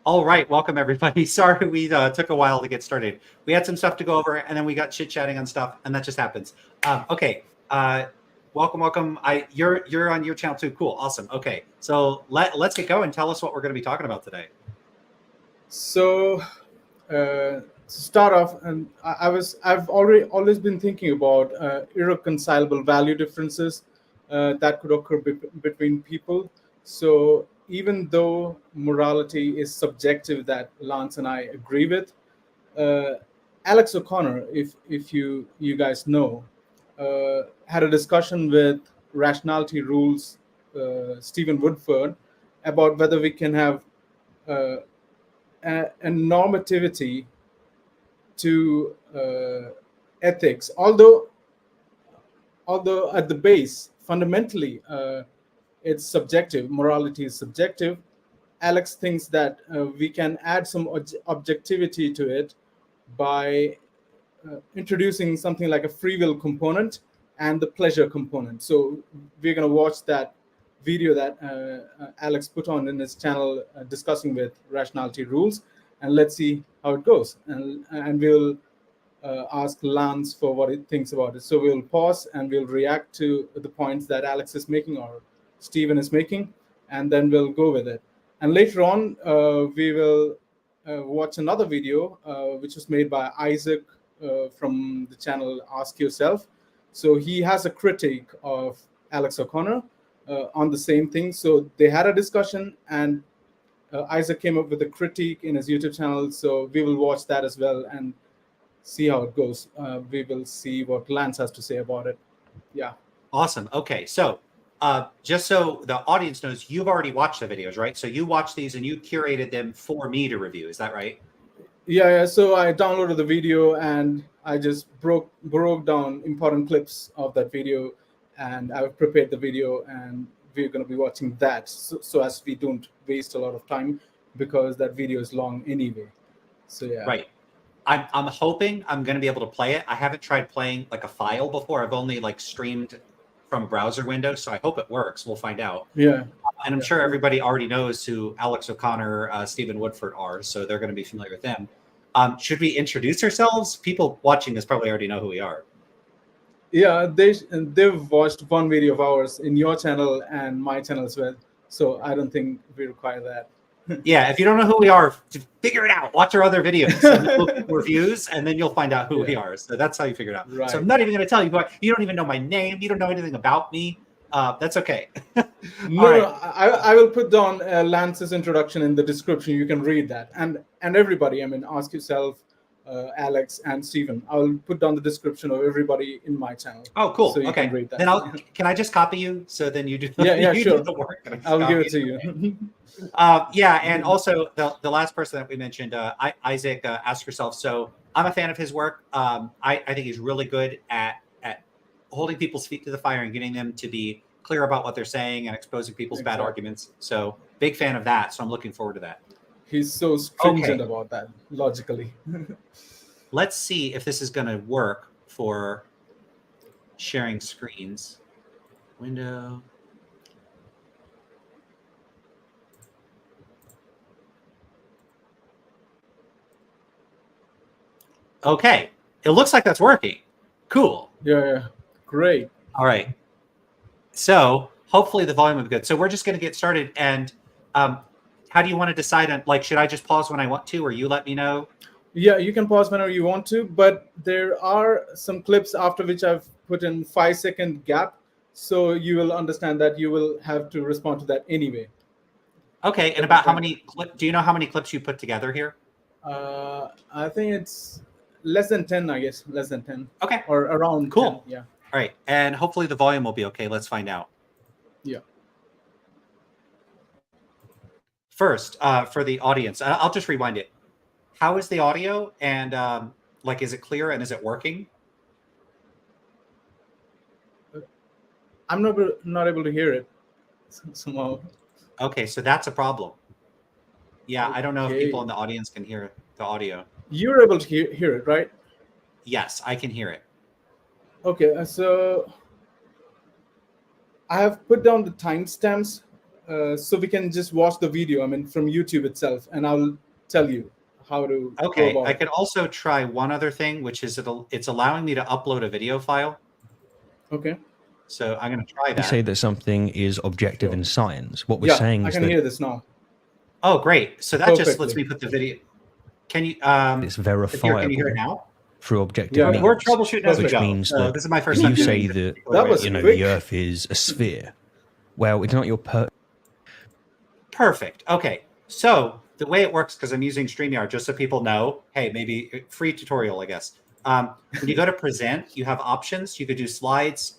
All right, welcome everybody. Sorry we took a while to get started. We had some stuff to go over, and then we got chit chatting on stuff, and that just happens. Okay, welcome. You're on your channel too. Cool, awesome. Okay, so let's get going. Tell us what we're going to be talking about today. So, to start off, and I've already always been thinking about irreconcilable value differences that could occur between people. So, even though morality is subjective, that Lance and I agree with, uh, Alex O'Connor, if you guys know, had a discussion with rationality rules, Stephen Woodford, about whether we can have uh, a normativity to ethics, although at the base fundamentally it's subjective. Morality is subjective. Alex thinks that we can add some objectivity to it by introducing something like a free will component and the pleasure component. So we're going to watch that video that Alex put on in his channel discussing with rationality rules, and let's see how it goes. And we'll ask Lance for what he thinks about it. So we'll pause and we'll react to the points that Alex is making or Stephen is making, and then we'll go with it. And later on, we will watch another video which was made by Isaac from the channel Ask Yourself. So he has a critique of Alex O'Connor on the same thing. So they had a discussion, and Isaac came up with a critique in his YouTube channel. So we will watch that as well and see how it goes. We will see what Lance has to say about it. Yeah. Awesome. Okay, so just so the audience knows, you've already watched the videos, right? So you watched these and you curated them for me to review. Is that right? Yeah. So I downloaded the video and I just broke down important clips of that video, and I've prepared the video, and we're going to be watching that so as we don't waste a lot of time because that video is long anyway. So yeah. Right. I'm hoping I'm going to be able to play it. I haven't tried playing like a file before. I've only like streamed from a browser window, so I hope it works. We'll find out. Yeah. And I'm sure everybody already knows who Alex O'Connor, Stephen Woodford are, so they're going to be familiar with them. Should we introduce ourselves? People watching this probably already know who we are. Yeah, they've watched one video of ours in your channel and my channel as well. So I don't think we require that. Yeah, if you don't know who we are, figure it out. Watch our other videos, and reviews, and then you'll find out who we are. So that's how you figure it out. Right. So I'm not even going to tell you, but you don't even know my name. You don't know anything about me. That's okay. No, I will put down Lance's introduction in the description. You can read that. And everybody, I mean, Ask Yourself, Alex, and Stephen. I will put down the description of everybody in my channel. Oh, cool. So you okay. can read that. Then can I just copy you? So then you do sure. do the work. I'll give it to you. Yeah, and also the last person that we mentioned, Isaac, Ask Yourself. So I'm a fan of his work. I think he's really good at holding people's feet to the fire and getting them to be clear about what they're saying and exposing people's bad arguments. So big fan of that. So I'm looking forward to that. He's so stringent about that, logically. Let's see if this is going to work for sharing screens. Window. Okay, it looks like that's working. Cool. Yeah, great. All right. So hopefully the volume will be good. So we're just going to get started. And how do you want to decide on, like, should I just pause when I want to, or you let me know? Yeah, you can pause whenever you want to, but there are some clips after which I've put in 5-second gap. So you will understand that you will have to respond to that anyway. Okay. And about how many, do you know how many clips you put together here? I think it's less than 10, I guess. Less than 10. Okay. Or around cool. 10, yeah. All right. And hopefully the volume will be okay. Let's find out. Yeah. First, for the audience, I'll just rewind it. How is the audio? And like, is it clear and is it working? I'm not able to hear it somehow. Okay, so that's a problem. Yeah, I don't know if people in the audience can hear the audio. You're able to hear it, right? Yes, I can hear it. Okay, so I have put down the timestamps so we can just watch the video, I mean, from YouTube itself, and I'll tell you how to go Okay, about I it. could also try one other thing, which is it's allowing me to upload a video file. Okay. So I'm going to try We say that. that something is objective Sure. in science. What we're Yeah, saying I is can that hear this now. Oh, great. So that just lets Perfectly. me put the video. Can you, it's Sapir, can you hear verifiable it now? through objective Yeah, means. We're troubleshooting as we which go. means So that this is my first if time you doing say this that, particular That way. was quick. the Earth is a sphere, well, it's not your Perfect. Okay. So the way it works, because I'm using StreamYard, just so people know, hey, maybe free tutorial, I guess. When you go to present, you have options. You could do slides,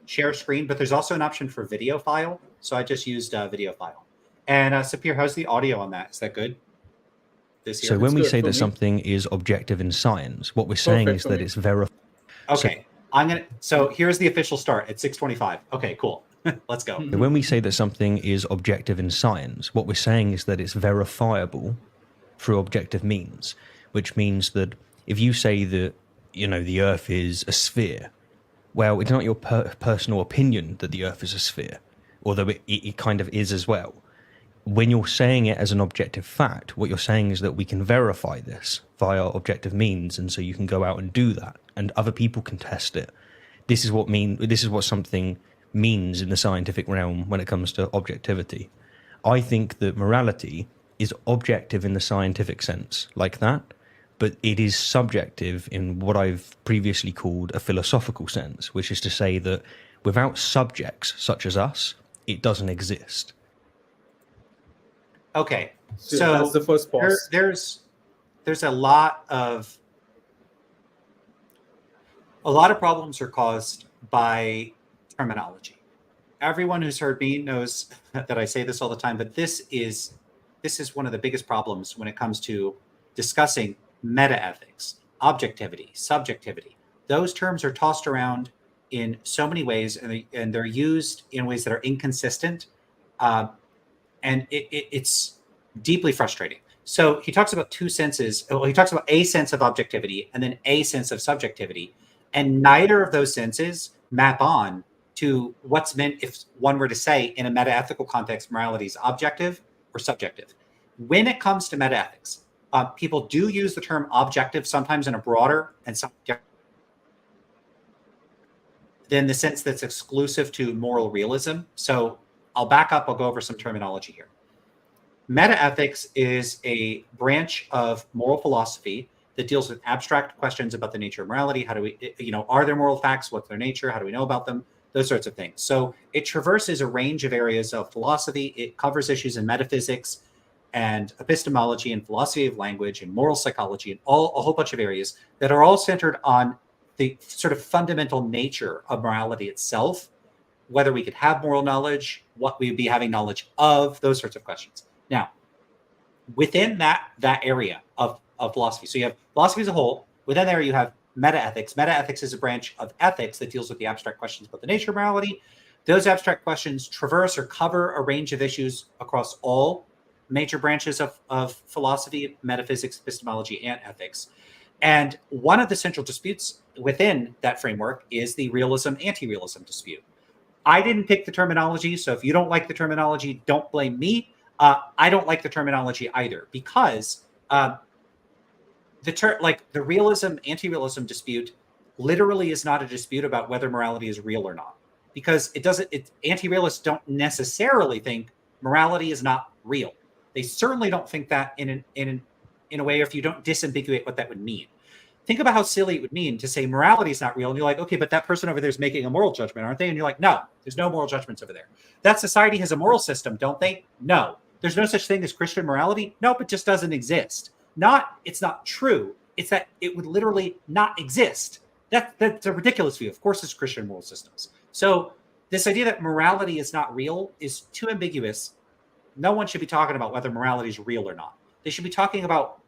share screen, but there's also an option for video file. So I just used video file. And Sapir, how's the audio on that? Is that good? This here? So when we good say for that me. something is objective in science, what we're saying Perfect is for that me. it's verifiable. Okay. So here's the official start at 6:25. Okay, cool. Let's go. So when we say that something is objective in science, what we're saying is that it's verifiable through objective means, which means that if you say that, the Earth is a sphere, well, it's not your personal opinion that the Earth is a sphere, although it kind of is as well. When you're saying it as an objective fact, what you're saying is that we can verify this via objective means, and so you can go out and do that, and other people can test it. This is what something means in the scientific realm when it comes to objectivity. I think that morality is objective in the scientific sense, like that, but it is subjective in what I've previously called a philosophical sense, which is to say that without subjects such as us, it doesn't exist. Okay. So So that's the first pause. there's a lot of problems are caused by terminology. Everyone who's heard me knows that I say this all the time, but this is one of the biggest problems when it comes to discussing metaethics, objectivity, subjectivity. Those terms are tossed around in so many ways, and they're used in ways that are inconsistent, and it's deeply frustrating. So he talks about two senses. Well, he talks about a sense of objectivity and then a sense of subjectivity, and neither of those senses map on to what's meant if one were to say in a metaethical context, morality is objective or subjective. When it comes to metaethics, people do use the term objective sometimes in a broader and subjective than the sense that's exclusive to moral realism. So I'll back up. I'll go over some terminology here. Metaethics is a branch of moral philosophy that deals with abstract questions about the nature of morality. How do we, are there moral facts? What's their nature? How do we know about them? Those sorts of things. So it traverses a range of areas of philosophy. It covers issues in metaphysics and epistemology and philosophy of language and moral psychology and a whole bunch of areas that are all centered on the sort of fundamental nature of morality itself, whether we could have moral knowledge, what we would be having knowledge of, those sorts of questions. Now, within that area of philosophy, so you have philosophy as a whole. Within there, you have metaethics. Metaethics is a branch of ethics that deals with the abstract questions about the nature of morality. Those abstract questions traverse or cover a range of issues across all major branches of philosophy, metaphysics, epistemology, and ethics. And one of the central disputes within that framework is the realism, anti-realism dispute. I didn't pick the terminology, so if you don't like the terminology, don't blame me. I don't like the terminology either, because the realism, anti-realism dispute literally is not a dispute about whether morality is real or not, because anti-realists don't necessarily think morality is not real. They certainly don't think that in a way, if you don't disambiguate what that would mean. Think about how silly it would mean to say morality is not real. And you're like, okay, but that person over there is making a moral judgment, aren't they? And you're like, no, there's no moral judgments over there. That society has a moral system, don't they? No. There's no such thing as Christian morality. Nope, it just doesn't exist. It's not true. It's that it would literally not exist. That's a ridiculous view. Of course, it's Christian moral systems. So this idea that morality is not real is too ambiguous. No one should be talking about whether morality is real or not. They should be talking about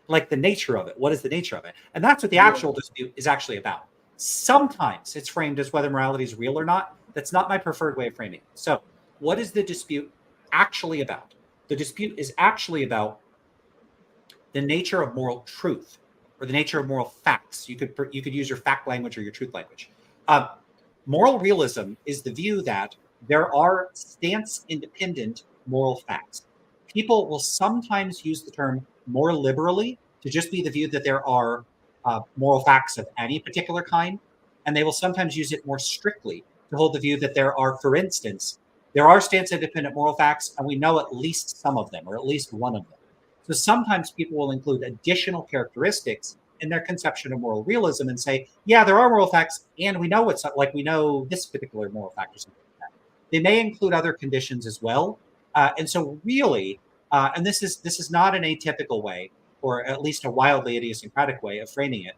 like the nature of it. What is the nature of it? And that's what the actual dispute is actually about. Sometimes it's framed as whether morality is real or not. That's not my preferred way of framing it. So what is the dispute actually about? The dispute is actually about the nature of moral truth or the nature of moral facts. You could use your fact language or your truth language. Moral realism is the view that there are stance-independent moral facts. People will sometimes use the term more liberally to just be the view that there are moral facts of any particular kind, and they will sometimes use it more strictly to hold the view that there are, for instance, there are stance-independent moral facts, and we know at least some of them, or at least one of them. So sometimes people will include additional characteristics in their conception of moral realism and say, yeah, there are moral facts, and we know it's like we know this particular moral fact or something like that. They may include other conditions as well. And so really, and this is not an atypical way, or at least a wildly idiosyncratic way of framing it.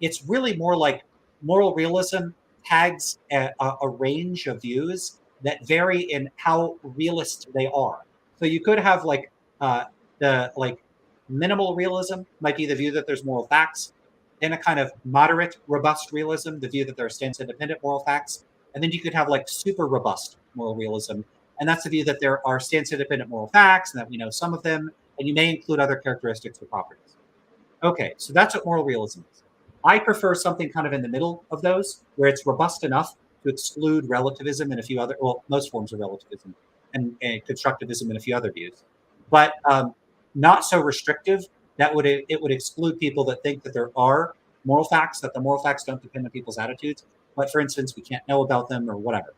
It's really more like moral realism tags a range of views that vary in how realist they are. So you could have like the like minimal realism might be the view that there's moral facts, then a kind of moderate, robust realism, the view that there are stance-independent moral facts, and then you could have like super robust moral realism, and that's the view that there are stance-independent moral facts and that we know some of them, and you may include other characteristics or properties. Okay, so that's what moral realism is. I prefer something kind of in the middle of those, where it's robust enough to exclude relativism and a few other, well, most forms of relativism and constructivism and a few other views, but not so restrictive that it would exclude people that think that there are moral facts, that the moral facts don't depend on people's attitudes, but for instance, we can't know about them or whatever.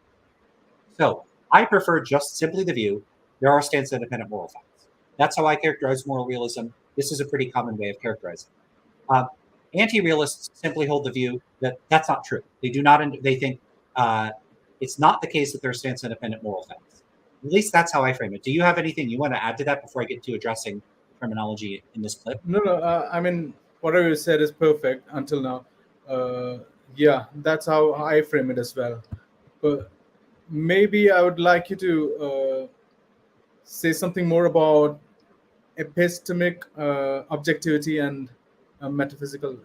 So I prefer just simply the view there are stance-independent moral facts. That's how I characterize moral realism. This is a pretty common way of characterizing it. Anti-realists simply hold the view that that's not true. They do not. They think it's not the case that there are stance-independent moral facts. At least that's how I frame it. Do you have anything you want to add to that before I get to addressing terminology in this clip? No. I mean, whatever you said is perfect until now. Yeah, that's how I frame it as well. But maybe I would like you to say something more about epistemic objectivity and metaphysical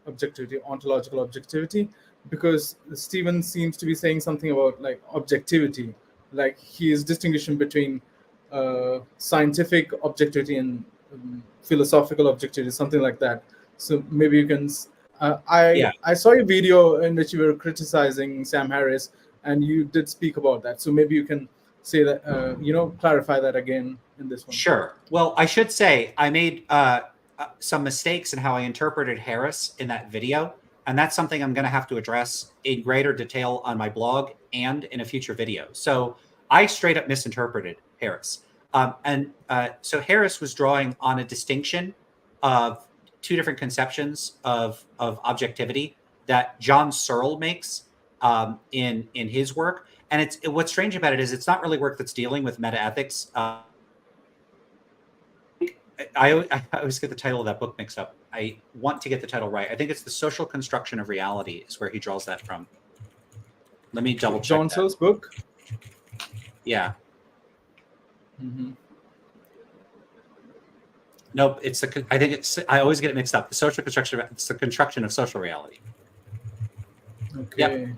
objectivity, ontological objectivity, because Stephen seems to be saying something about like objectivity, like he is distinguishing between scientific objectivity and philosophical objectivity, something like that. So maybe you can. I saw a video in which you were criticizing Sam Harris, and you did speak about that. So maybe you can say that, clarify that again in this one. Sure. Well, I should say I made some mistakes in how I interpreted Harris in that video, and that's something I'm going to have to address in greater detail on my blog and in a future video. So I straight up misinterpreted Harris. So Harris was drawing on a distinction of two different conceptions of objectivity that John Searle makes in his work. And what's strange about it is it's not really work that's dealing with metaethics. I always get the title of that book mixed up. I want to get the title right. I think it's The Social Construction of Reality is where he draws that from. Let me double check. John Searle's book? Yeah. Mm-hmm. Nope. I always get it mixed up. The social construction. It's the construction of social reality. Okay. Yep.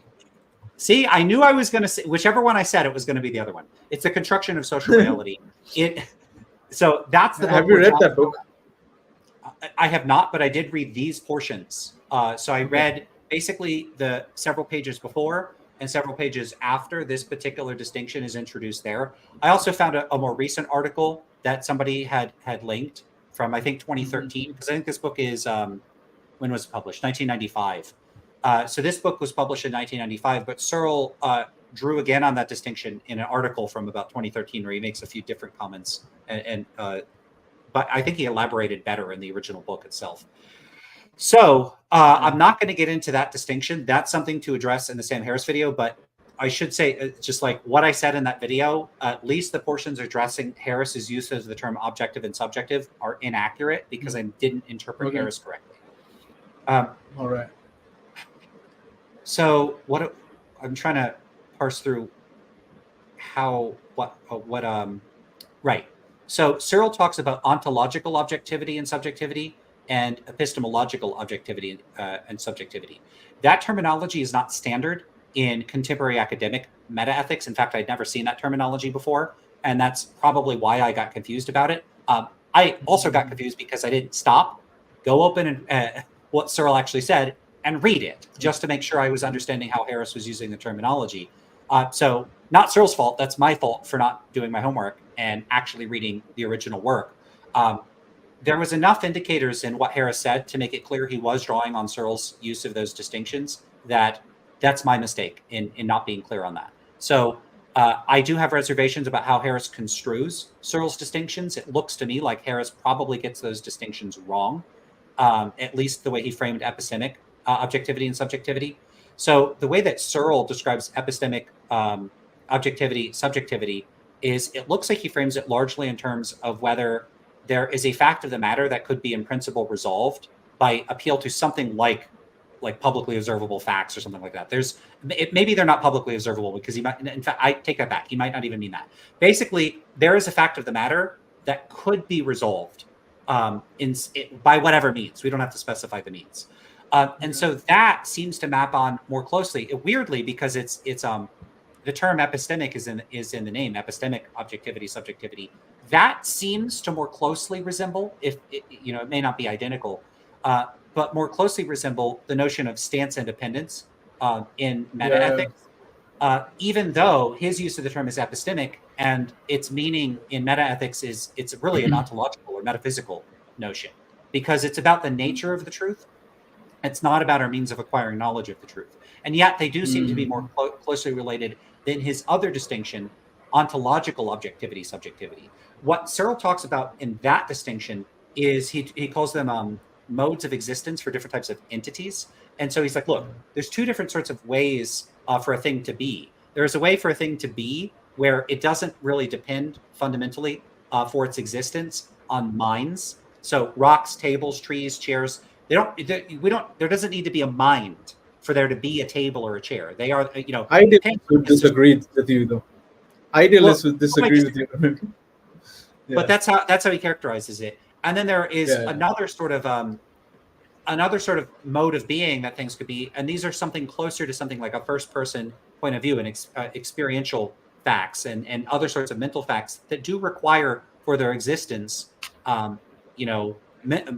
See, I knew I was going to say whichever one I said, it was going to be the other one. It's the construction of social reality. So that's the. Have you read that book? I have not, but I did read these portions. So I read basically the several pages before and several pages after this particular distinction is introduced there. I also found a more recent article that somebody had linked from, I think, 2013, because I think this book is, when was it published? 1995. So this book was published in 1995, but Searle drew again on that distinction in an article from about 2013 where he makes a few different comments. But I think he elaborated better in the original book itself. So I'm not going to get into that distinction. That's something to address in the Sam Harris video, but I should say, just like what I said in that video, at least the portions addressing Harris's use of the term objective and subjective are inaccurate because I didn't interpret Harris correctly. All right. So I'm trying to parse through right. So Searle talks about ontological objectivity and subjectivity and epistemological objectivity and subjectivity. That terminology is not standard in contemporary academic metaethics. In fact, I'd never seen that terminology before, and that's probably why I got confused about it. I also got confused because I didn't stop, go open and what Searle actually said, and read it just to make sure I was understanding how Harris was using the terminology. So not Searle's fault. That's my fault for not doing my homework and actually reading the original work. There was enough indicators in what Harris said to make it clear he was drawing on Searle's use of those distinctions. That's my mistake in not being clear on that. So I do have reservations about how Harris construes Searle's distinctions. It looks to me like Harris probably gets those distinctions wrong, at least the way he framed epistemic objectivity and subjectivity. So the way that Searle describes epistemic objectivity, subjectivity, is it looks like he frames it largely in terms of whether there is a fact of the matter that could be in principle resolved by appeal to something like publicly observable facts or something like that. Maybe they're not publicly observable because he might, in fact, I take that back. He might not even mean that. Basically, there is a fact of the matter that could be resolved by whatever means. We don't have to specify the means. And so that seems to map on more closely, weirdly, because it's the term epistemic is in the name, epistemic objectivity, subjectivity. That seems to more closely resemble, it may not be identical, but more closely resemble the notion of stance independence in metaethics, even though his use of the term is epistemic and its meaning in metaethics it's really an ontological or metaphysical notion, because it's about the nature of the truth. It's not about our means of acquiring knowledge of the truth. And yet they do seem to be more closely related than his other distinction, ontological objectivity, subjectivity. What Searle talks about in that distinction is he calls them modes of existence for different types of entities. And so he's like, look, there's two different sorts of ways for a thing to be. There's a way for a thing to be where it doesn't really depend fundamentally for its existence on minds. So rocks, tables, trees, chairs, there doesn't need to be a mind for there to be a table or a chair. They are, Idealists would disagree with you, though. Idealists would disagree with you. Yeah. But that's how he characterizes it. And then there is another sort of mode of being that things could be, and these are something closer to something like a first-person point of view and experiential facts and other sorts of mental facts that do require for their existence,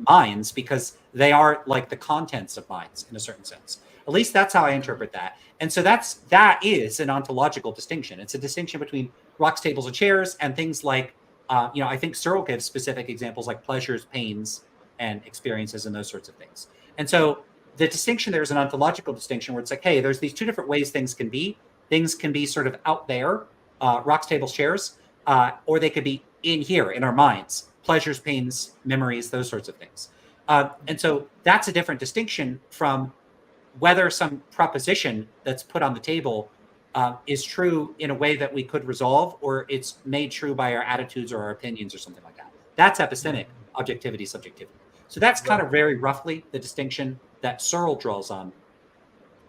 minds, because they are like the contents of minds in a certain sense. At least that's how I interpret that. And so that is an ontological distinction. It's a distinction between rocks, tables, and chairs, and things like, I think Searle gives specific examples like pleasures, pains, and experiences, and those sorts of things. And so the distinction there is an ontological distinction where it's like, hey, there's these two different ways things can be. Things can be sort of out there, rocks, tables, chairs, or they could be in here, in our minds, pleasures, pains, memories, those sorts of things. And so that's a different distinction from whether some proposition that's put on the table is true in a way that we could resolve, or it's made true by our attitudes or our opinions or something like that. That's epistemic objectivity, subjectivity. So that's kind of very roughly the distinction that Searle draws on.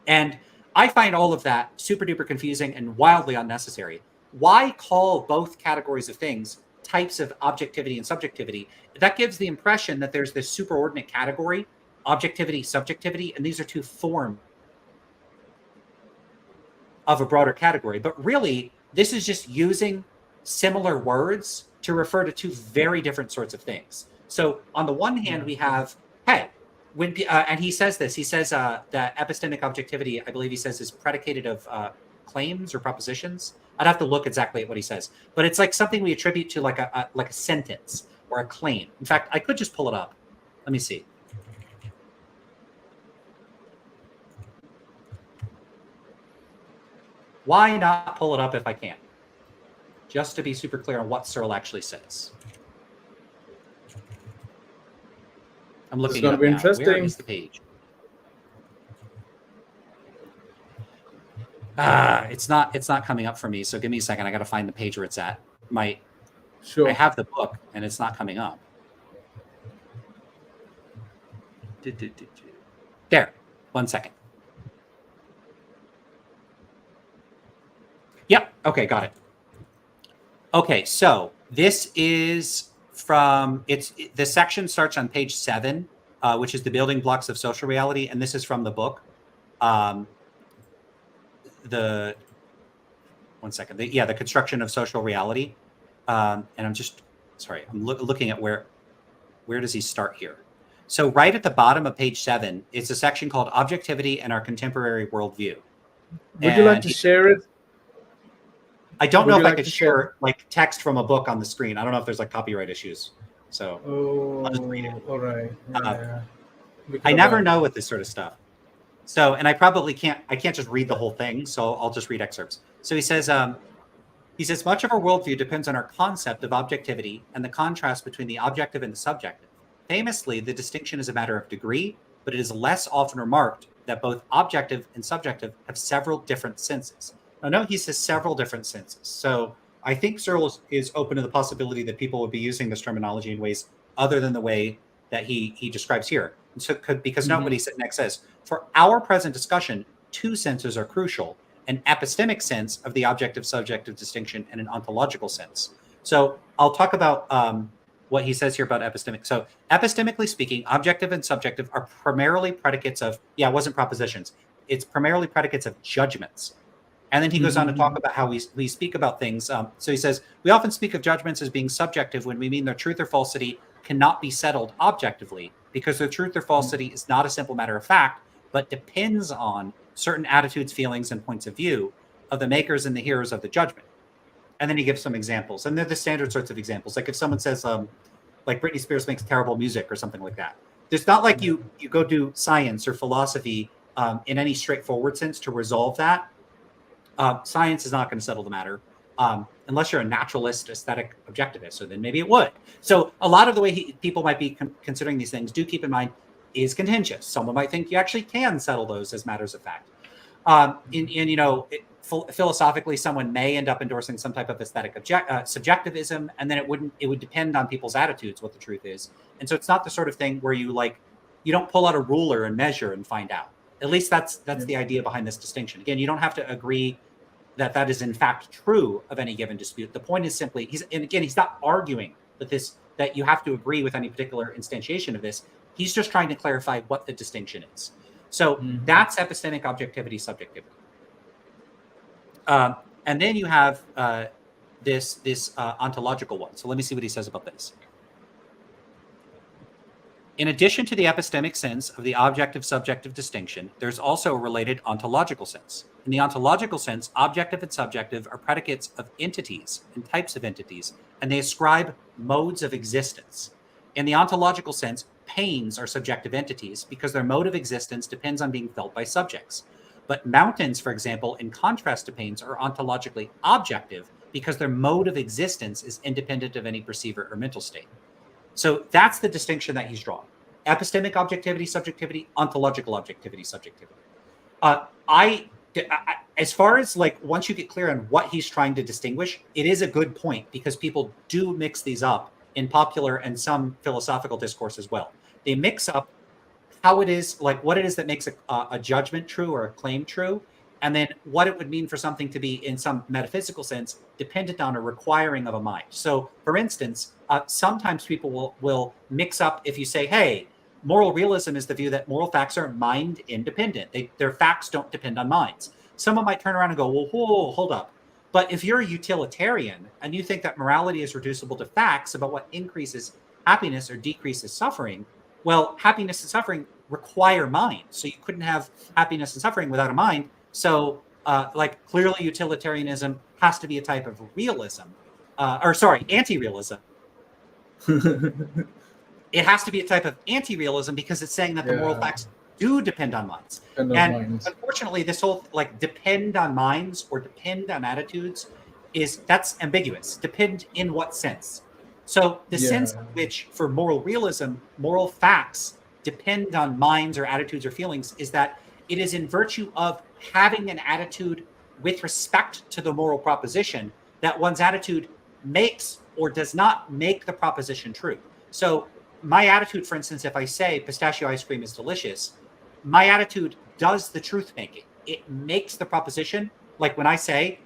And I find all of that super duper confusing and wildly unnecessary. Why call both categories of things types of objectivity and subjectivity? That gives the impression that there's this superordinate category, objectivity, subjectivity, and these are two forms of a broader category. But really, this is just using similar words to refer to two very different sorts of things. So on the one hand, we have, hey, when and he says this, he says that epistemic objectivity, I believe he says, is predicated of claims or propositions. I'd have to look exactly at what he says, but it's like something we attribute to like a sentence or a claim. In fact, I could just pull it up. Let me see. Why not pull it up if I can? Just to be super clear on what Searle actually says. I'm looking at it now. Where is the page? It's not coming up for me. So give me a second. I got to find the page where it's at. Sure. I have the book and it's not coming up. There. 1 second. Yep. Okay, got it. Okay, so this is the section starts on page 7, which is the building blocks of social reality, and this is from the book. The construction of social reality. And I'm just sorry, I'm looking at where does he start here? So right at the bottom of page 7, it's a section called Objectivity and Our Contemporary Worldview. Would you like to share it? I don't Would know you if I like could to share? share like text from a book on the screen. I don't know if there's like copyright issues. So I'll just read it. Oh, all right. Yeah, Uh, yeah. We could I have never know with this sort of stuff. So, and I probably can't, I can't just read the whole thing. So I'll just read excerpts. So he says, much of our worldview depends on our concept of objectivity and the contrast between the objective and the subjective. Famously, the distinction is a matter of degree, but it is less often remarked that both objective and subjective have several different senses. Now, note he says several different senses. So I think Searle is open to the possibility that people would be using this terminology in ways other than the way that he describes here. And so, because note what he next says, for our present discussion, two senses are crucial: an epistemic sense of the objective-subjective distinction and an ontological sense. So I'll talk about what he says here about epistemic. So epistemically speaking, objective and subjective are primarily predicates of, it wasn't propositions. It's primarily predicates of judgments. And then he goes on to talk about how we speak about things. So he says, we often speak of judgments as being subjective when we mean their truth or falsity cannot be settled objectively, because their truth or falsity is not a simple matter of fact, but depends on certain attitudes, feelings, and points of view of the makers and the hearers of the judgment. And then he gives some examples. And they're the standard sorts of examples. Like if someone says, like Britney Spears makes terrible music or something like that. It's not like you go do science or philosophy in any straightforward sense to resolve that. Science is not going to settle the matter unless you're a naturalist, aesthetic objectivist. So then maybe it would. So a lot of the way people might be considering these things, do keep in mind, is contentious. Someone might think you actually can settle those as matters of fact. Philosophically, someone may end up endorsing some type of aesthetic subjectivism, and then it would depend on people's attitudes what the truth is. And so it's not the sort of thing where you don't pull out a ruler and measure and find out. At least that's the idea behind this distinction. Again, you don't have to agree that is in fact true of any given dispute. The point is simply, he's not arguing that you have to agree with any particular instantiation of this. He's just trying to clarify what the distinction is. So that's epistemic objectivity, subjectivity. And then you have this ontological one. So let me see what he says about this. In addition to the epistemic sense of the objective-subjective distinction, there's also a related ontological sense. In the ontological sense, objective and subjective are predicates of entities and types of entities, and they ascribe modes of existence. In the ontological sense, pains are subjective entities because their mode of existence depends on being felt by subjects. But mountains, for example, in contrast to pains, are ontologically objective because their mode of existence is independent of any perceiver or mental state. So that's the distinction that he's drawn. Epistemic objectivity, subjectivity, ontological objectivity, subjectivity. As far as once you get clear on what he's trying to distinguish, it is a good point because people do mix these up in popular and some philosophical discourse as well. They mix up how it is, what it is that makes a judgment true or a claim true, and then what it would mean for something to be, in some metaphysical sense, dependent on or requiring of a mind. So, for instance, sometimes people will mix up if you say, hey, moral realism is the view that moral facts are mind independent. Their facts don't depend on minds. Someone might turn around and go, well, whoa, hold up. But if you're a utilitarian and you think that morality is reducible to facts about what increases happiness or decreases suffering, well, happiness and suffering require mind. So you couldn't have happiness and suffering without a mind. So, clearly utilitarianism has to be a type of realism, anti-realism. It has to be a type of anti-realism because it's saying that the moral facts do depend on minds. Unfortunately, this whole depend on minds or depend on attitudes that's ambiguous. Depend in what sense? So the sense in which for moral realism, moral facts depend on minds or attitudes or feelings is that it is in virtue of having an attitude with respect to the moral proposition that one's attitude makes or does not make the proposition true. So my attitude, for instance, if I say pistachio ice cream is delicious, my attitude does the truth making. It makes the proposition. Like when I say,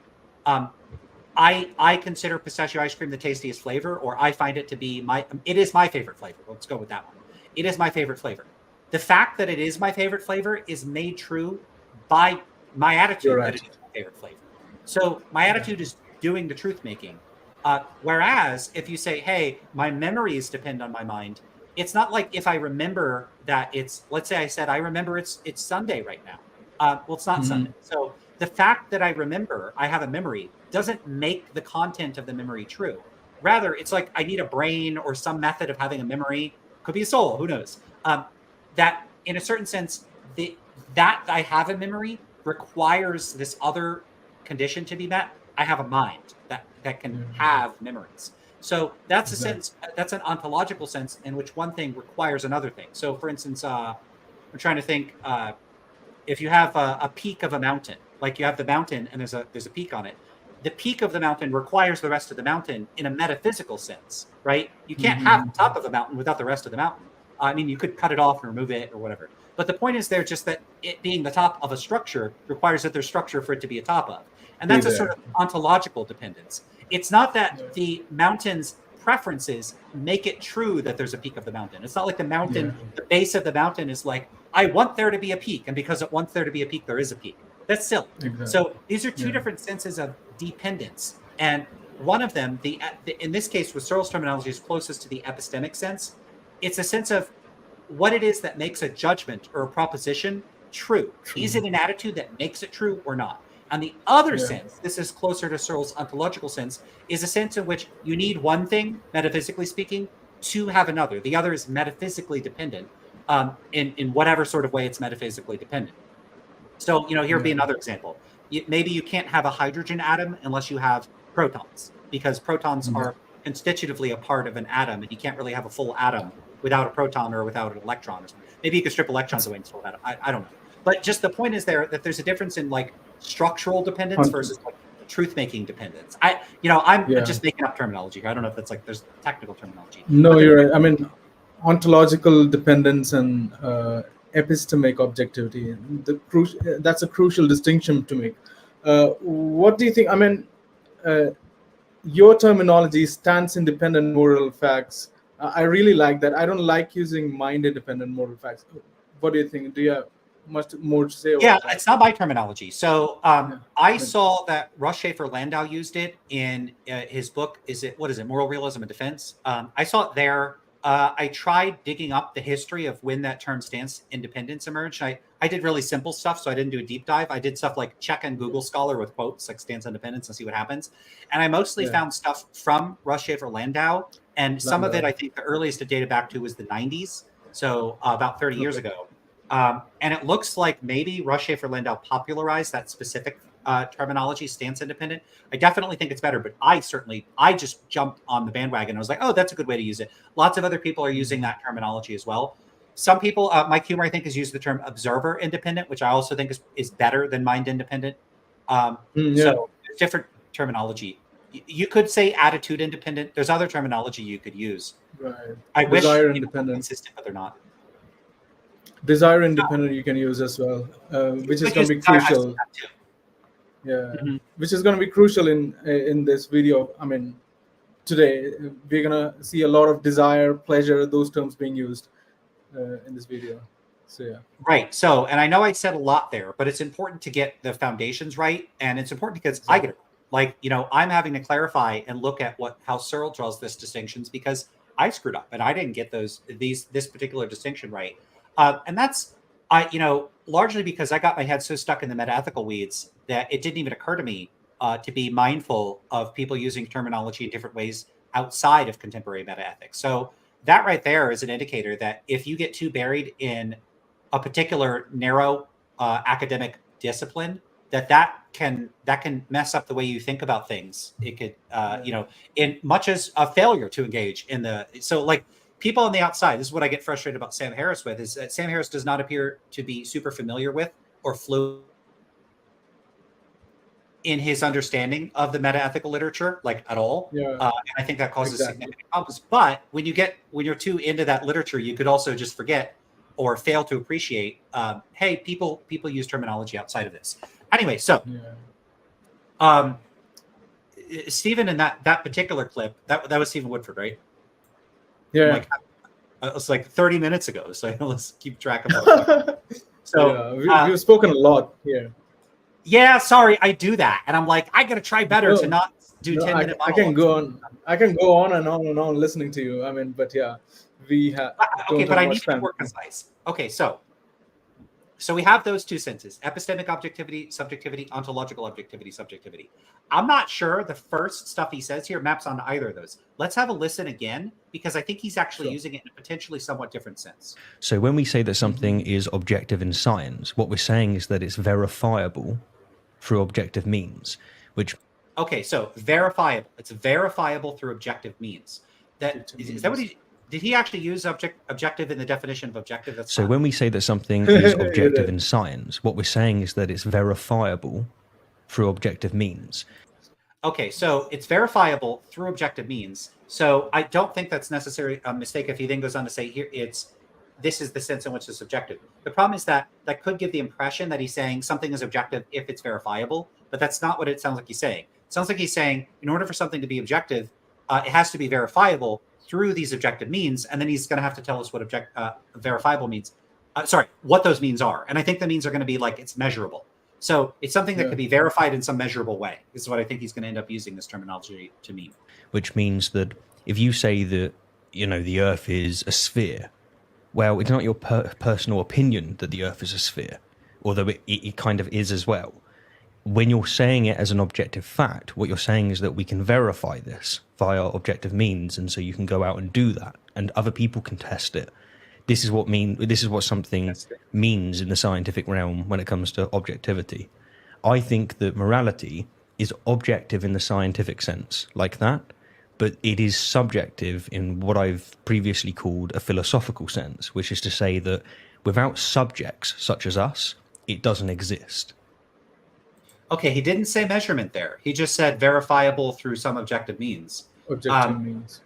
I consider pistachio ice cream the tastiest flavor, or I find it to be it is my favorite flavor. Let's go with that one. It is my favorite flavor. The fact that it is my favorite flavor is made true by my attitude that it is my favorite flavor. So my attitude is doing the truth making. Whereas if you say, hey, my memories depend on my mind, it's not like if I remember that let's say I said, I remember it's Sunday right now. Well, it's not Sunday. So the fact that I have a memory, doesn't make the content of the memory true. Rather, it's like I need a brain or some method of having a memory. Could be a soul, who knows? That, in a certain sense, that I have a memory requires this other condition to be met. I have a mind that can have memories. So that's a sense. That's an ontological sense in which one thing requires another thing. So, for instance, I'm trying to think. If you have a peak of a mountain, like you have the mountain and there's a peak on it, the peak of the mountain requires the rest of the mountain in a metaphysical sense, right? You can't have the top of a mountain without the rest of the mountain. I mean, you could cut it off and remove it or whatever. But the point is there just that it being the top of a structure requires that there's structure for it to be a top of. And that's a sort of ontological dependence. It's not that the mountain's preferences make it true that there's a peak of the mountain. It's not like the mountain, the base of the mountain is like, I want there to be a peak. And because it wants there to be a peak, there is a peak. That's silly. Exactly. So these are two different senses of dependence. And one of them, in this case, with Searle's terminology, is closest to the epistemic sense. It's a sense of what it is that makes a judgment or a proposition true. Is it an attitude that makes it true or not? And the other sense, this is closer to Searle's ontological sense, is a sense in which you need one thing, metaphysically speaking, to have another. The other is metaphysically dependent in whatever sort of way it's metaphysically dependent. So, here would be another example. Maybe you can't have a hydrogen atom unless you have protons, because protons are constitutively a part of an atom, and you can't really have a full atom without a proton or without an electron or something. Maybe you could strip electrons away and still have an atom. I don't know. But just the point is there that there's a difference in like structural dependence versus like truth-making dependence. I'm just making up terminology here. I don't know if that's like there's technical terminology. No, you're right. I mean, ontological dependence and epistemic objectivity. That's a crucial distinction to make. What do you think? I mean, your terminology, stance-independent moral facts. I really like that. I don't like using mind-independent moral facts. What do you think? Do you have much more to say about that? It's not my terminology. So I saw that Russ Schaefer-Landau used it in his book. What is it? Moral Realism and Defense. I saw it there. I tried digging up the history of when that term stance independence emerged. I did really simple stuff, so I didn't do a deep dive. I did stuff like check on Google Scholar with quotes like stance independence and see what happens. And I mostly found stuff from Russ Schaefer-Landau. And some of it, I think the earliest it dated back to was the 90s. So about 30 years ago. And it looks like maybe Russ Schaefer-Landau popularized that specific terminology, stance independent. I definitely think it's better, but I just jumped on the bandwagon. I was like, oh, that's a good way to use it. Lots of other people are using that terminology as well. Some people, Mike Humer, I think, has used the term observer independent, which I also think is better than mind independent. So there's different terminology. You could say attitude independent. There's other terminology you could use. Right. I wish independent. Consistent, but they're not. Desire independent you can use as well, which is going to be crucial. Which is going to be crucial in this video. I mean, today we're going to see a lot of desire, pleasure, those terms being used in this video. So right. So, and I know I said a lot there, but it's important to get the foundations right, and it's important because I get it. Like, I'm having to clarify and look at how Searle draws this distinctions because I screwed up and I didn't get this particular distinction right. And that's, largely because I got my head so stuck in the metaethical weeds that it didn't even occur to me to be mindful of people using terminology in different ways outside of contemporary metaethics. So that right there is an indicator that if you get too buried in a particular narrow academic discipline, that can mess up the way you think about things. It could, in much as a failure to engage in people on the outside, this is what I get frustrated about Sam Harris with, is that Sam Harris does not appear to be super familiar with or fluent in his understanding of the metaethical literature, like at all. And I think that causes significant problems. But when you're too into that literature, you could also just forget or fail to appreciate, hey, people use terminology outside of this. Anyway, so Stephen, in that particular clip, that was Stephen Woodford, right? Yeah. It was like 30 minutes ago, so let's keep track of it. So we've spoken a lot here. Yeah, sorry, I do that, and I'm like, I gotta try better to not do 10-minute monologues. I can go on and on and on listening to you. I mean, but yeah, we have. Okay, but I need to be more concise. Okay, so so we have those two senses: epistemic objectivity, subjectivity; ontological objectivity, subjectivity. I'm not sure the first stuff he says here maps onto either of those. Let's have a listen again, because I think he's actually using it in a potentially somewhat different sense. So when we say that something is objective in science, what we're saying is that it's verifiable through objective means, which... Okay, so verifiable. It's verifiable through objective means. Is that what he... Did he actually use objective in the definition of objective? That's so fine. when we say that something is objective in science, what we're saying is that it's verifiable through objective means. Okay, so it's verifiable through objective means. So I don't think that's necessarily a mistake if he then goes on to say here this is the sense in which it's objective. The problem is that could give the impression that he's saying something is objective if it's verifiable, but that's not what it sounds like he's saying. It sounds like he's saying in order for something to be objective, it has to be verifiable through these objective means, and then he's going to have to tell us what verifiable means. What those means are. And I think the means are going to be like it's measurable. So it's something that could be verified in some measurable way. This is what I think he's going to end up using this terminology to mean. Which means that if you say that, the Earth is a sphere, well, it's not your personal opinion that the Earth is a sphere, although it kind of is as well. When you're saying it as an objective fact, what you're saying is that we can verify this via objective means, and so you can go out and do that, and other people can test it. This is what something means in the scientific realm when it comes to objectivity. I think that morality is objective in the scientific sense, like that, but it is subjective in what I've previously called a philosophical sense, which is to say that without subjects such as us, it doesn't exist. Okay, he didn't say measurement there. He just said verifiable through some objective means. Objective means.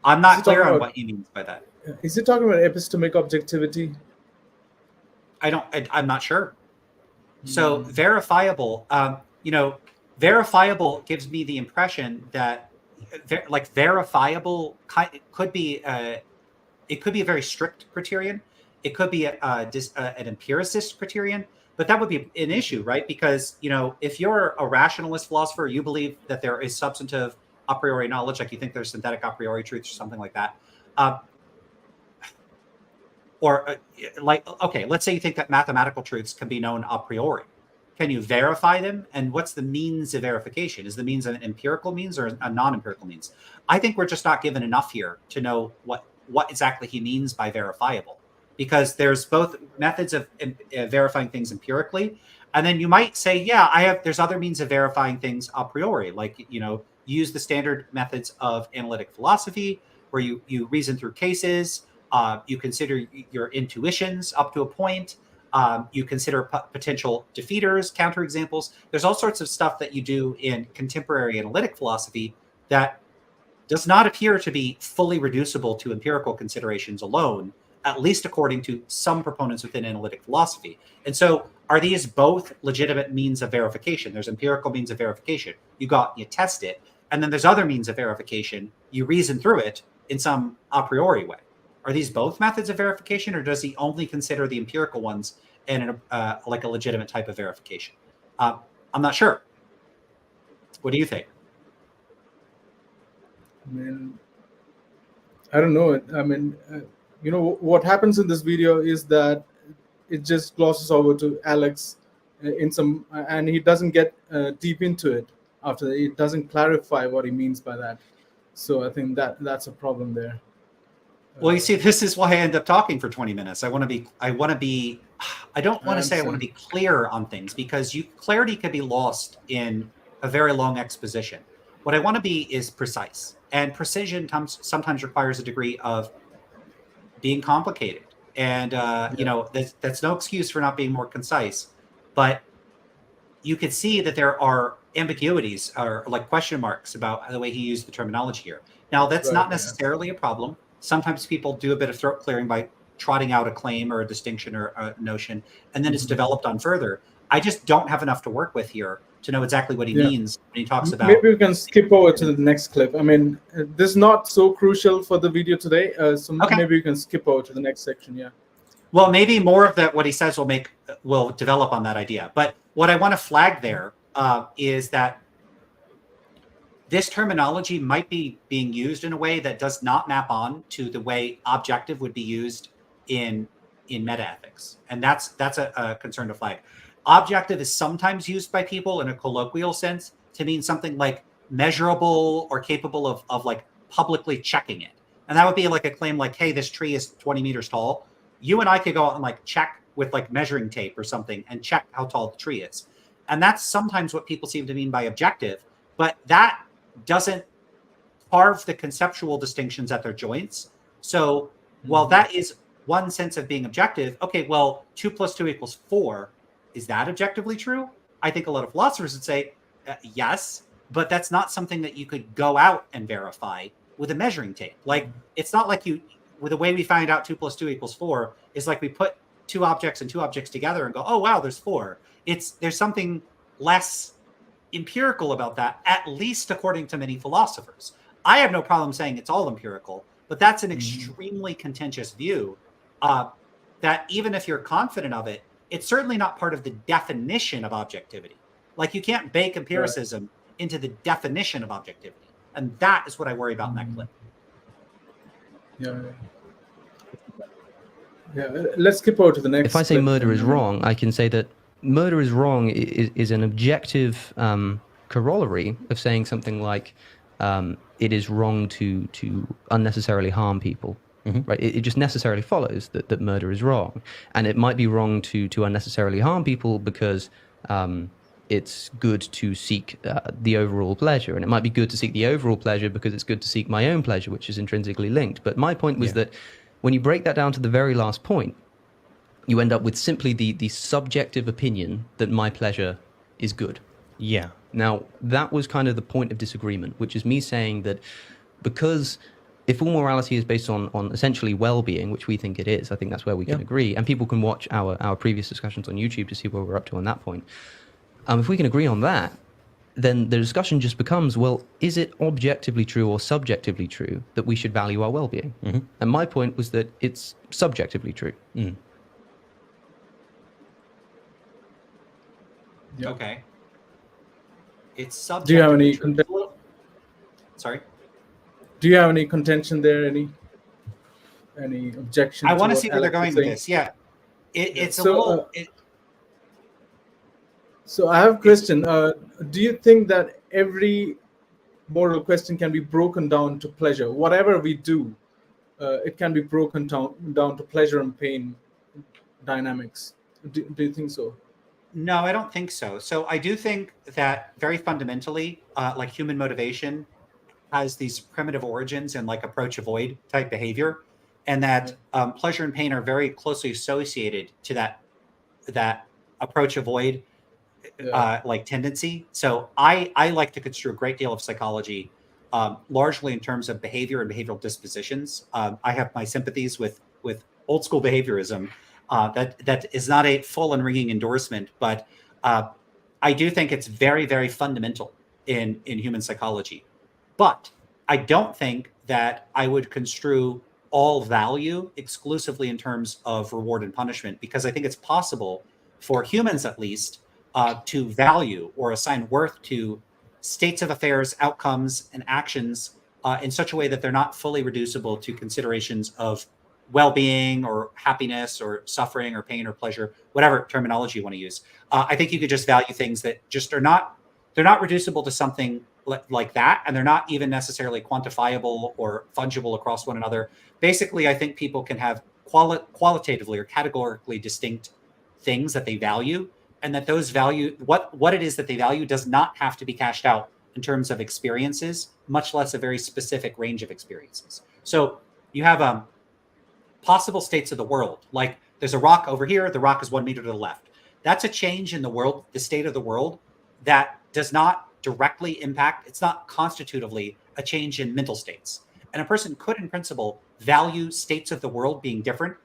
I'm not clear on what he means by that. Is he talking about epistemic objectivity? I'm not sure. So verifiable, verifiable gives me the impression that verifiable could be a very strict criterion. It could be an empiricist criterion, but that would be an issue, right? Because, if you're a rationalist philosopher, you believe that there is substantive a priori knowledge, like you think there's synthetic a priori truths or something like that. Let's say you think that mathematical truths can be known a priori. Can you verify them? And what's the means of verification? Is the means an empirical means or a non-empirical means? I think we're just not given enough here to know what exactly he means by verifiable, because there's both methods of verifying things empirically, and then you might say, there's other means of verifying things a priori, like, use the standard methods of analytic philosophy, where you reason through cases, you consider your intuitions up to a point, you consider potential defeaters, counterexamples. There's all sorts of stuff that you do in contemporary analytic philosophy that does not appear to be fully reducible to empirical considerations alone, at least according to some proponents within analytic philosophy. And so are these both legitimate means of verification? There's empirical means of verification. You test it. And then there's other means of verification. You reason through it in some a priori way. Are these both methods of verification, or does he only consider the empirical ones and like a legitimate type of verification? I'm not sure. What do you think? I don't know. What happens in this video is that it just glosses over to Alex and he doesn't get deep into it. After that, it doesn't clarify what he means by that. So I think that's a problem there. Well, you see, this is why I end up talking for 20 minutes. I don't want to be clear on things, because clarity can be lost in a very long exposition. What I want to be is precise, and precision sometimes requires a degree of being complicated. And, that's no excuse for not being more concise, but you could see that there are ambiguities or like question marks about the way he used the terminology here. Now, that's not necessarily a problem. Sometimes people do a bit of throat clearing by trotting out a claim or a distinction or a notion, and then it's developed on further. I just don't have enough to work with here to know exactly what he means when he talks about... Maybe we can skip over to the next clip. This is not so crucial for the video today, maybe we can skip over to the next section, Well, maybe more of that, what he says will develop on that idea. But what I want to flag there is that this terminology might be being used in a way that does not map on to the way objective would be used in in metaethics, and that's a concern to flag. Objective is sometimes used by people in a colloquial sense to mean something like measurable or capable of like publicly checking it. And that would be like a claim like, hey, this tree is 20 meters tall. You and I could go out and like check with like measuring tape or something and check how tall the tree is. And that's sometimes what people seem to mean by objective, but that doesn't carve the conceptual distinctions at their joints. So while that is one sense of being objective, okay, well, 2 + 2 = 4. Is that objectively true? I think a lot of philosophers would say yes, but that's not something that you could go out and verify with a measuring tape. Like, it's not like with the way we find out 2 + 2 = 4 is like we put two objects together and go, oh, wow, there's 4. There's something less empirical about that, at least according to many philosophers. I have no problem saying it's all empirical, but that's an extremely contentious view that even if you're confident of it, it's certainly not part of the definition of objectivity. Like, you can't bake empiricism into the definition of objectivity. And that is what I worry about in that clip. Let's skip over to the next. If I say murder is wrong, I can say that murder is wrong is an objective corollary of saying something like it is wrong to unnecessarily harm people. Right? It just necessarily follows that murder is wrong. And it might be wrong to unnecessarily harm people because it's good to seek the overall pleasure. And it might be good to seek the overall pleasure because it's good to seek my own pleasure, which is intrinsically linked. But my point was that when you break that down to the very last point, you end up with simply the subjective opinion that my pleasure is good. Yeah. Now, that was kind of the point of disagreement, which is me saying that because if all morality is based on essentially well-being, which we think it is, I think that's where we can agree, and people can watch our previous discussions on YouTube to see where we're up to on that point. If we can agree on that, then the discussion just becomes, well, is it objectively true or subjectively true that we should value our well-being? And my point was that it's subjectively true. Okay. It's subjectively Do you have any true. Sorry? Do you have any contention there? Any objection? I want to what see where they're Alex going is with saying? this. Yeah. It's a little... So I have a question. Do you think that every moral question can be broken down to pleasure? Whatever we do, it can be broken down to pleasure and pain dynamics. Do you think so? No, I don't think so. So I do think that very fundamentally, like human motivation has these primitive origins and like approach avoid type behavior, and that pleasure and pain are very closely associated to that approach avoid like tendency. So I like to construe a great deal of psychology, largely in terms of behavior and behavioral dispositions. I have my sympathies with old school behaviorism. That is not a full and ringing endorsement, but I do think it's very, very fundamental in human psychology. But I don't think that I would construe all value exclusively in terms of reward and punishment, because I think it's possible for humans, at least, to value or assign worth to states of affairs, outcomes, and actions in such a way that they're not fully reducible to considerations of well-being or happiness or suffering or pain or pleasure, whatever terminology you want to use. I think you could just value things that just they're not reducible to something like that, and they're not even necessarily quantifiable or fungible across one another. Basically, I think people can have qualitatively or categorically distinct things that they value, and that those value what it is that they value does not have to be cashed out in terms of experiences, much less a very specific range of experiences. So you have possible states of the world. Like, there's a rock over here, the rock is 1 meter to the left. That's a change in the world, the state of the world, that does not directly impact, it's not constitutively a change in mental states. And a person could, in principle, value states of the world being different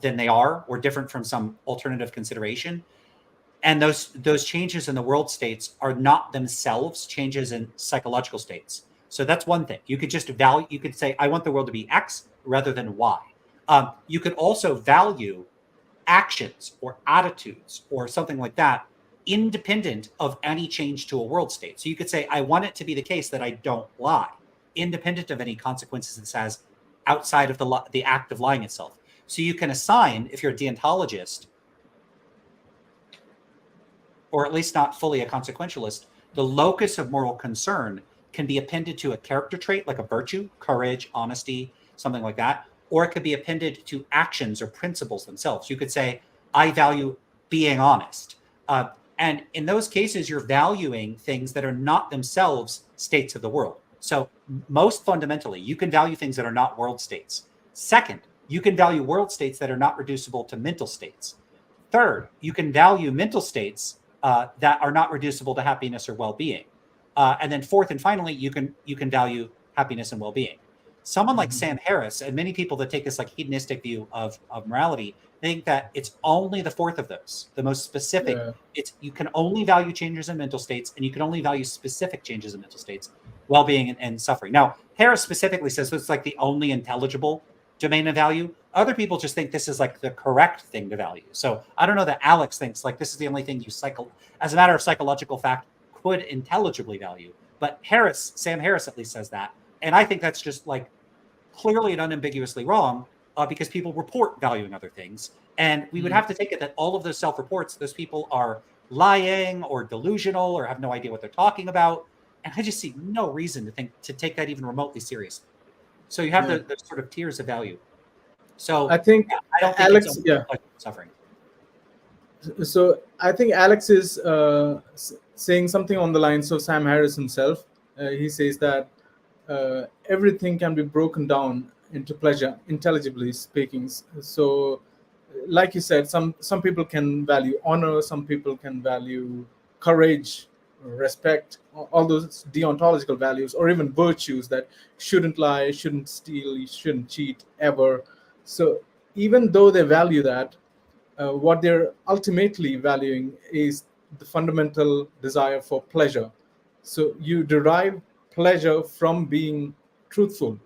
than they are, or different from some alternative consideration. And those changes in the world states are not themselves changes in psychological states. So that's one thing. You could just value, you could say, I want the world to be X rather than Y. You could also value actions or attitudes or something like that independent of any change to a world state. So you could say, I want it to be the case that I don't lie, independent of any consequences this has outside of the act of lying itself. So you can assign, if you're a deontologist, or at least not fully a consequentialist, the locus of moral concern can be appended to a character trait like a virtue, courage, honesty, something like that, or it could be appended to actions or principles themselves. You could say, I value being honest. And in those cases, you're valuing things that are not themselves states of the world. So most fundamentally, you can value things that are not world states. Second, you can value world states that are not reducible to mental states. Third, you can value mental states that are not reducible to happiness or well-being. And then fourth and finally, you can value happiness and well-being. Someone like Sam Harris and many people that take this like hedonistic view of morality think that it's only the fourth of those, the most specific. Yeah. It's you can only value changes in mental states, and you can only value specific changes in mental states, well-being and suffering. Now, Harris specifically says it's like the only intelligible domain of value. Other people just think this is like the correct thing to value. So I don't know that Alex thinks like this is the only thing you as a matter of psychological fact, could intelligibly value. But Sam Harris at least says that. And I think that's just like clearly and unambiguously wrong because people report valuing other things. And we would have to take it that all of those self-reports, those people are lying or delusional or have no idea what they're talking about. And I just see no reason to take that even remotely seriously. So you have the sort of tiers of value. So I think I don't think Alex, it's suffering. So I think Alex is saying something on the lines of Sam Harris himself. He says that everything can be broken down into pleasure, intelligibly speaking. So, like you said, some people can value honor, some people can value courage, respect, all those deontological values, or even virtues that shouldn't lie, shouldn't steal, you shouldn't cheat ever. So even though they value that, what they're ultimately valuing is the fundamental desire for pleasure. So you derive pleasure from being truthful,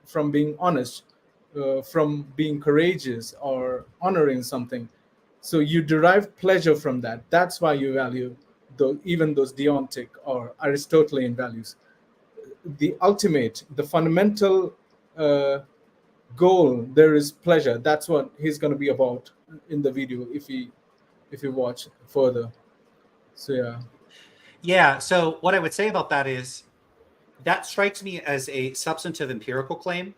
from being honest, from being courageous or honoring something. So you derive pleasure from that. That's why you value even those deontic or Aristotelian values. The ultimate, the fundamental goal, there is pleasure. That's what he's going to be about in the video if you watch further. So Yeah. So what I would say about that is that strikes me as a substantive empirical claim.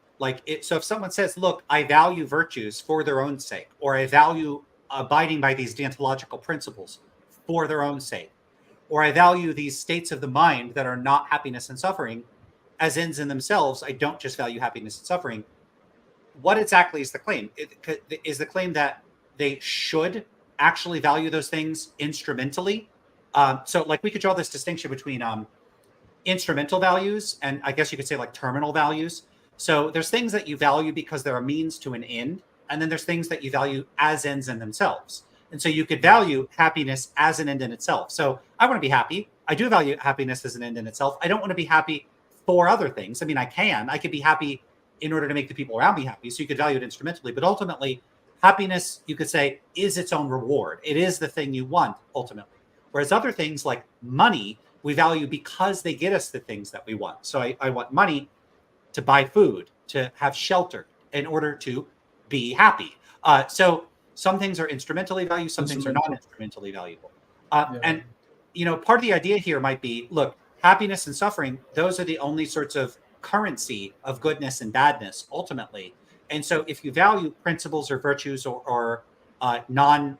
So if someone says, look, I value virtues for their own sake, or I value abiding by these deontological principles for their own sake, or I value these states of the mind that are not happiness and suffering as ends in themselves, I don't just value happiness and suffering. What exactly is the claim? Is the claim that they should actually value those things instrumentally? So like we could draw this distinction between instrumental values and I guess you could say like terminal values. So there's things that you value because they're a means to an end, and then there's things that you value as ends in themselves. And so you could value happiness as an end in itself. So I want to be happy. I do value happiness as an end in itself. I don't want to be happy for other things. I mean, I could be happy in order to make the people around me happy. So you could value it instrumentally, but ultimately happiness, you could say, is its own reward. It is the thing you want ultimately. Whereas other things like money, we value because they get us the things that we want. So I want money to buy food, to have shelter in order to be happy. So some things are instrumentally valued, some things are not instrumentally valuable. And, part of the idea here might be, look, happiness and suffering, those are the only sorts of currency of goodness and badness ultimately. And so if you value principles or virtues or non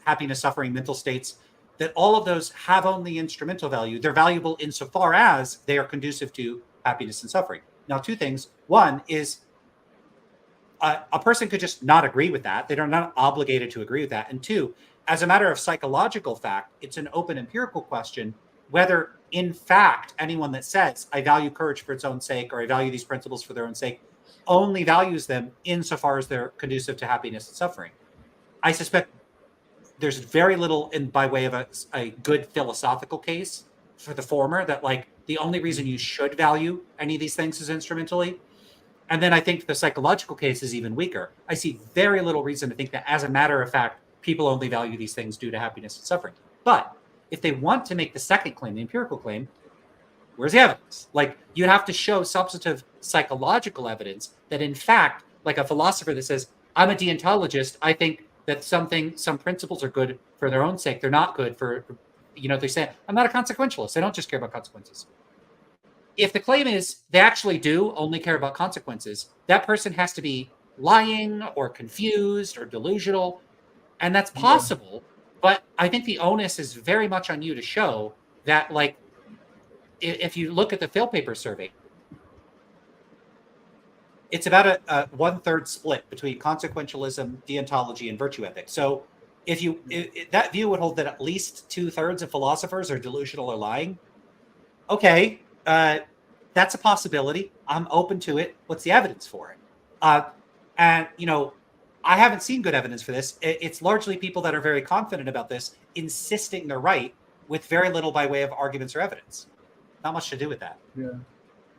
happiness, suffering, mental states, that all of those have only instrumental value. They're valuable insofar as they are conducive to happiness and suffering. Now, two things. One is a person could just not agree with that. They're not obligated to agree with that. And two, as a matter of psychological fact, it's an open empirical question whether, in fact, anyone that says, I value courage for its own sake, or I value these principles for their own sake, only values them insofar as they're conducive to happiness and suffering. I suspect there's very little by way of a good philosophical case for the former, that like the only reason you should value any of these things is instrumentally. And then I think the psychological case is even weaker. I see very little reason to think that, as a matter of fact, people only value these things due to happiness and suffering. But if they want to make the second claim, the empirical claim, where's the evidence? Like, you have to show substantive psychological evidence that, in fact, like a philosopher that says, I'm a deontologist. I think that some principles are good for their own sake. They're not good for, they say, I'm not a consequentialist. I don't just care about consequences. If the claim is they actually do only care about consequences, that person has to be lying or confused or delusional. And that's possible. But I think the onus is very much on you to show that, like, if you look at the fail paper survey, it's about a 1/3 split between consequentialism, deontology, and virtue ethics. So if that view would hold that at least 2/3 of philosophers are delusional or lying, okay, that's a possibility. I'm open to it. What's the evidence for it? And I haven't seen good evidence for this. It's largely people that are very confident about this, insisting they're right with very little by way of arguments or evidence. Not much to do with that. Yeah,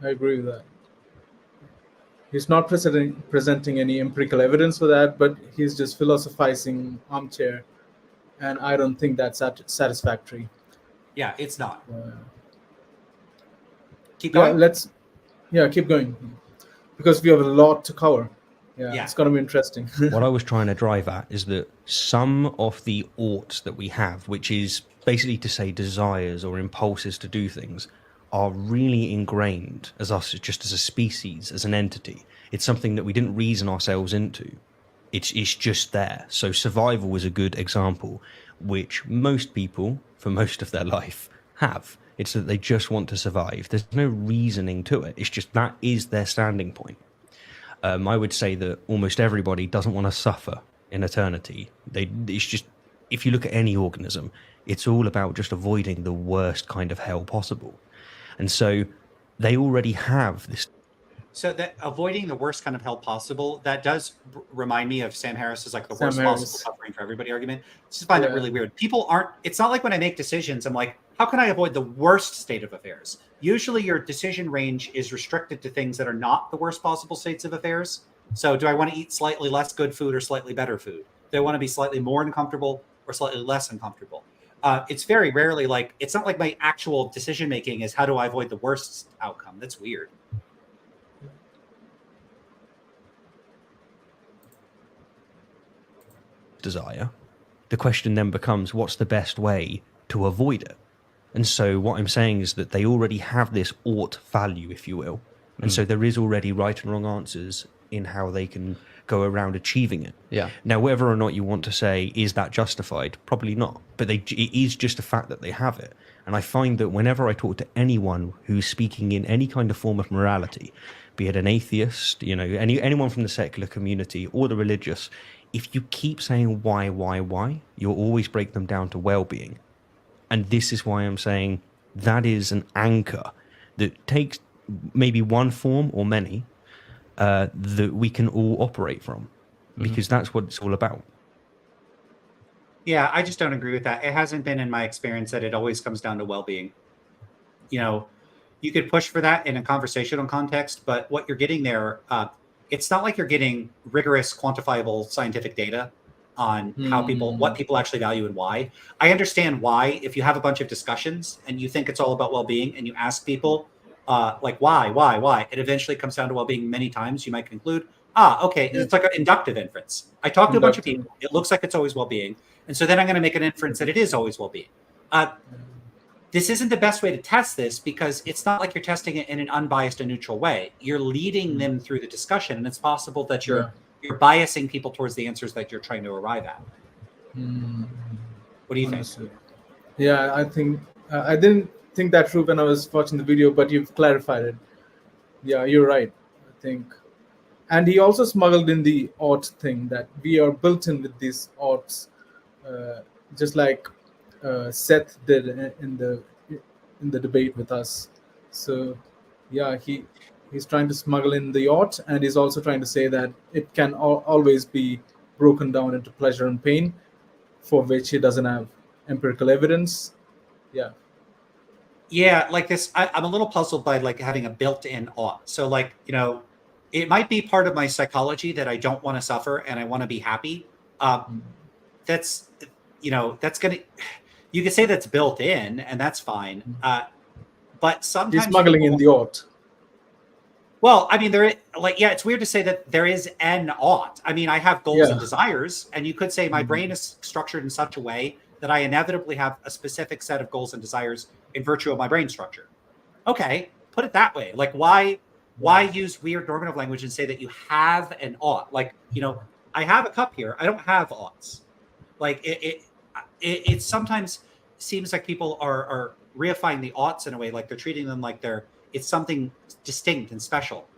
I agree with that. He's not presenting any empirical evidence for that, but he's just philosophizing armchair, and I don't think that's satisfactory. Yeah, it's not. Keep going. Keep going, because we have a lot to cover. Yeah. It's going to be interesting. What I was trying to drive at is that some of the oughts that we have, which is basically to say desires or impulses to do things, are really ingrained as us just as a species, as an entity. It's something that we didn't reason ourselves into. It's just there. So survival is a good example, which most people, for most of their life, have. It's that they just want to survive. There's no reasoning to it. It's just that is their standing point. I would say that almost everybody doesn't want to suffer in eternity. It's just, if you look at any organism, it's all about just avoiding the worst kind of hell possible. And so they already have this. So that avoiding the worst kind of hell possible, that does remind me of Sam Harris's like the worst possible suffering for everybody argument. I just find that really weird. People aren't, it's not like when I make decisions, I'm like, how can I avoid the worst state of affairs? Usually your decision range is restricted to things that are not the worst possible states of affairs. So do I want to eat slightly less good food or slightly better food? Do I want to be slightly more uncomfortable or slightly less uncomfortable? It's very rarely like, it's not like my actual decision making is how do I avoid the worst outcome? That's weird. Desire. The question then becomes, what's the best way to avoid it? And so what I'm saying is that they already have this ought value, if you will. And so there is already right and wrong answers in how they can go around achieving it. Yeah. Now, whether or not you want to say, is that justified? Probably not. But it is just a fact that they have it. And I find that whenever I talk to anyone who's speaking in any kind of form of morality, be it an atheist, anyone from the secular community or the religious, if you keep saying why, you'll always break them down to well-being. And this is why I'm saying that is an anchor that takes maybe one form or many that we can all operate from, because that's what it's all about. Yeah, I just don't agree with that. It hasn't been in my experience that it always comes down to well-being. You could push for that in a conversational context, but what you're getting there, it's not like you're getting rigorous, quantifiable scientific data on what people actually value and why. I understand why, if you have a bunch of discussions and you think it's all about well-being and you ask people, like, why? It eventually comes down to well-being many times. You might conclude, okay, it's like an inductive inference. I talked to a bunch of people. It looks like it's always well-being. And so then I'm going to make an inference that it is always well-being. This isn't the best way to test this because it's not like you're testing it in an unbiased and neutral way. You're leading them through the discussion, and it's possible that you're biasing people towards the answers that you're trying to arrive at. What do you think? Yeah, I think I didn't think that through when I was watching the video, but you've clarified it. Yeah, you're right, I think. And he also smuggled in the ought thing, that we are built in with these oughts, just like Seth did in the debate with us. So yeah, he's trying to smuggle in the ought, and he's also trying to say that it can always be broken down into pleasure and pain, for which he doesn't have empirical evidence. Yeah, like this, I'm a little puzzled by like having a built-in ought. So like, it might be part of my psychology that I don't want to suffer and I want to be happy. That's gonna, you could say that's built in, and that's fine. But sometimes he's smuggling in the ought. Well, I mean, it's weird to say that there is an ought. I mean, I have goals and desires, and you could say my brain is structured in such a way that I inevitably have a specific set of goals and desires in virtue of my brain structure. Okay, put it that way. Like, why use weird normative language and say that you have an ought? Like, I have a cup here. I don't have oughts. Like, it sometimes seems like people are reifying the oughts in a way, like they're treating them like it's something distinct and special.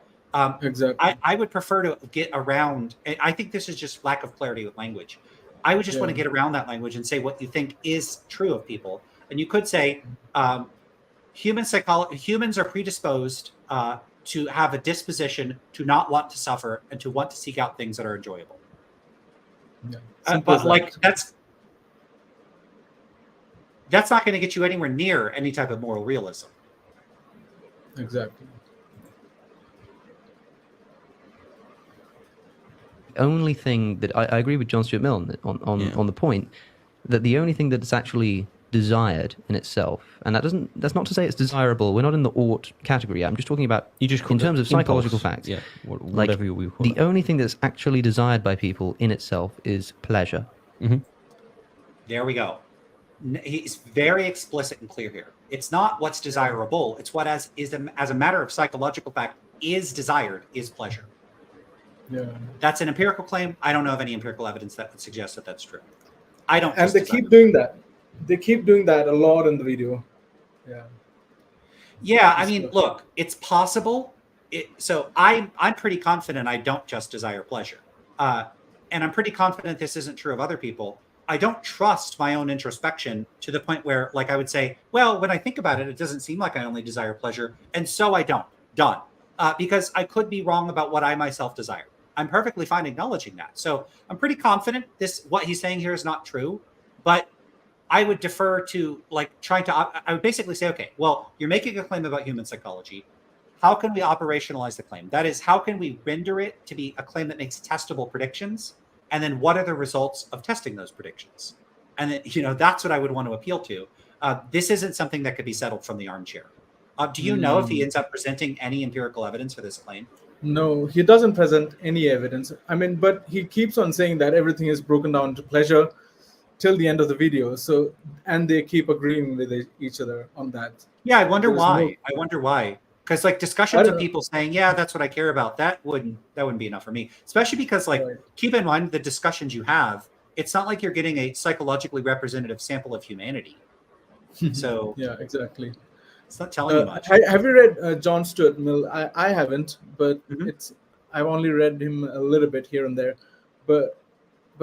Exactly. I would prefer to get around. I think this is just lack of clarity with language. I would just want to get around that language and say what you think is true of people. And you could say humans are predisposed to have a disposition to not want to suffer and to want to seek out things that are enjoyable. Yeah. But like that's not going to get you anywhere near any type of moral realism. Exactly. The only thing that I agree with John Stuart Mill on the point that the only thing that's actually desired in itself, and that's not to say it's desirable. We're not in the ought category. I'm just talking about in terms of psychological facts. Yeah, whatever we call it. The only thing that's actually desired by people in itself is pleasure. Mm-hmm. There we go. He's very explicit and clear here. It's not what's desirable. It's what as a matter of psychological fact is desired is pleasure. Yeah. That's an empirical claim. I don't know of any empirical evidence that would suggest that that's true. I don't. And they keep doing that. They keep doing that a lot in the video. Yeah. Yeah, I mean, look, it's possible. So I'm pretty confident I don't just desire pleasure, and I'm pretty confident this isn't true of other people. I don't trust my own introspection to the point where, like, I would say, well, when I think about it, it doesn't seem like I only desire pleasure, and so I don't. Done. Because I could be wrong about what I myself desire. I'm perfectly fine acknowledging that. So I'm pretty confident what he's saying here is not true, but I would defer to I would basically say, okay, well, you're making a claim about human psychology. How can we operationalize the claim? That is, how can we render it to be a claim that makes testable predictions? And then what are the results of testing those predictions? And then, that's what I would want to appeal to. This isn't something that could be settled from the armchair. Do you know if he ends up presenting any empirical evidence for this claim? No, he doesn't present any evidence. I mean, but he keeps on saying that everything is broken down to pleasure till the end of the video. So, and they keep agreeing with each other on that. Yeah, I wonder why. Because discussions of people saying, yeah, that's what I care about, that wouldn't be enough for me. Especially because keep in mind the discussions you have, it's not like you're getting a psychologically representative sample of humanity. So yeah, exactly. It's not telling you much. Have you read John Stuart Mill? I haven't, but I've only read him a little bit here and there. But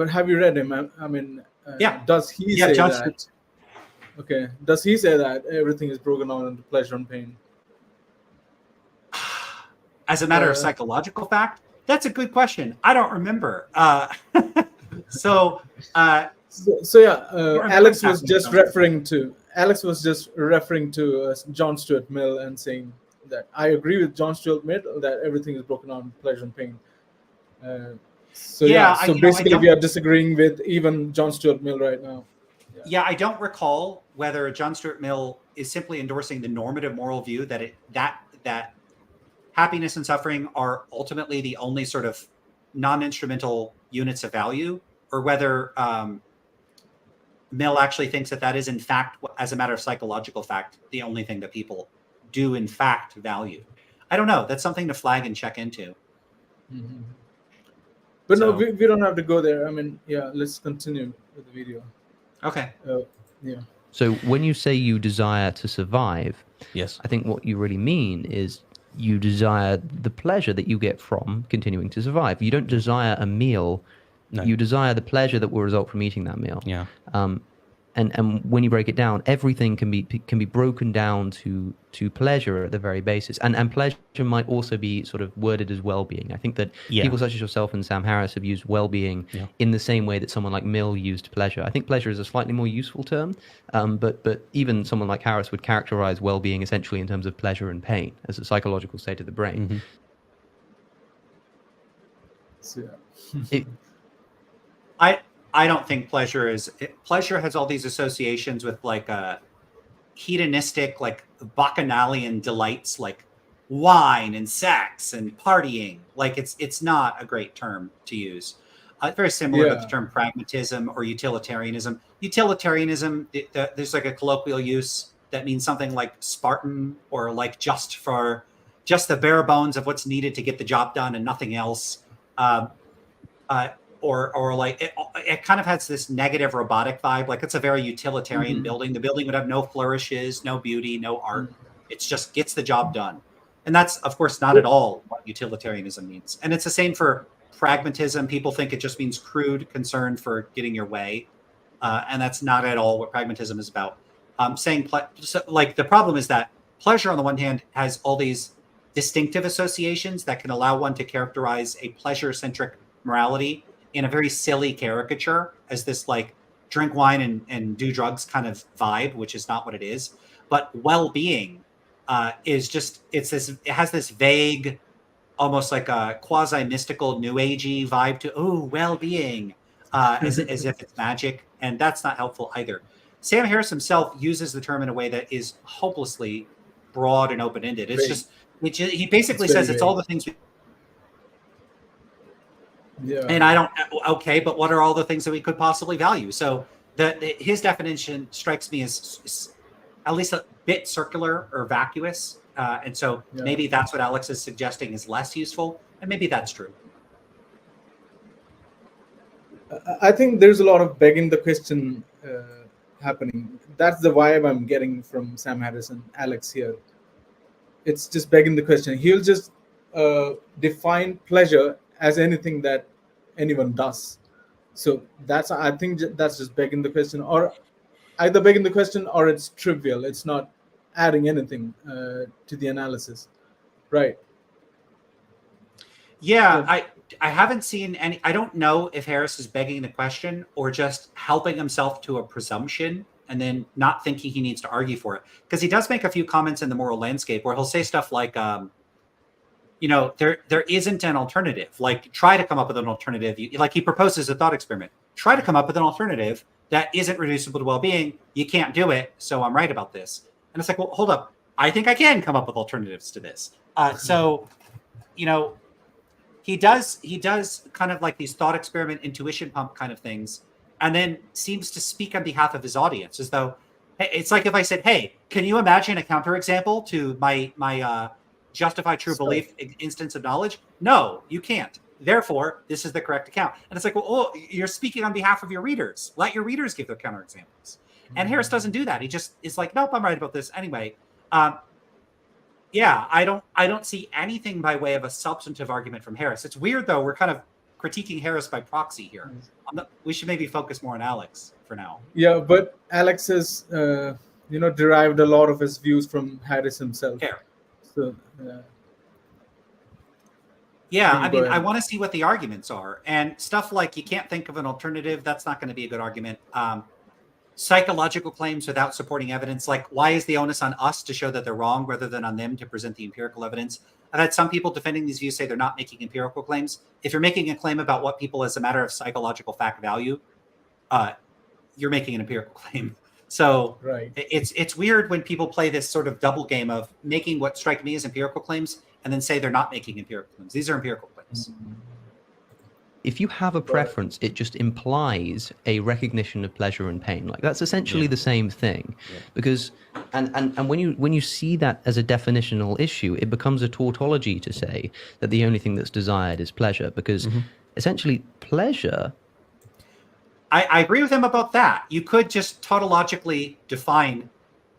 have you read him? I mean, does he say John that? Stuart. Okay. Does he say that everything is broken down into pleasure and pain? As a matter of psychological fact, that's a good question. I don't remember. So Alex was just referring to John Stuart Mill and saying that I agree with John Stuart Mill that everything is broken down into pleasure and pain. So basically we are disagreeing with even John Stuart Mill right now. Yeah, I don't recall whether John Stuart Mill is simply endorsing the normative moral view that that happiness and suffering are ultimately the only sort of non-instrumental units of value, or whether Mill actually thinks that is in fact, as a matter of psychological fact, the only thing that people do in fact value. I don't know. That's something to flag and check into. Mm-hmm. But no, we don't have to go there. I mean, let's continue with the video. Okay. So when you say you desire to survive, yes, I think what you really mean is you desire the pleasure that you get from continuing to survive. You don't desire a meal. No. You desire the pleasure that will result from eating that meal. Yeah. And when you break it down, everything can be broken down to pleasure at the very basis. And pleasure might also be sort of worded as well-being. I think that people such as yourself and Sam Harris have used well-being in the same way that someone like Mill used pleasure. I think pleasure is a slightly more useful term, but even someone like Harris would characterize well-being essentially in terms of pleasure and pain as a psychological state of the brain. Mm-hmm. I don't think pleasure has all these associations with like hedonistic, like bacchanalian delights, like wine and sex and partying. Like it's not a great term to use. Very similar to the term pragmatism or utilitarianism. Utilitarianism, there's like a colloquial use that means something like Spartan, or like just the bare bones of what's needed to get the job done and nothing else. Or like it kind of has this negative robotic vibe. Like it's a very utilitarian building. The building would have no flourishes, no beauty, no art. It's just gets the job done. And that's, of course, not at all what utilitarianism means. And it's the same for pragmatism. People think it just means crude concern for getting your way. And that's not at all what pragmatism is about. Like the problem is that pleasure, on the one hand, has all these distinctive associations that can allow one to characterize a pleasure-centric morality in a very silly caricature as this like drink wine and do drugs kind of vibe, which is not what it is. But well-being is just, it has this vague, almost like a quasi-mystical new agey vibe to, well-being, as if it's magic. And that's not helpful either. Sam Harris himself uses the term in a way that is hopelessly broad and open-ended. It's just, he basically says it's all the things and I don't, okay, but what are all the things that we could possibly value? So his definition strikes me as at least a bit circular or vacuous. And so maybe that's what Alex is suggesting is less useful. And maybe that's true. I think there's a lot of begging the question happening. That's the vibe I'm getting from Sam Harris and Alex here. It's just begging the question. He'll just define pleasure as anything that anyone does. So I think that's just begging the question, or either begging the question or it's trivial. It's not adding anything to the analysis, right? Yeah, I haven't seen any. I don't know if Harris is begging the question or just helping himself to a presumption and then not thinking he needs to argue for it. Because he does make a few comments in The Moral Landscape where he'll say stuff like, there isn't an alternative. Like, try to come up with an alternative. Like he proposes a thought experiment. Try to come up with an alternative that isn't reducible to well-being. You can't do it, so I'm right about this. And it's like, well, hold up. I think I can come up with alternatives to this. So, he does kind of like these thought experiment, intuition pump kind of things, and then seems to speak on behalf of his audience as though it's like if I said, hey, can you imagine a counterexample to my justify true belief instance of knowledge? No, you can't. Therefore, this is the correct account. And it's like, well, you're speaking on behalf of your readers. Let your readers give their counterexamples. And Harris doesn't do that. He just is like, nope, I'm right about this anyway. I don't see anything by way of a substantive argument from Harris. It's weird though. We're kind of critiquing Harris by proxy here. We should maybe focus more on Alex for now. Yeah, but Alex has derived a lot of his views from Harris himself. So I want to see what the arguments are, and stuff like you can't think of an alternative. That's not going to be a good argument. Psychological claims without supporting evidence, like why is the onus on us to show that they're wrong rather than on them to present the empirical evidence? I've had some people defending these views say they're not making empirical claims. If you're making a claim about what people as a matter of psychological fact value, you're making an empirical claim. So it's weird when people play this sort of double game of making what strike me as empirical claims and then say they're not making empirical claims. These are empirical claims. If you have a preference, it just implies a recognition of pleasure and pain. Like that's essentially the same thing, because and when you see that as a definitional issue, it becomes a tautology to say that the only thing that's desired is pleasure, because essentially pleasure. I agree with him about that. You could just tautologically define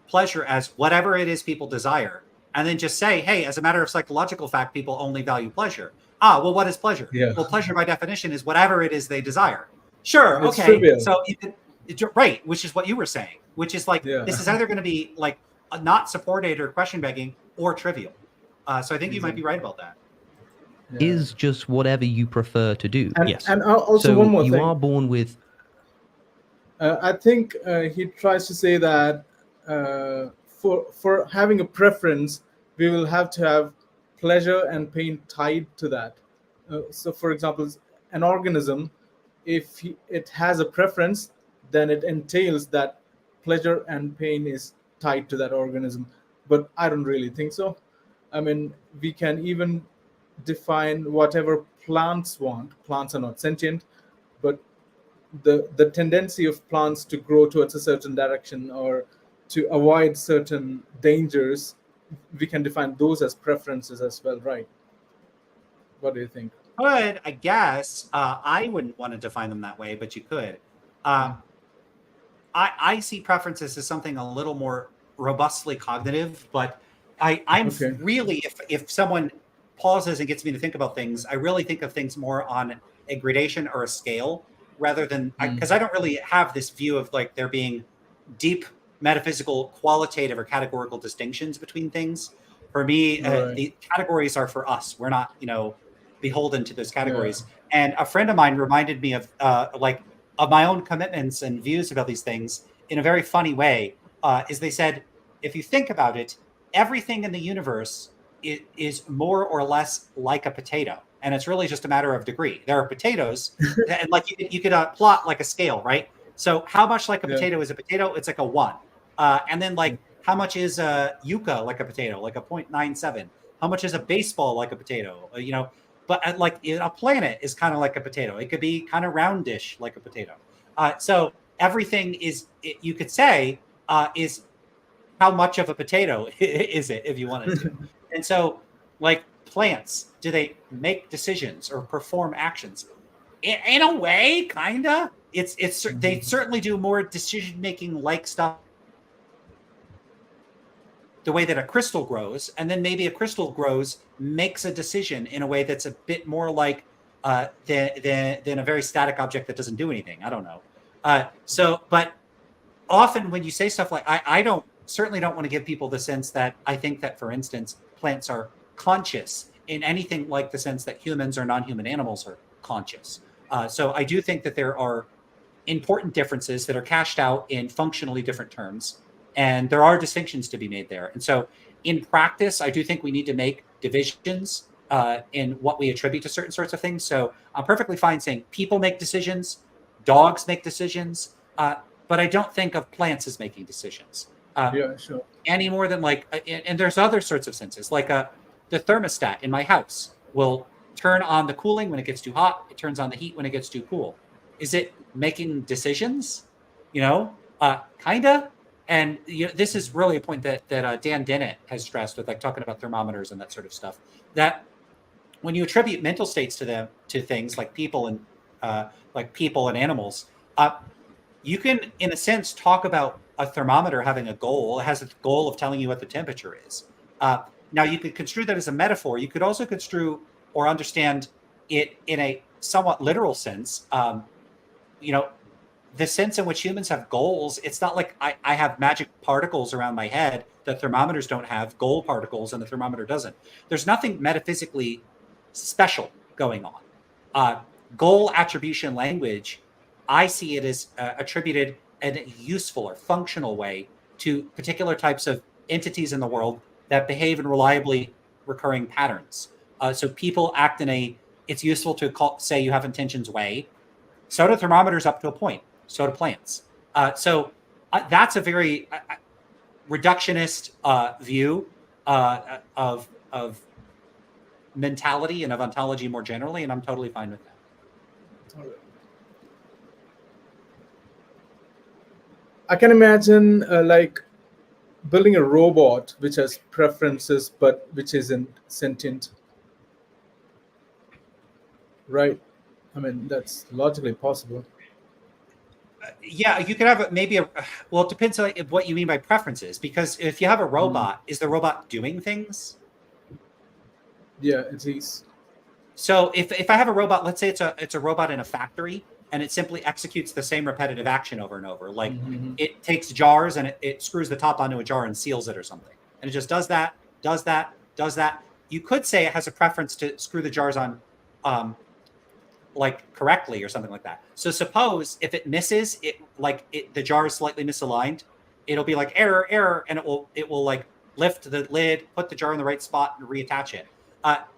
pleasure as whatever it is people desire, and then just say, hey, as a matter of psychological fact, people only value pleasure. Well, what is pleasure? Yeah. Well, pleasure by definition is whatever it is they desire. Sure, it's okay. Trivial. So right, which is what you were saying, which is like this is either going to be like not supported or question begging or trivial. So I think you might be right about that. Is just whatever you prefer to do. And also so one more thing. You are born with. I think he tries to say that for having a preference, we will have to have pleasure and pain tied to that. So, for example, an organism, if it has a preference, then it entails that pleasure and pain is tied to that organism. But I don't really think so. I mean, we can even define whatever plants want. Plants are not sentient, but the tendency of plants to grow towards a certain direction or to avoid certain dangers, we can define those as preferences as well, right? What do you think? Could, I guess. I wouldn't want to define them that way, but you could. I see preferences as something a little more robustly cognitive, but I'm Okay. really, if someone pauses and gets me to think about things, I really think of things more on a gradation or a scale rather than, because I don't really have this view of like there being deep metaphysical, qualitative, or categorical distinctions between things. For me, Right. the categories are for us. We're not, beholden to those Yeah. categories. And a friend of mine reminded me of of my own commitments and views about these things in a very funny way. Is they said, if you think about it, everything in the universe is more or less like a potato, and it's really just a matter of degree. There are potatoes, and like you could plot like a scale, right? So how much like a Yeah. potato is a potato? It's like a 1. And then like how much is a yucca like a potato? Like a 0.97. How much is a baseball like a potato? But like a planet is kind of like a potato. It could be kind of roundish like a potato. So everything is, you could say, is how much of a potato is it if you wanted to. And so like plants, do they make decisions or perform actions? In a way, kind of. They certainly do more decision making like stuff the way that a crystal grows, and then maybe a crystal grows, makes a decision in a way that's a bit more like than a very static object that doesn't do anything. I don't know. But often when you say stuff like, I certainly don't want to give people the sense that I think that, for instance, plants are conscious in anything like the sense that humans or non-human animals are conscious. So I do think that there are important differences that are cashed out in functionally different terms. And there are distinctions to be made there. And so in practice, I do think we need to make divisions in what we attribute to certain sorts of things. So I'm perfectly fine saying people make decisions, dogs make decisions, but I don't think of plants as making decisions. Yeah, sure. Any more than like, and there's other sorts of senses, like the thermostat in my house will turn on the cooling when it gets too hot. It turns on the heat when it gets too cool. Is it making decisions? Kinda. And this is really a point that Dan Dennett has stressed with like talking about thermometers and that sort of stuff. That when you attribute mental states to things like people and animals, you can, in a sense, talk about a thermometer having a goal. It has a goal of telling you what the temperature is. Now, you could construe that as a metaphor. You could also construe or understand it in a somewhat literal sense. The sense in which humans have goals, it's not like I have magic particles around my head that thermometers don't have, goal particles, and the thermometer doesn't. There's nothing metaphysically special going on. Goal attribution language, I see it as attributed in a useful or functional way to particular types of entities in the world that behave in reliably recurring patterns. So people act in it's useful to say you have intentions way. So do thermometers up to a point. So do plants. So that's a very reductionist view of mentality and of ontology more generally, and I'm totally fine with that. I can imagine like building a robot which has preferences but which isn't sentient. Right? I mean, that's logically possible. Yeah, you could have well, it depends on what you mean by preferences, because if you have a robot, is the robot doing things? Yeah, it is. So if I have a robot, let's say it's a robot in a factory, and it simply executes the same repetitive action over and over. Like it takes jars and it screws the top onto a jar and seals it or something. And it just does that, does that, does that. You could say it has a preference to screw the jars on like correctly or something like that. So suppose if it misses, the jar is slightly misaligned, it'll be like error, error, and it will like lift the lid, put the jar in the right spot, and reattach it.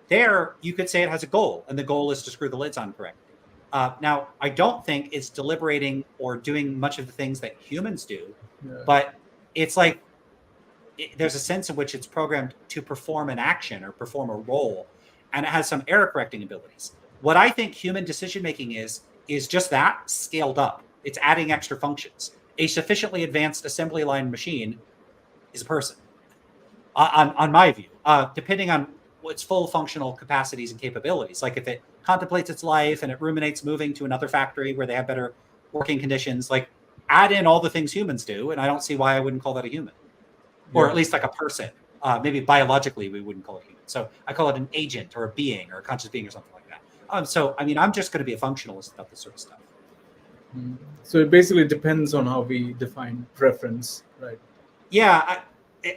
There, you could say it has a goal, and the goal is to screw the lids on correctly. Now, I don't think it's deliberating or doing much of the things that humans do, but it's like there's a sense in which it's programmed to perform an action or perform a role, and it has some error correcting abilities. What I think human decision making is just that scaled up. It's adding extra functions. A sufficiently advanced assembly line machine is a person, on my view, depending on its full functional capacities and capabilities. Like if it contemplates its life and it ruminates moving to another factory where they have better working conditions, like add in all the things humans do, and I don't see why I wouldn't call that a human, or at least like a person. Maybe biologically we wouldn't call it human. So I call it an agent or a being or a conscious being or something like that. So I mean, I'm just going to be a functionalist about this sort of stuff. So it basically depends on how we define preference, right? Yeah,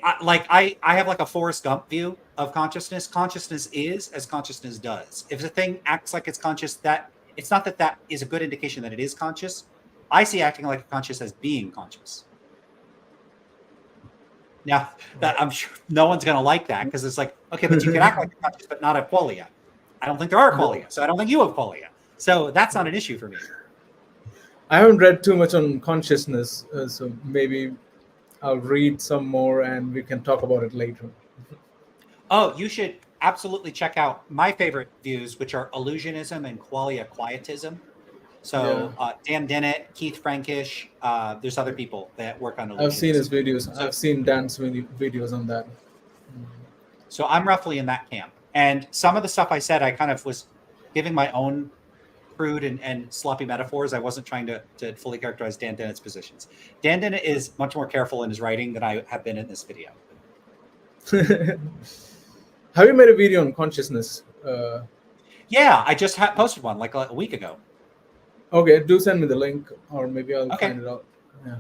I have like a Forrest Gump view of consciousness. Consciousness is as consciousness does. If a thing acts like it's conscious, that it's not that is a good indication that it is conscious. I see acting like conscious as being conscious. Now, that I'm sure no one's going to like that, because it's like, okay, but you can act like you're conscious, but not have qualia. I don't think there are qualia, so I don't think you have qualia. So that's not an issue for me. I haven't read too much on consciousness, so maybe I'll read some more and we can talk about it later. Oh, you should absolutely check out my favorite views, which are illusionism and qualia quietism. So Dan Dennett, Keith Frankish, there's other people that work on illusionism. I've seen his videos. I've seen Dan's videos on that. So I'm roughly in that camp. And some of the stuff I said, I kind of was giving my own crude and sloppy metaphors. I wasn't trying to fully characterize Dan Dennett's positions. Dan Dennett is much more careful in his writing than I have been in this video. Have you made a video on consciousness? Yeah, I just posted one like a week ago. Okay, do send me the link, or maybe I'll find it out.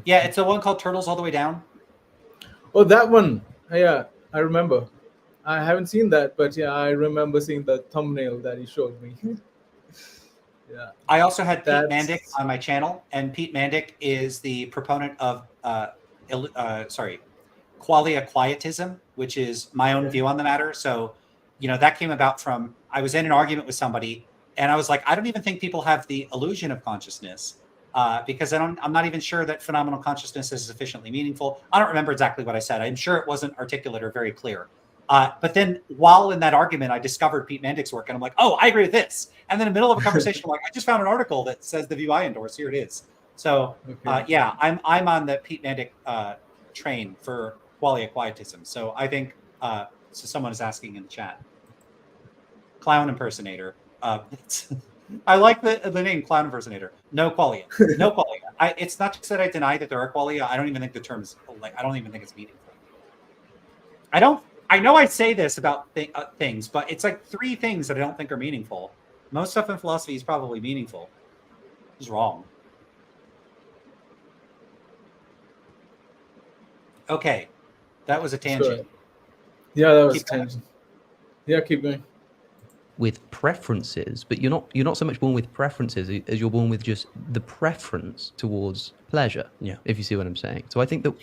Yeah, it's the one called Turtles All the Way Down. Oh, that one. Yeah, I remember. I haven't seen that, but yeah, I remember seeing the thumbnail that he showed me. Yeah. I also had Pete Mandic on my channel, and Pete Mandic is the proponent of qualia quietism, which is my own view on the matter. So, that came about from, I was in an argument with somebody, and I was like, I don't even think people have the illusion of consciousness, because I'm not even sure that phenomenal consciousness is sufficiently meaningful. I don't remember exactly what I said. I'm sure it wasn't articulate or very clear. But then while in that argument, I discovered Pete Mandic's work, and I'm like, oh, I agree with this. And then in the middle of a conversation, I'm like, I just found an article that says the view I endorse. Here it is. So yeah, I'm on the Pete Mandic train for qualia quietism. So I think, so someone is asking in the chat, clown impersonator. I like the name clown impersonator. No qualia. No qualia. It's not just that I deny that there are qualia. I don't even think the term is, I don't even think it's meaningful. I know I say this about things, but it's like 3 things that I don't think are meaningful. Most stuff in philosophy is probably meaningful. It's wrong. Okay. That was a tangent. Sure. Yeah, that was a tangent. Yeah, keep going. With preferences, but you're not so much born with preferences as you're born with just the preference towards pleasure. Yeah. If you see what I'm saying. So I think that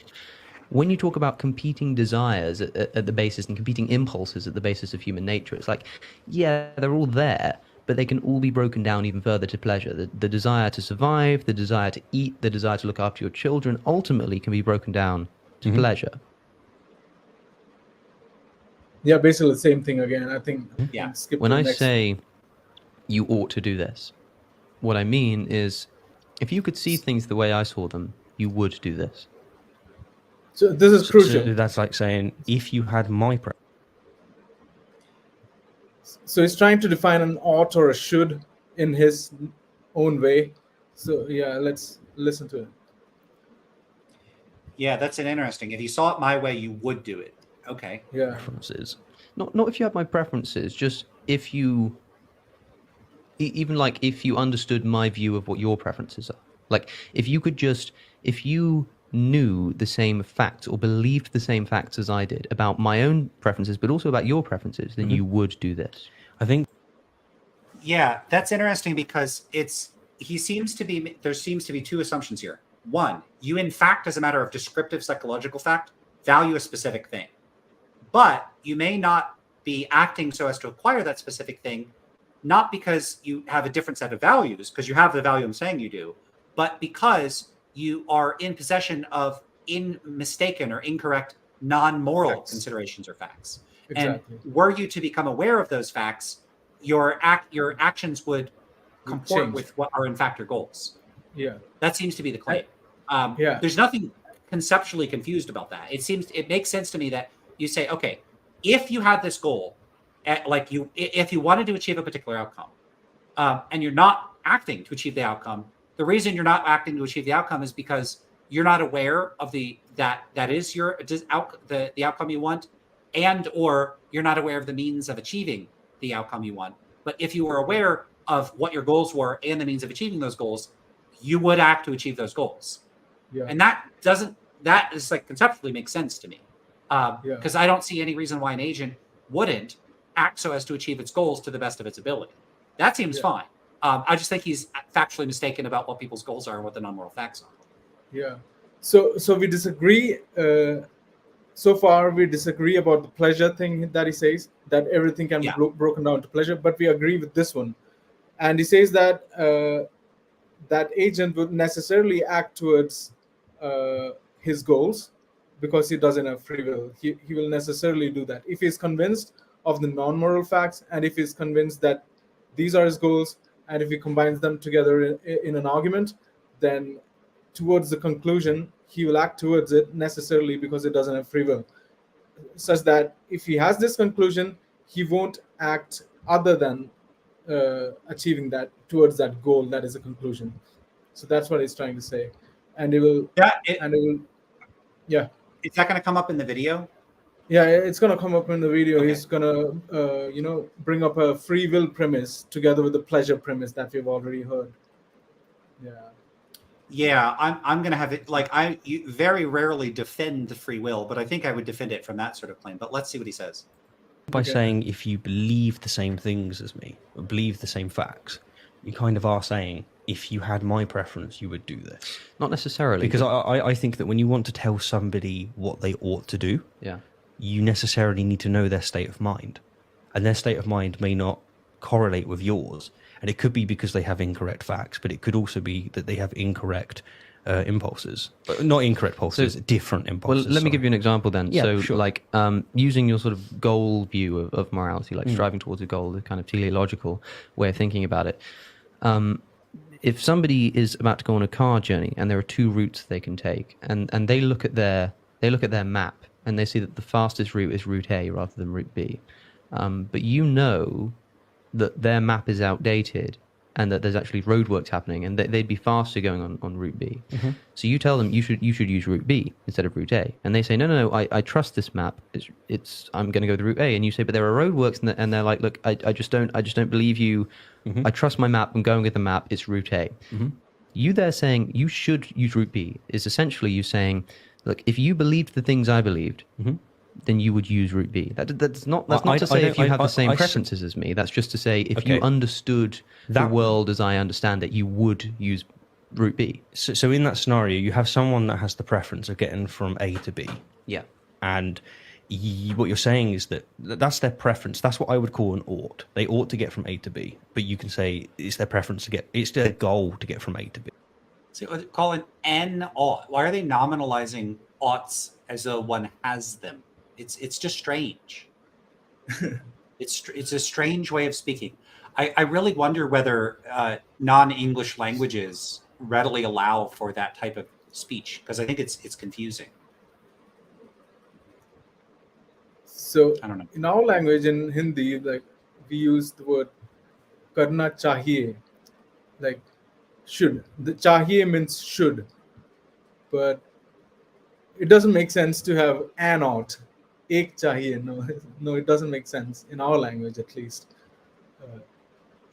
when you talk about competing desires at the basis and competing impulses at the basis of human nature, it's like, yeah, they're all there, but they can all be broken down even further to pleasure. The desire to survive, the desire to eat, the desire to look after your children ultimately can be broken down to pleasure. Yeah, basically the same thing again. I think. Yeah. When I say you ought to do this, what I mean is, if you could see things the way I saw them, you would do this. So this is crucial. So that's like saying, if you had my preference. So he's trying to define an ought or a should in his own way. So yeah, let's listen to it. Yeah, that's an interesting. If you saw it my way, you would do it. Okay. Yeah. Preferences. Not if you had my preferences, just if you, even like if you understood my view of what your preferences are. Like if you knew the same facts or believed the same facts as I did about my own preferences, but also about your preferences, then you would do this. I think. Yeah, that's interesting, because there seems to be 2 assumptions here. One, you in fact, as a matter of descriptive psychological fact, value a specific thing, but you may not be acting so as to acquire that specific thing, not because you have a different set of values, because you have the value I'm saying you do, but because you are in possession of mistaken or incorrect non-moral Facts. considerations or facts. Exactly. And were you to become aware of those facts, your actions would comport change. with what are in fact your goals. Yeah. That seems to be the claim. Yeah. There's nothing conceptually confused about that. It makes sense to me that you say, okay, if you had this goal, if you wanted to achieve a particular outcome, and you're not acting to achieve the outcome, the reason you're not acting to achieve the outcome is because you're not aware of the outcome you want, and or you're not aware of the means of achieving the outcome you want. But if you were aware of what your goals were and the means of achieving those goals, you would act to achieve those goals. Yeah. And that is like conceptually makes sense to me. Because I don't see any reason why an agent wouldn't act so as to achieve its goals to the best of its ability. That seems fine. I just think he's factually mistaken about what people's goals are and what the non-moral facts are. Yeah. So we disagree. So far, we disagree about the pleasure thing that he says, that everything can be broken down to pleasure, but we agree with this one. And he says that that agent would necessarily act towards his goals because he doesn't have free will. He will necessarily do that. If he's convinced of the non-moral facts, and if he's convinced that these are his goals, and if he combines them together in an argument, then towards the conclusion, he will act towards it necessarily because it doesn't have free will. Such that if he has this conclusion, he won't act other than achieving that towards that goal that is a conclusion. So that's what he's trying to say. And it will Is that going to come up in the video? Yeah, it's going to come up in the video. Okay. He's going to bring up a free will premise together with the pleasure premise that we've already heard. Yeah, I'm going to have it you very rarely defend free will, but I think I would defend it from that sort of claim. But let's see what he says. By saying if you believe the same things as me, or believe the same facts, you kind of are saying if you had my preference, you would do this. Not necessarily. Because I think that when you want to tell somebody what they ought to do, you necessarily need to know their state of mind. And their state of mind may not correlate with yours. And it could be because they have incorrect facts, but it could also be that they have incorrect impulses. Not incorrect pulses, different impulses. Well, let me give you an example then. Yeah, so, sure. Using your sort of goal view of morality, like striving towards a goal, the kind of teleological way of thinking about it. If somebody is about to go on a car journey and there are two routes they can take, and they look at their map and they see that the fastest route is route A rather than route B, but you know that their map is outdated and that there's actually roadworks happening and they'd be faster going on route B. Mm-hmm. So you tell them you should use route B instead of route A, and they say no, I trust this map. I'm going to go to route A, and you say but there are roadworks, and they're like, look, I just don't believe you. Mm-hmm. I trust my map. I'm going with the map. It's route A. Mm-hmm. You there saying you should use route B is essentially you saying, look, if you believed the things I believed, then you would use route B. That's not to say if you have the same preferences as me. That's just to say if you understood the world as I understand it, you would use route B. So in that scenario, you have someone that has the preference of getting from A to B. Yeah. And what you're saying is that's their preference. That's what I would call an ought. They ought to get from A to B. But you can say it's their preference it's their goal to get from A to B. So call it an ought. Why are they nominalizing oughts as though one has them? It's just strange. It's a strange way of speaking. I really wonder whether non-English languages readily allow for that type of speech, because I think it's confusing. So I don't know. In our language, in Hindi, like we use the word karna chahiye, like should. The chahiye means should, but it doesn't make sense to have an ought. Ek chahiye. No, it doesn't make sense in our language, at least.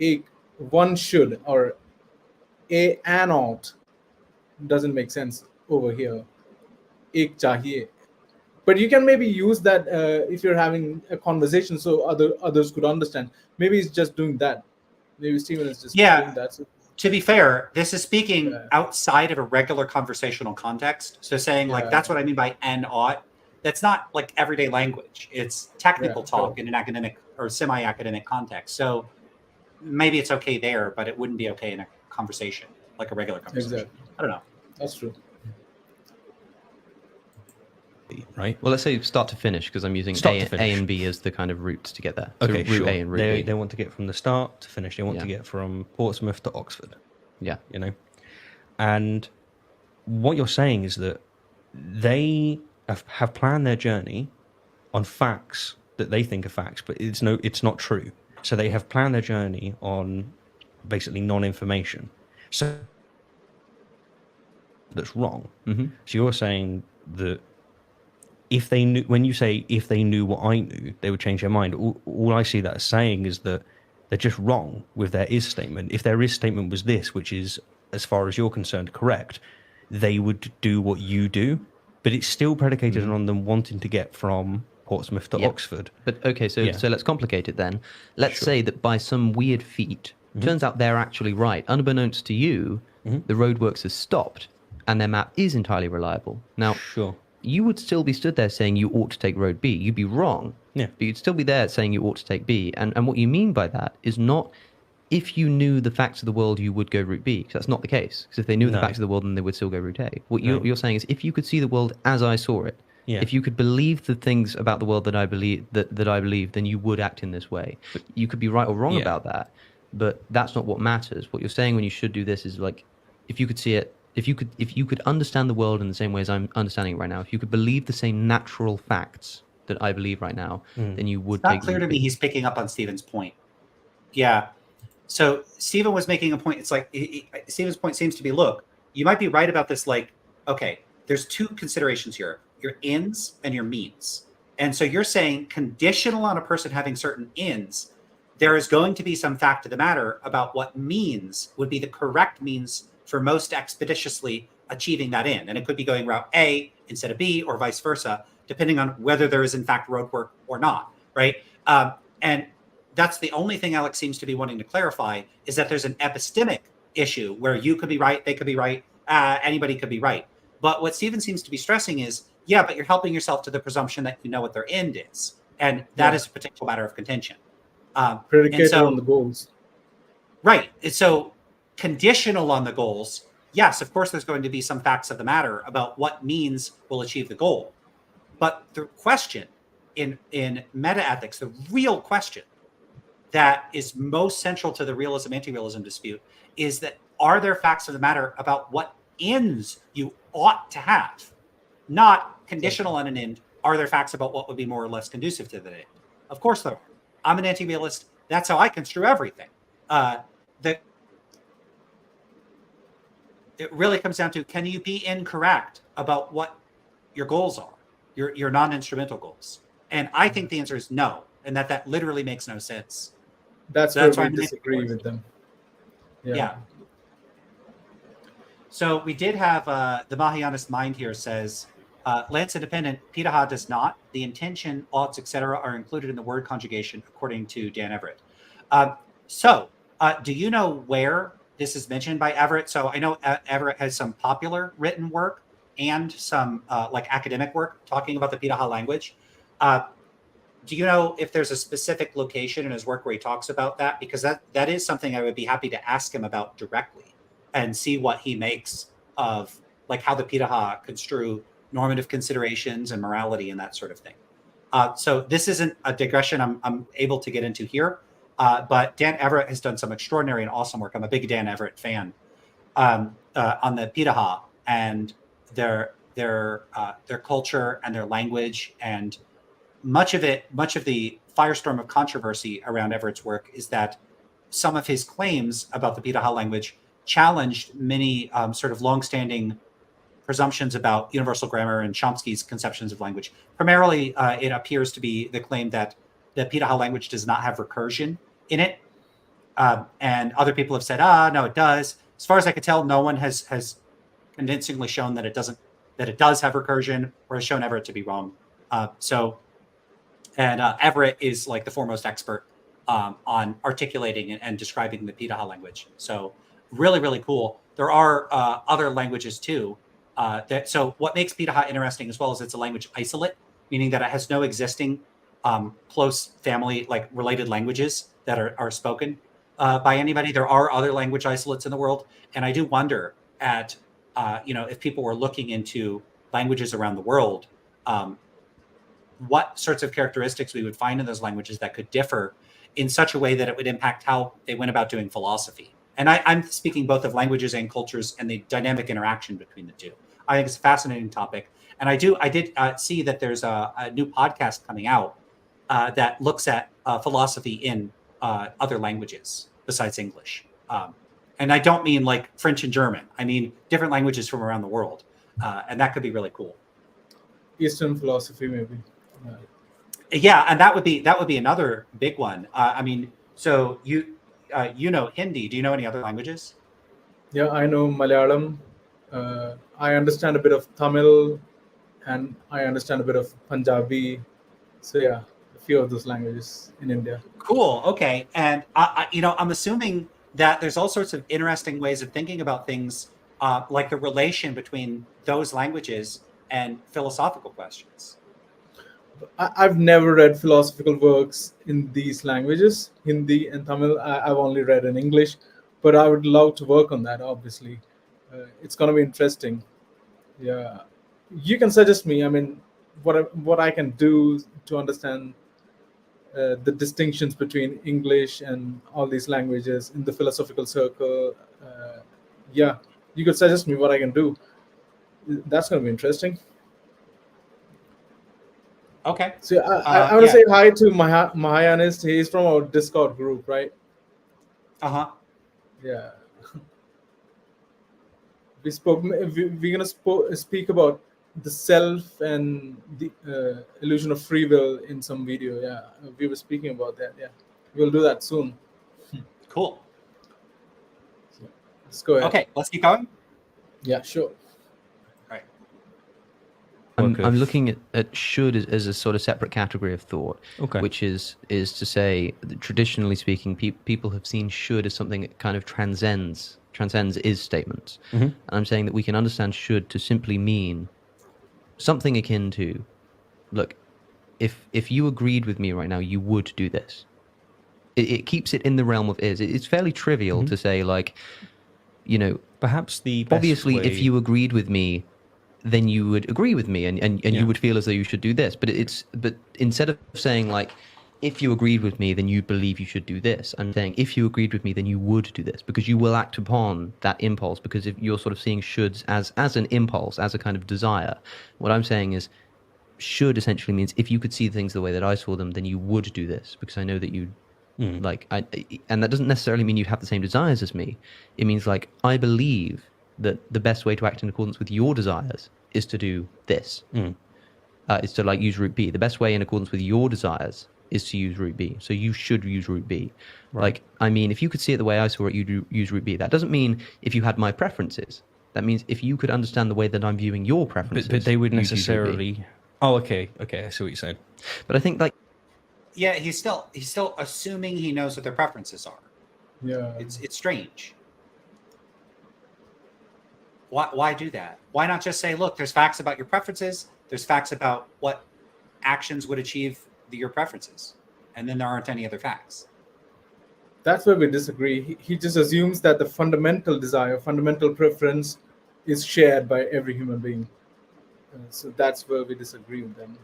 Ek, one should, or an ought doesn't make sense over here. Ek chahiye. But you can maybe use that if you're having a conversation so others could understand. Maybe he's just doing that. Maybe Stephen is just doing that. So, to be fair, this is speaking outside of a regular conversational context. So saying that's what I mean by an ought. That's not like everyday language. It's technical talk in an academic or semi-academic context. So maybe it's okay there, but it wouldn't be okay in a conversation, like a regular conversation. Exactly. I don't know. That's true. B, right? Well, let's say start to finish, because I'm using A and B as the kind of routes to get there. So Okay, route sure. A and route B. They want to get from the start to finish. They want to Yeah. get from Portsmouth to Oxford. Yeah. You know, and what you're saying is that they have planned their journey on facts that they think are facts, but it's not true. So they have planned their journey on basically non-information. So that's wrong. Mm-hmm. So you're saying that if they knew, when you say if they knew what I knew, they would change their mind. All I see that as saying is that they're just wrong with their is statement. If their is statement was this, which is, as far as you're concerned, correct, they would do what you do, but it's still predicated on them wanting to get from Portsmouth to Oxford. But okay, so let's complicate it then. Let's say that by some weird feat, turns out they're actually right. Unbeknownst to you, the roadworks has stopped, and their map is entirely reliable. Now, Sure. you would still be stood there saying you ought to take road B. You'd be wrong. Yeah. But you'd still be there saying you ought to take B. And what you mean by that is not if you knew the facts of the world, you would go route B. Because that's not the case. Because if they knew the facts of the world, then they would still go route A. What you're saying is if you could see the world as I saw it, if you could believe the things about the world that I believe, that I believe, then you would act in this way. But you could be right or wrong about that. But that's not what matters. What you're saying when you should do this is like, if you could see it, if you could understand the world in the same way as I'm understanding it right now, if you could believe the same natural facts that I believe right now, then you would. It's not clear to me he's picking up on Stephen's point. Yeah. So Stephen was making a point. It's like Stephen's point seems to be, look, you might be right about this. Like, okay, there's two considerations here: your ins and your means. And so you're saying conditional on a person having certain ins, there is going to be some fact of the matter about what means would be the correct means for most expeditiously achieving that end. And it could be going route A instead of B or vice versa, depending on whether there is in fact road work or not, right? And that's the only thing Alex seems to be wanting to clarify, is that there's an epistemic issue where you could be right, they could be right, anybody could be right. But what Stephen seems to be stressing is, yeah, but you're helping yourself to the presumption that you know what their end is. And that is a potential matter of contention. Predicated on the goals. Right. So conditional on the goals, yes, of course, there's going to be some facts of the matter about what means will achieve the goal. But the question in meta-ethics, the real question that is most central to the realism, anti-realism dispute is that, are there facts of the matter about what ends you ought to have? Not conditional on an end. Are there facts about what would be more or less conducive to the end? Of course there are. I'm an anti-realist. That's how I construe everything. It really comes down to, can you be incorrect about what your goals are, your non-instrumental goals? And I think the answer is no, and that literally makes no sense. That's where we disagree with them. Yeah. So we did have the Mahayanist mind here says, Lance independent, Pitaha does not. The intention, odds, etc. are included in the word conjugation, according to Dan Everett. Do you know where this is mentioned by Everett? So I know Everett has some popular written work and some like academic work talking about the Pitaha language. Do you know if there's a specific location in his work where he talks about that? Because that is something I would be happy to ask him about directly and see what he makes of like how the Pitaha construe normative considerations and morality and that sort of thing. So this isn't a digression I'm able to get into here, but Dan Everett has done some extraordinary and awesome work. I'm a big Dan Everett fan on the Pitaha and their culture and their language, and much of the firestorm of controversy around Everett's work is that some of his claims about the Pitaha language challenged many sort of longstanding presumptions about universal grammar and Chomsky's conceptions of language. Primarily, it appears to be the claim that the Pitaha language does not have recursion in it. And other people have said, no, it does. As far as I could tell, no one has convincingly shown that it does have recursion, or has shown Everett to be wrong. Everett is like the foremost expert on articulating and describing the Pitaha language. So really, really cool. There are other languages too. So what makes Pitaha interesting as well is it's a language isolate, meaning that it has no existing close family, like related languages that are spoken by anybody. There are other language isolates in the world. And I do wonder at, if people were looking into languages around the world, what sorts of characteristics we would find in those languages that could differ in such a way that it would impact how they went about doing philosophy. And I'm speaking both of languages and cultures and the dynamic interaction between the two. I think it's a fascinating topic. And I did see that there's a new podcast coming out that looks at philosophy in other languages besides English. And I don't mean like French and German. I mean different languages from around the world. And that could be really cool. Eastern philosophy, maybe. Yeah, and that would be another big one. I mean, so you know Hindi. Do you know any other languages? Yeah, I know Malayalam. I understand a bit of Tamil, and I understand a bit of Punjabi. So yeah, a few of those languages in India. Cool. Okay, and I'm assuming that there's all sorts of interesting ways of thinking about things, like the relation between those languages and philosophical questions. I've never read philosophical works in these languages, Hindi and Tamil. I've only read in English, but I would love to work on that, obviously. It's going to be interesting. Yeah. You can suggest me, I mean, what I can do to understand the distinctions between English and all these languages in the philosophical circle. Yeah, you could suggest me what I can do. That's going to be interesting. Okay. So I want to say hi to Mahayanist. He's from our Discord group, right? Yeah. We're gonna speak about the self and the illusion of free will in some video. Yeah, we were speaking about that. Yeah, we'll do that soon. Cool. So, let's go ahead. Okay, let's keep going. Yeah, sure. I'm looking at should as a sort of separate category of thought, which is to say, that traditionally speaking, people have seen should as something that kind of transcends is statements. And I'm saying that we can understand should to simply mean something akin to, look, if you agreed with me right now, you would do this. It keeps it in the realm of is. It's fairly trivial to say, like, perhaps the best obviously way... if you agreed with me, then you would agree with me and you would feel as though you should do this. But instead of saying like, if you agreed with me, then you believe you should do this, I'm saying if you agreed with me, then you would do this, because you will act upon that impulse, because if you're sort of seeing shoulds as an impulse, as a kind of desire. What I'm saying is should essentially means if you could see things the way that I saw them, then you would do this, because I know that you and that doesn't necessarily mean you have the same desires as me. It means like, I believe that the best way to act in accordance with your desires is to do this. Is to like use route B. The best way in accordance with your desires is to use route B. So you should use route B. Right. Like, I mean, if you could see it the way I saw it, you'd use route B. That doesn't mean if you had my preferences. That means if you could understand the way that I'm viewing your preferences. But they would necessarily... Oh, okay. I see what you're saying. But I think like... Yeah, he's still assuming he knows what their preferences are. Yeah. It's strange. Why do that? Why not just say, look, there's facts about your preferences, there's facts about what actions would achieve your preferences, and then there aren't any other facts. That's where we disagree. He just assumes that the fundamental desire, fundamental preference is shared by every human being. So that's where we disagree with them.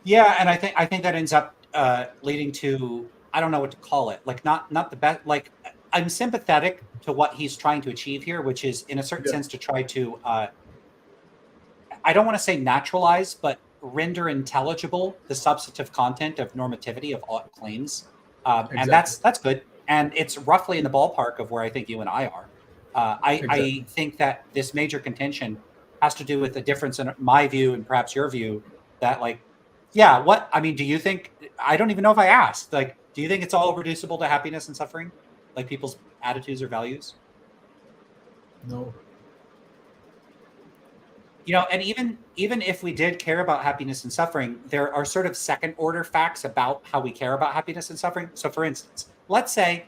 Yeah, and I think that ends up leading to, I don't know what to call it, like not the best, like I'm sympathetic to what he's trying to achieve here, which is in a certain sense to try to, I don't want to say naturalize, but render intelligible the substantive content of normativity of all claims. Exactly. And that's good. And it's roughly in the ballpark of where I think you and I are. I think that this major contention has to do with the difference in my view and perhaps your view that do you think, I don't even know if I asked, like, do you think it's all reducible to happiness and suffering? Like people's attitudes or values? No. And even if we did care about happiness and suffering, there are sort of second order facts about how we care about happiness and suffering. So for instance, let's say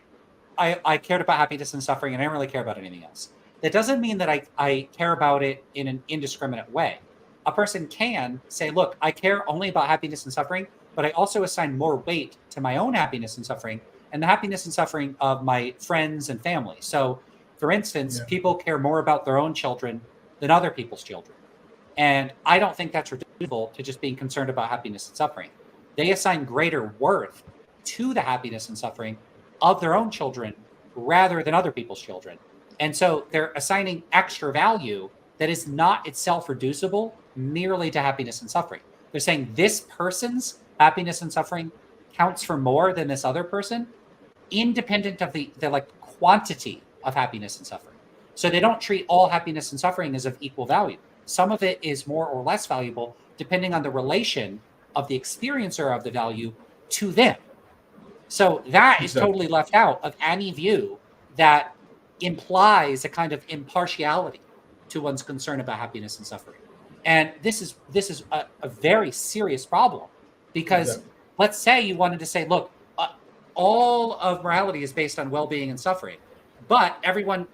I cared about happiness and suffering and I don't really care about anything else. That doesn't mean that I care about it in an indiscriminate way. A person can say, look, I care only about happiness and suffering, but I also assign more weight to my own happiness and suffering and the happiness and suffering of my friends and family. So, for instance, people care more about their own children than other people's children. And I don't think that's reducible to just being concerned about happiness and suffering. They assign greater worth to the happiness and suffering of their own children rather than other people's children. And so they're assigning extra value that is not itself reducible merely to happiness and suffering. They're saying this person's happiness and suffering counts for more than this other person, independent of the like quantity of happiness and suffering. So they don't treat all happiness and suffering as of equal value. Some of it is more or less valuable depending on the relation of the experiencer of the value to them. So that is totally left out of any view that implies a kind of impartiality to one's concern about happiness and suffering. And this is a very serious problem, because let's say you wanted to say, look, all of morality is based on well-being and suffering, but everyone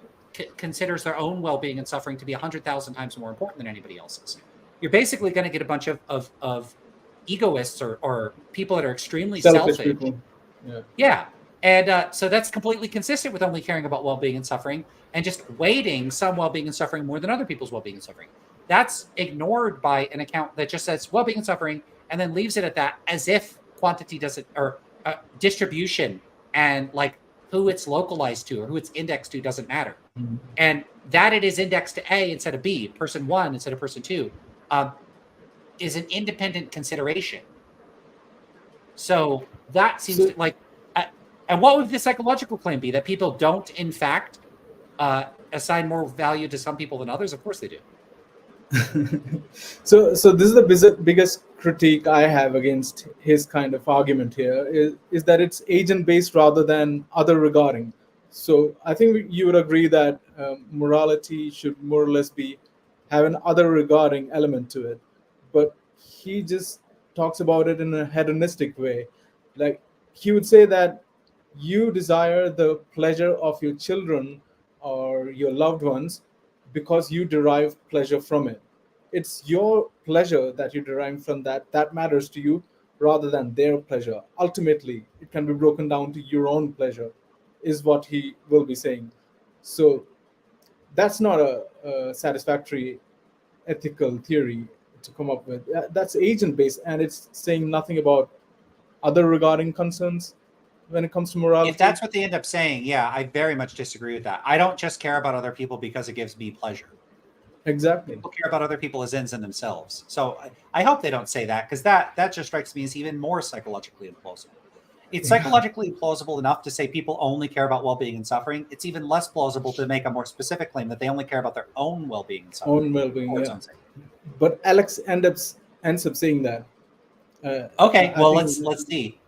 considers their own well-being and suffering to be 100,000 times more important than anybody else's. You're basically going to get a bunch of egoists or people that are extremely selfish. People. Yeah. And so that's completely consistent with only caring about well-being and suffering and just weighting some well-being and suffering more than other people's well-being and suffering. That's ignored by an account that just says well-being and suffering and then leaves it at that, as if quantity doesn't, or distribution and like who it's localized to or who it's indexed to doesn't matter. Mm-hmm. And that it is indexed to A instead of B, person one instead of person two, is an independent consideration. So that seems like, and what would the psychological claim be? That people don't, in fact, assign more value to some people than others? Of course they do. So this is the biggest critique I have against his kind of argument here, is that it's agent-based rather than other regarding. So I think you would agree that morality should more or less have an other regarding element to it. But he just talks about it in a hedonistic way. Like he would say that you desire the pleasure of your children or your loved ones because you derive pleasure from it. It's your pleasure that you derive from that matters to you rather than their pleasure. Ultimately, it can be broken down to your own pleasure, is what he will be saying. So that's not a satisfactory ethical theory to come up with. That's agent-based, and it's saying nothing about other regarding concerns when it comes to morality. If that's what they end up saying, yeah, I very much disagree with that. I don't just care about other people because it gives me pleasure. Exactly. People care about other people as ends in themselves. So I hope they don't say that, because that just strikes me as even more psychologically implausible. It's psychologically plausible enough to say people only care about well-being and suffering. It's even less plausible to make a more specific claim that they only care about their own well-being and suffering. Own well-being, yeah. But Alex ends up saying that. Okay, well, let's see.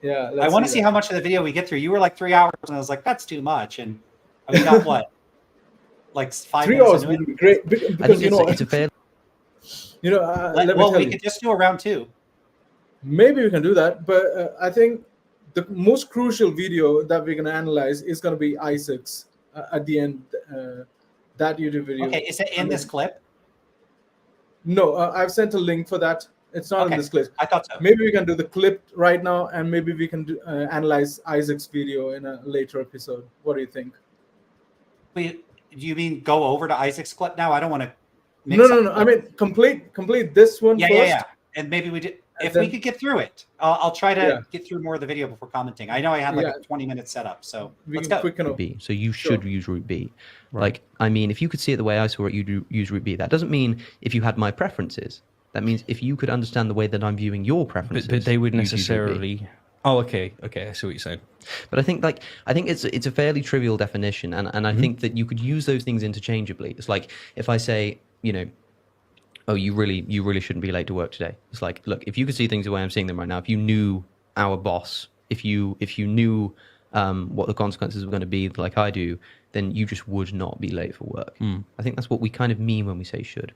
Yeah, I want to see how much of the video we get through. You were like 3 hours, and I was like, that's too much. And we got what? Like 5 3 minutes. 3 hours would be great, because I think it's a fair. We could just do a round 2. Maybe we can do that, but I think the most crucial video that we're going to analyze is going to be Isaac's at the end. That YouTube video. Okay, is it in this clip? No, I've sent a link for that. It's not in this clip. I thought so. Maybe we can do the clip right now, and maybe we can analyze Isaac's video in a later episode. What do you think? Do you mean go over to Isaac's clip now? I don't want to. No. I mean, complete this one first. Yeah. And maybe we did. If we could get through it, I'll try to get through more of the video before commenting. I know I had like a 20-minute setup, so let's go. Route B. So you should use route B. Right. Like, I mean, if you could see it the way I saw it, you'd use route B. That doesn't mean if you had my preferences. That means if you could understand the way that I'm viewing your preferences. But they would necessarily. Oh, okay. I see what you're saying. But I think it's a fairly trivial definition, and I think that you could use those things interchangeably. It's like if I say, oh, you really shouldn't be late to work today. It's like, look, if you could see things the way I'm seeing them right now, if you knew our boss, if you knew what the consequences were going to be, like I do, then you just would not be late for work. I think that's what we kind of mean when we say should.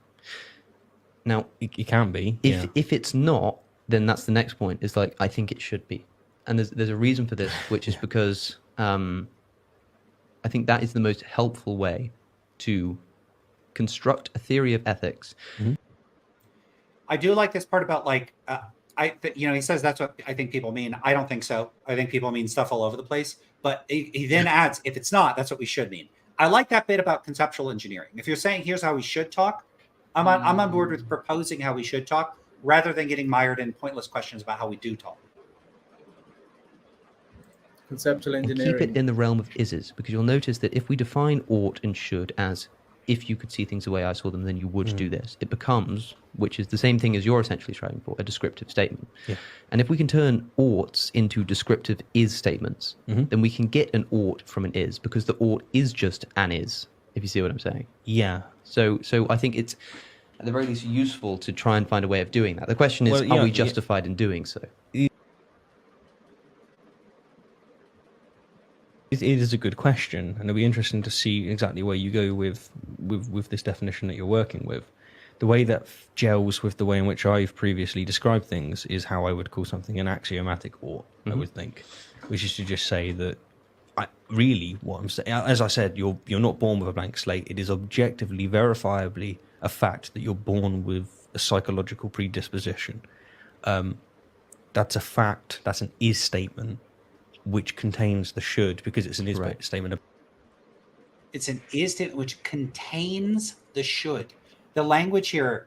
Now, it can be. If it's not, then that's the next point. It's like, I think it should be. And there's a reason for this, which is because I think that is the most helpful way to construct a theory of ethics. Mm-hmm. I do like this part about like, he says that's what I think people mean. I don't think so. I think people mean stuff all over the place. But he then adds, if it's not, that's what we should mean. I like that bit about conceptual engineering. If you're saying here's how we should talk, I'm on board with proposing how we should talk rather than getting mired in pointless questions about how we do talk. Conceptual And engineering. keep it in the realm of ises, because you'll notice that if we define ought and should as if you could see things the way I saw them, then you would do this. It becomes, which is the same thing as you're essentially striving for, a descriptive statement. Yeah. And if we can turn oughts into descriptive is statements, then we can get an ought from an is, because the ought is just an is, if you see what I'm saying. Yeah. So I think it's at the very least useful to try and find a way of doing that. The question is, are we justified in doing so? It is a good question, and it'll be interesting to see exactly where you go with this definition that you're working with. The way that gels with the way in which I've previously described things is how I would call something an axiomatic ought, I would think, which is to just say that what I'm saying, as I said, you're not born with a blank slate. It is objectively, verifiably a fact that you're born with a psychological predisposition. That's a fact. That's an is statement, which contains the should, because it's an is statement. It's an is statement which contains the should. The language here,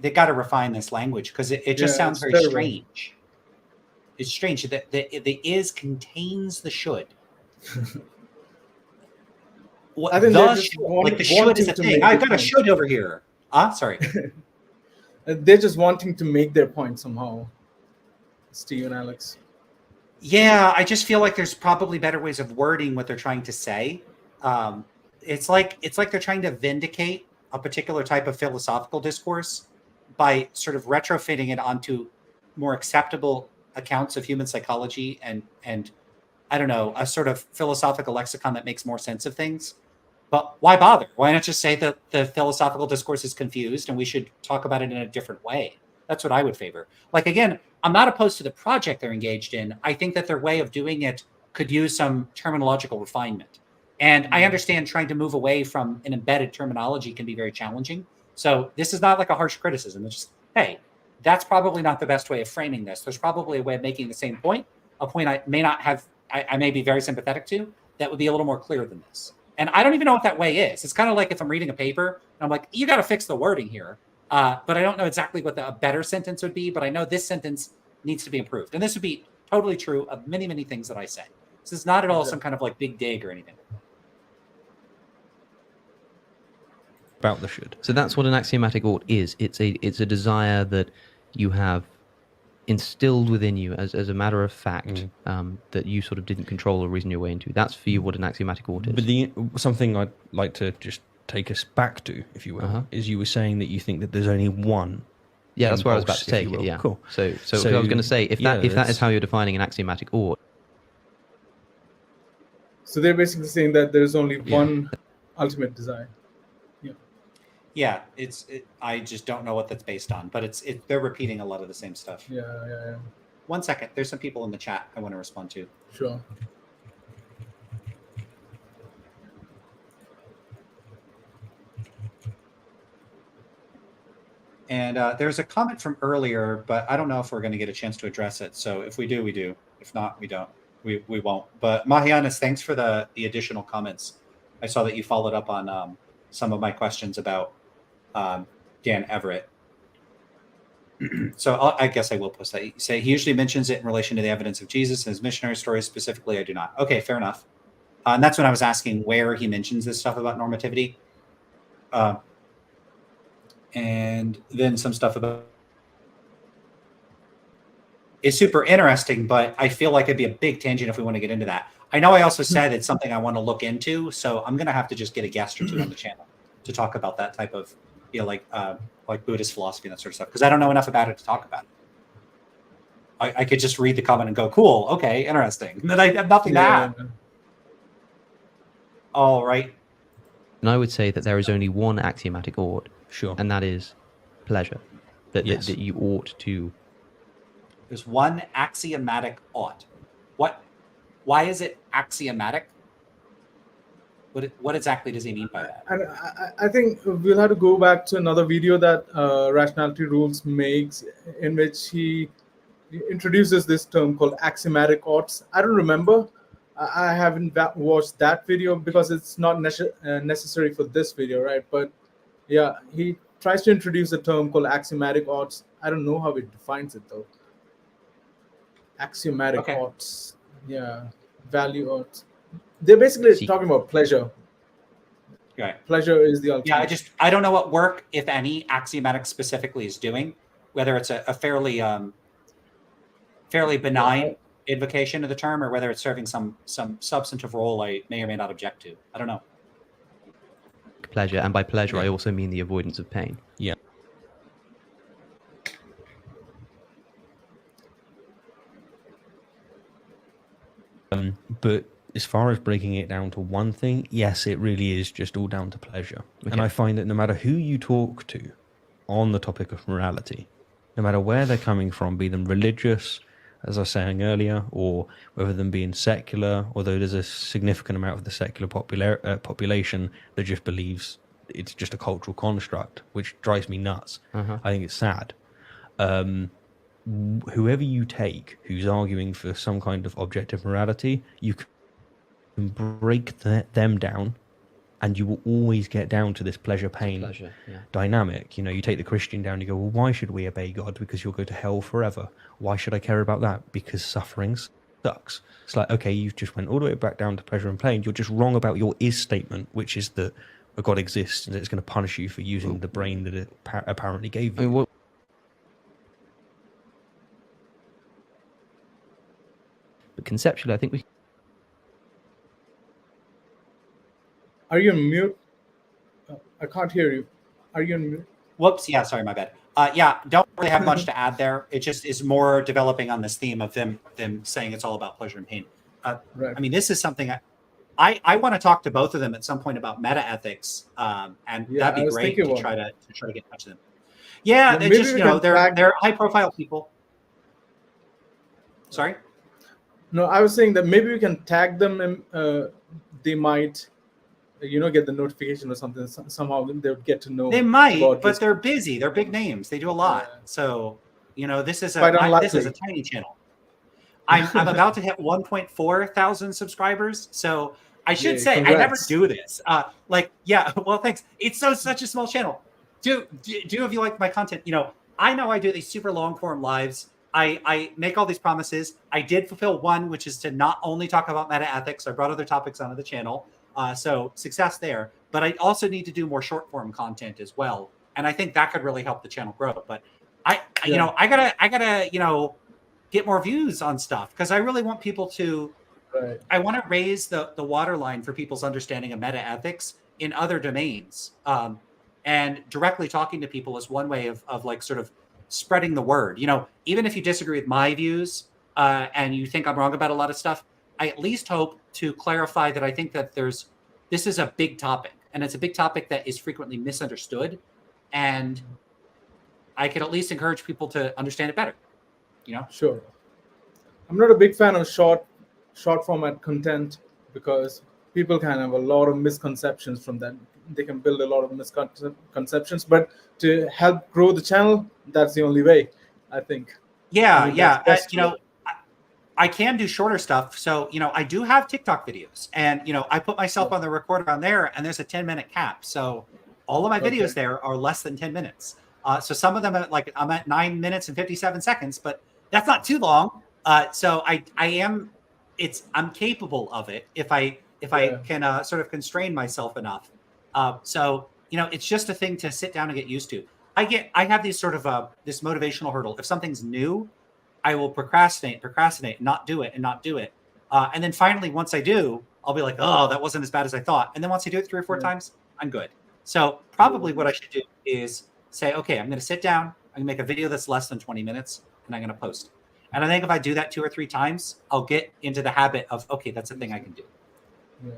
they got to refine this language because it just sounds very strange. It's strange that the is contains the should. I think the should is a thing. I got a should over here. Sorry. They're just wanting to make their point somehow, Steve and Alex. Yeah, I just feel like there's probably better ways of wording what they're trying to say. It's like they're trying to vindicate a particular type of philosophical discourse by sort of retrofitting it onto more acceptable accounts of human psychology and I don't know, a sort of philosophical lexicon that makes more sense of things. But why bother? Why not just say that the philosophical discourse is confused and we should talk about it in a different way? That's what I would favor. Like, again, I'm not opposed to the project they're engaged in. I think that their way of doing it could use some terminological refinement. And I understand trying to move away from an embedded terminology can be very challenging. So this is not like a harsh criticism. It's just, hey, that's probably not the best way of framing this. There's probably a way of making the same point, a point I may not have, I may be very sympathetic to, that would be a little more clear than this. And I don't even know what that way is. It's kind of like if I'm reading a paper and I'm like, you got to fix the wording here. But I don't know exactly what a better sentence would be, but I know this sentence needs to be improved. And this would be totally true of many, many things that I say. This is not at all some kind of like big dig or anything. About the should. So that's what an axiomatic ought is. It's a desire that you have instilled within you as a matter of fact, that you sort of didn't control or reason your way into. That's for you what an axiomatic ought is. But something I'd like to just take us back to, if you will, is you were saying that you think that there's only one. Yeah, that's where I was about to take it. Yeah, cool. So I was going to say, if that is how you're defining an axiomatic ought. So they're basically saying that there is only one ultimate desire. Yeah, I just don't know what that's based on, but they're repeating a lot of the same stuff. Yeah. 1 second. There's some people in the chat I want to respond to. Sure. And there's a comment from earlier, but I don't know if we're going to get a chance to address it. So if we do, we do. If not, we don't. We won't. But Mahianis, thanks for the additional comments. I saw that you followed up on some of my questions about Dan Everett. So I guess I will post that. You say he usually mentions it in relation to the evidence of Jesus and his missionary stories. Specifically, I do not. Okay, fair enough. And that's when I was asking where he mentions this stuff about normativity. And then some stuff about is super interesting, but I feel like it'd be a big tangent if we want to get into that. I know I also said it's something I want to look into, so I'm going to have to just get a guest or two on the channel to talk about that type of, like Buddhist philosophy and that sort of stuff, because I don't know enough about it to talk about it. I could just read the comment and go, cool, okay, interesting. And then I have nothing to add. All right. And I would say that there is only one axiomatic ought. Sure. And that is pleasure. That you ought to. There's one axiomatic ought. Why is it axiomatic? What exactly does he mean by that? And I think we'll have to go back to another video that Rationality Rules makes, in which he introduces this term called axiomatic oughts. I don't remember. I haven't watched that video because it's not necessary for this video, right? But yeah, he tries to introduce a term called axiomatic odds. I don't know how it defines it though. Axiomatic Okay. odds, yeah, value odds. They're basically See- talking about pleasure. Right. Pleasure is the ultimate. Yeah, I don't know what work, if any, axiomatic specifically is doing. Whether it's a fairly benign invocation of the term, or whether it's serving some substantive role I may or may not object to. I don't know. Pleasure, and by pleasure, Yeah. I also mean the avoidance of pain. Yeah. But as far as breaking it down to one thing, yes, it really is just all down to pleasure. Okay. And I find that no matter who you talk to on the topic of morality, no matter where they're coming from, be them religious, as I was saying earlier, or whether them being secular, although there's a significant amount of the secular population that just believes it's just a cultural construct, which drives me nuts. Uh-huh. I think it's sad. Whoever you take who's arguing for some kind of objective morality, you can break them down, and you will always get down to this pleasure-pain Pleasure, yeah. dynamic. You know, you take the Christian down, you go, well, why should we obey God? Because you'll go to hell forever. Why should I care about that? Because suffering sucks. It's like, okay, you've just went all the way back down to pleasure and pain. You're just wrong about your is statement, which is that a God exists and it's going to punish you for using the brain that it apparently gave I you. mean, what? But conceptually, I think we. Are you on mute? I can't hear you. Are you on mute? Whoops. Yeah, sorry, my bad. Yeah, don't really have much to add there. It just is more developing on this theme of them saying it's all about pleasure and pain. Right. I mean, this is something I want to talk to both of them at some point about meta ethics, and Yeah, I that'd be was great thinking to about try to get in touch with them. Yeah, Yeah, they're maybe just we can tag- they're high profile people. Sorry. No, I was saying that maybe we can tag them and they might, get the notification or something. Somehow they would get to know. They might, about but this. they're busy. They're big names. They do a lot. Yeah. So, this is Quite this is a unlikely. tiny channel. I'm about to hit 1.4 thousand subscribers. So I should Yay, say I never congrats. do this. Well, thanks. It's such a small channel. Do if you like my content, I know I do these super long form lives. I make all these promises. I did fulfill one, which is to not only talk about meta ethics. I brought other topics onto the channel. So success there. But I also need to do more short form content as well. And I think that could really help the channel grow. But I gotta get more views on stuff, because I really want people to. Right. I want to raise the waterline for people's understanding of meta ethics in other domains. And directly talking to people is one way of sort of spreading the word. Even if you disagree with my views and you think I'm wrong about a lot of stuff, I at least hope to clarify that I think that this is a big topic, and it's a big topic that is frequently misunderstood. And I can at least encourage people to understand it better. Sure. I'm not a big fan of short format content, because people can have a lot of misconceptions from that. They can build a lot of misconceptions, but to help grow the channel, that's the only way, I think. Yeah, think yeah. that's best I can do shorter stuff. So, I do have TikTok videos, and, I put myself on the recorder on there, and there's a 10-minute cap. So all of my videos there are less than 10 minutes. So some of them I'm at 9 minutes and 57 seconds, but that's not too long. So I'm capable of it if I can sort of constrain myself enough. So it's just a thing to sit down and get used to. I have these sort of this motivational hurdle. If something's new, I will procrastinate, not do it. And then finally, once I do, I'll be like, oh, that wasn't as bad as I thought. And then once I do it 3 or 4 times, I'm good. So probably what I should do is say, okay, I'm going to sit down. I'm going to make a video that's less than 20 minutes, and I'm going to post. And I think if I do that 2 or 3 times, I'll get into the habit of, okay, that's a thing I can do. Yeah.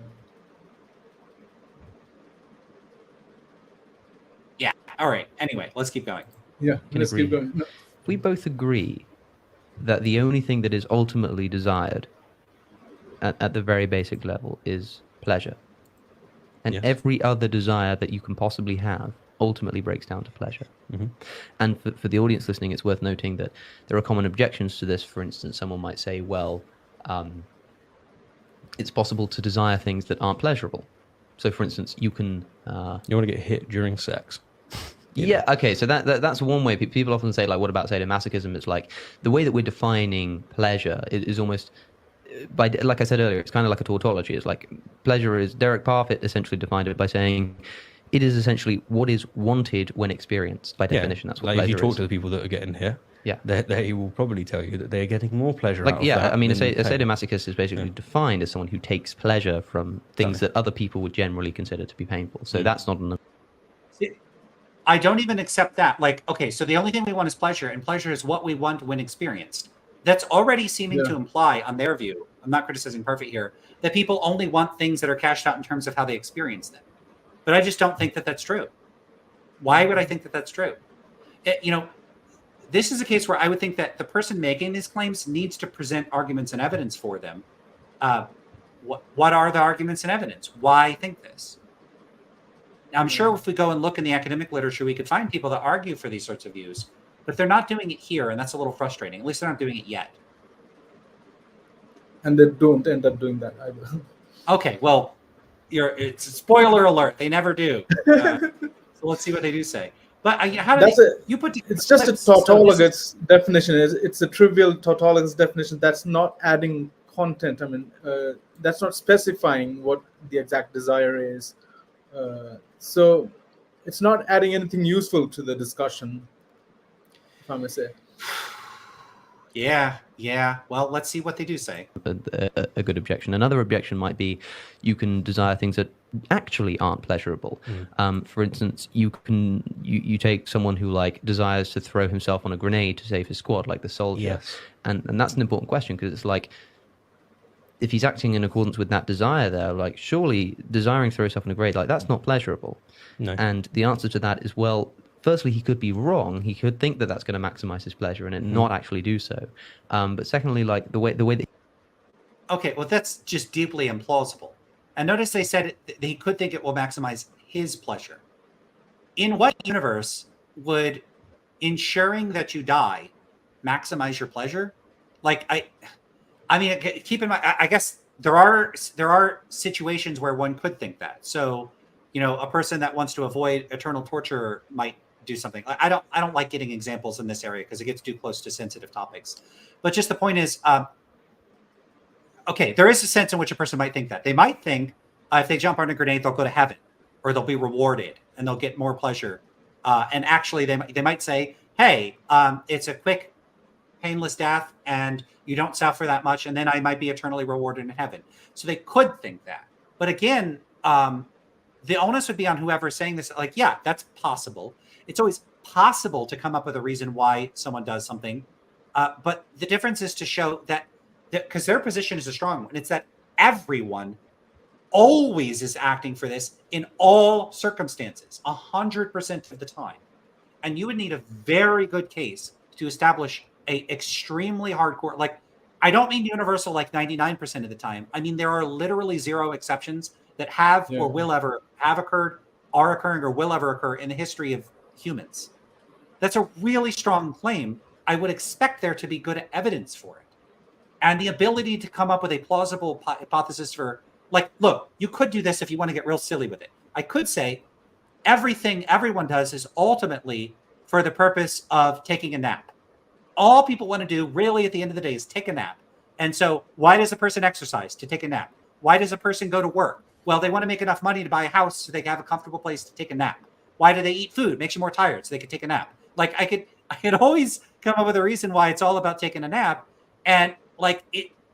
Yeah. All right. Anyway, let's keep going. Yeah. Can Let's agree. keep going. No. We both agree that the only thing that is ultimately desired at the very basic level is pleasure. And Yes. every other desire that you can possibly have ultimately breaks down to pleasure. Mm-hmm. And for the audience listening, it's worth noting that there are common objections to this. For instance, someone might say, well, it's possible to desire things that aren't pleasurable. So, for instance, you can... You want to get hit during sex. Yeah. Okay. So that's one way. People often say, like, what about sadomasochism? It's like the way that we're defining pleasure is almost by, like I said earlier, it's kind of like a tautology. It's like pleasure is Derek Parfit essentially defined it by saying it is essentially what is wanted when experienced. By definition, that's what like pleasure if you talk is. to the people that are getting here, Yeah. they will probably tell you that they're getting more pleasure Like, out of yeah, that I mean, a than pain. sadomasochist is basically defined as someone who takes pleasure from things that other people would generally consider to be painful. So that's not an. I don't even accept that. Like, okay, so the only thing we want is pleasure, and pleasure is what we want when experienced. That's already seeming to imply, on their view, I'm not criticizing Perfect here, that people only want things that are cashed out in terms of how they experience them. But I just don't think that that's true. Why would I think that that's true? This is a case where I would think that the person making these claims needs to present arguments and evidence for them. What are the arguments and evidence? Why think this? Now, I'm sure if we go and look in the academic literature, we could find people that argue for these sorts of views, but they're not doing it here, and that's a little frustrating. At least they're not doing it yet. And they don't end up doing that either. Okay, well, it's a spoiler alert. They never do. So let's see what they do say. But how do it's just a tautologous definition. It's a trivial tautologous definition that's not adding content. I mean, that's not specifying what the exact desire is. So it's not adding anything useful to the discussion, if I may say. Yeah. Well, let's see what they do say. A good objection. Another objection might be you can desire things that actually aren't pleasurable. For instance, you take someone who like desires to throw himself on a grenade to save his squad, like the soldier. Yes. And that's an important question, because it's like, if he's acting in accordance with that desire there, like, surely desiring to throw yourself in a grade, like, that's not pleasurable. No. And the answer to that is, well, firstly, he could be wrong. He could think that that's going to maximize his pleasure and it not actually do so. But secondly, like, the way that... Okay, well, that's just deeply implausible. And notice they said that he could think it will maximize his pleasure. In what universe would ensuring that you die maximize your pleasure? Like, I mean, keep in mind, I guess there are situations where one could think that. So, a person that wants to avoid eternal torture might do something. I don't like getting examples in this area because it gets too close to sensitive topics. But just the point is, okay, there is a sense in which a person might think that. They might think if they jump on a grenade, they'll go to heaven, or they'll be rewarded and they'll get more pleasure. And actually, they might say, hey, it's a quick, painless death, and you don't suffer that much, and then I might be eternally rewarded in heaven. So they could think that. But again, the onus would be on whoever's saying this. Like, yeah, that's possible. It's always possible to come up with a reason why someone does something. But the difference is to show that because their position is a strong one. It's that everyone always is acting for this in all circumstances, 100% of the time. And you would need a very good case to establish a extremely hardcore, like, I don't mean universal, like 99% of the time. I mean, there are literally zero exceptions that have or will ever have occurred, are occurring, or will ever occur in the history of humans. That's a really strong claim. I would expect there to be good evidence for it. And the ability to come up with a plausible hypothesis for, like, look, you could do this if you want to get real silly with it. I could say everything everyone does is ultimately for the purpose of taking a nap. All people want to do really at the end of the day is take a nap. And so why does a person exercise? To take a nap. Why does a person go to work? Well, they want to make enough money to buy a house so they can have a comfortable place to take a nap. Why do they eat food? Makes you more tired so they can take a nap. Like, I could always come up with a reason why it's all about taking a nap. And like,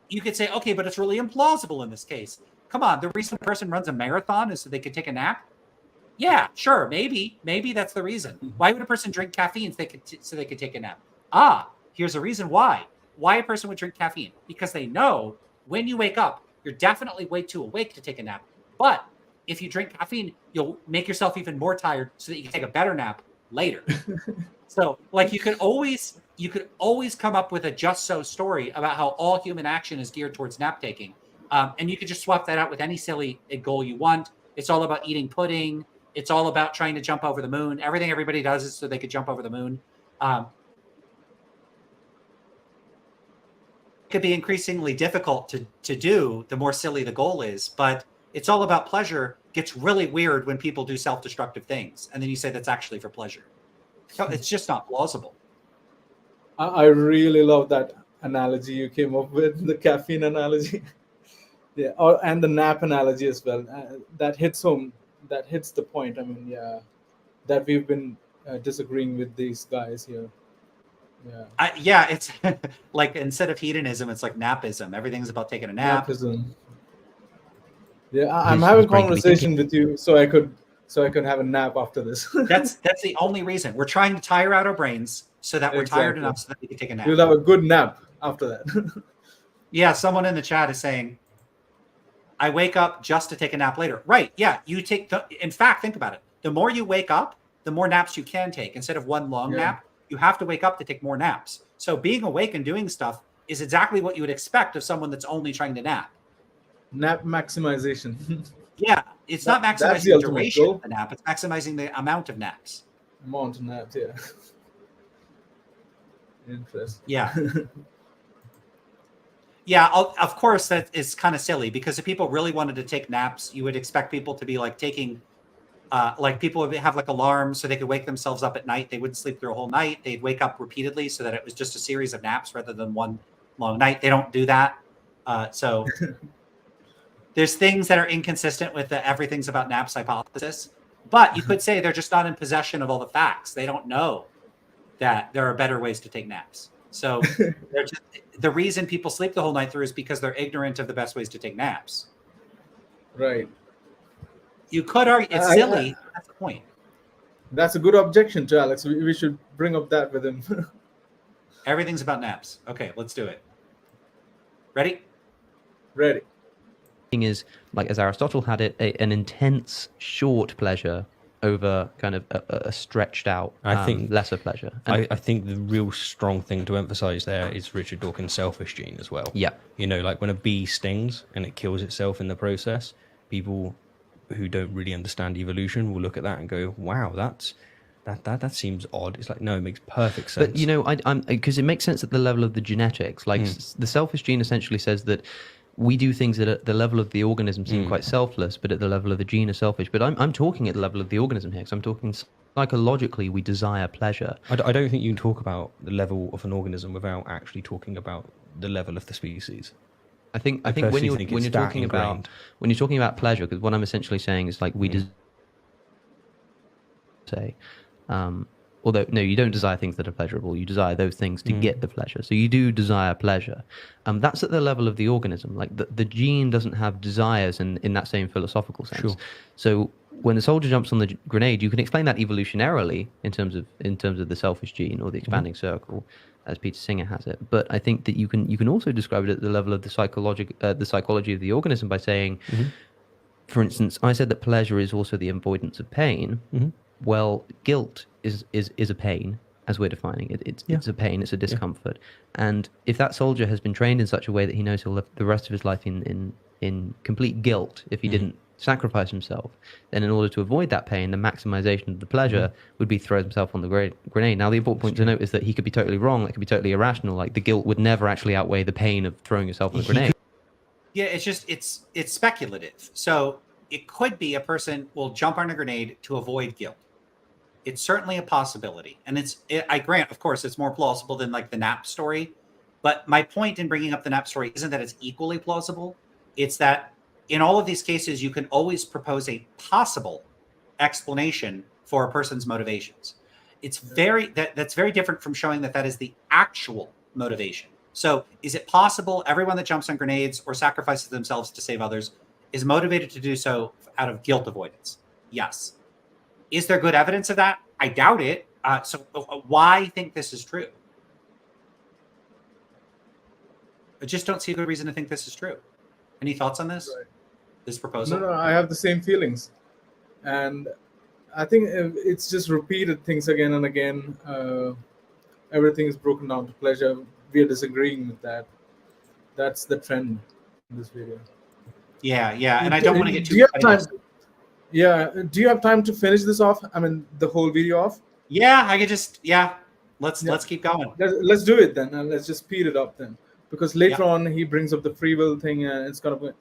you could say, okay, but it's really implausible in this case. Come on, the reason a person runs a marathon is so they could take a nap? Yeah, sure, maybe that's the reason. Why would a person drink caffeine so they could take a nap? Here's a reason why. Why a person would drink caffeine? Because they know when you wake up, you're definitely way too awake to take a nap. But if you drink caffeine, you'll make yourself even more tired so that you can take a better nap later. So, like, you could always come up with a just so story about how all human action is geared towards nap taking. And you could just swap that out with any silly goal you want. It's all about eating pudding. It's all about trying to jump over the moon. Everything everybody does is so they could jump over the moon. Could be increasingly difficult to do the more silly the goal is, but it's all about pleasure. gets really weird when people do self-destructive things, and then you say that's actually for pleasure. No, it's just not plausible. I really love that analogy you came up with, the caffeine analogy. Yeah, and the nap analogy as well. That hits home. That hits the point. I mean, yeah, that we've been disagreeing with these guys here. Yeah, it's like instead of hedonism, it's like napism. Everything's about taking a nap. Napism. Yeah, I'm having conversation with you so I could have a nap after this. That's the only reason. We're trying to tire out our brains so that we're tired enough so that we can take a nap. You'll have a good nap after that. Yeah, someone in the chat is saying, I wake up just to take a nap later. Right, yeah, in fact, think about it. The more you wake up, the more naps you can take. Instead of one long nap, you have to wake up to take more naps. So being awake and doing stuff is exactly what you would expect of someone that's only trying to nap. Nap maximization. Yeah, it's not maximizing the duration of the nap. It's maximizing the amount of naps. Amount of naps, yeah. Interesting. Yeah. Yeah, of course, that is kind of silly because if people really wanted to take naps, you would expect people to be like taking, like people would have like alarms so they could wake themselves up at night. They wouldn't sleep through a whole night. They'd wake up repeatedly so that it was just a series of naps rather than one long night. They don't do that. So there's things that are inconsistent with the everything's about naps hypothesis. But you could say they're just not in possession of all the facts. They don't know that there are better ways to take naps. So the reason people sleep the whole night through is because they're ignorant of the best ways to take naps. Right. You could argue it's silly. That's the point. That's a good objection to Alex. We should bring up that with him. Everything's about naps. Okay, let's do it. Ready? Ready. Is like as Aristotle had it, an intense short pleasure over kind of a stretched out lesser pleasure. And I think the real strong thing to emphasize there is Richard Dawkins' selfish gene as well. Yeah. You know, like when a bee stings and it kills itself in the process, people who don't really understand evolution will look at that and go, wow, that seems odd. It's like, no, it makes perfect sense. But, you know, I'm because it makes sense at the level of the genetics. Like the selfish gene essentially says that we do things that at the level of the organism seem quite selfless, but at the level of the gene are selfish. But I'm talking at the level of the organism here, because I'm talking psychologically we desire pleasure. I don't think you can talk about the level of an organism without actually talking about the level of the species. I think when you're talking about pleasure, because what I'm essentially saying is like we say, although no, you don't desire things that are pleasurable. You desire those things to get the pleasure. So you do desire pleasure. That's at the level of the organism. Like the gene doesn't have desires in that same philosophical sense. Sure. So when the soldier jumps on the grenade, you can explain that evolutionarily in terms of the selfish gene or the expanding circle, as Peter Singer has it. But I think that you can also describe it at the level of the psychology of the organism by saying, for instance, I said that pleasure is also the avoidance of pain. Well, guilt is a pain, as we're defining it. It's a pain, it's a discomfort. And if that soldier has been trained in such a way that he knows he'll live the rest of his life in complete guilt if he didn't sacrifice himself, then in order to avoid that pain, the maximization of the pleasure would be throw himself on the grenade. Now, the important point to note is that he could be totally wrong. That could be totally irrational. Like the guilt would never actually outweigh the pain of throwing yourself on the grenade. Yeah, it's speculative. So it could be a person will jump on a grenade to avoid guilt. It's certainly a possibility. And I grant, of course, it's more plausible than like the nap story. But my point in bringing up the nap story isn't that it's equally plausible. It's that in all of these cases, you can always propose a possible explanation for a person's motivations. That's very different from showing that is the actual motivation. So is it possible everyone that jumps on grenades or sacrifices themselves to save others is motivated to do so out of guilt avoidance? Yes. Is there good evidence of that? I doubt it. So why think this is true? I just don't see a good reason to think this is true. Any thoughts on this? Right. This proposal? No, I have the same feelings. And I think it's just repeated things again and again. Everything is broken down to pleasure. We are disagreeing with that. That's the trend in this video. Yeah. And I don't want to get too... Do you have time? Yeah. Do you have time to finish this off? I mean, the whole video off? Yeah, I could just... Yeah. Let's keep going. Let's do it then. And let's just speed it up then. Because later on, he brings up the free will thing. And it's going to...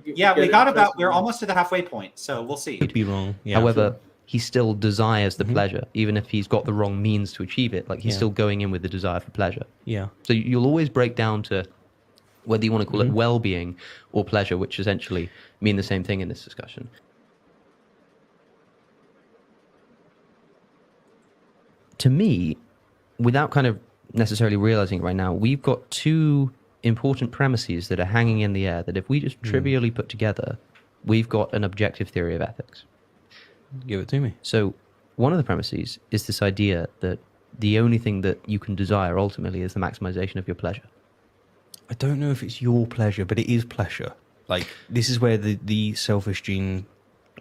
Yeah, we got about, we're almost to the halfway point, so we'll see. Could be wrong. Yeah. However, he still desires the pleasure, even if he's got the wrong means to achieve it. Like he's still going in with the desire for pleasure. Yeah. So you'll always break down to whether you want to call it well-being or pleasure, which essentially mean the same thing in this discussion. To me, without kind of necessarily realizing it right now, we've got two important premises that are hanging in the air that if we just trivially put together, we've got an objective theory of ethics. Give it to me. So one of the premises is this idea that the only thing that you can desire ultimately is the maximization of your pleasure. I don't know if it's your pleasure, but it is pleasure. Like, this is where the selfish gene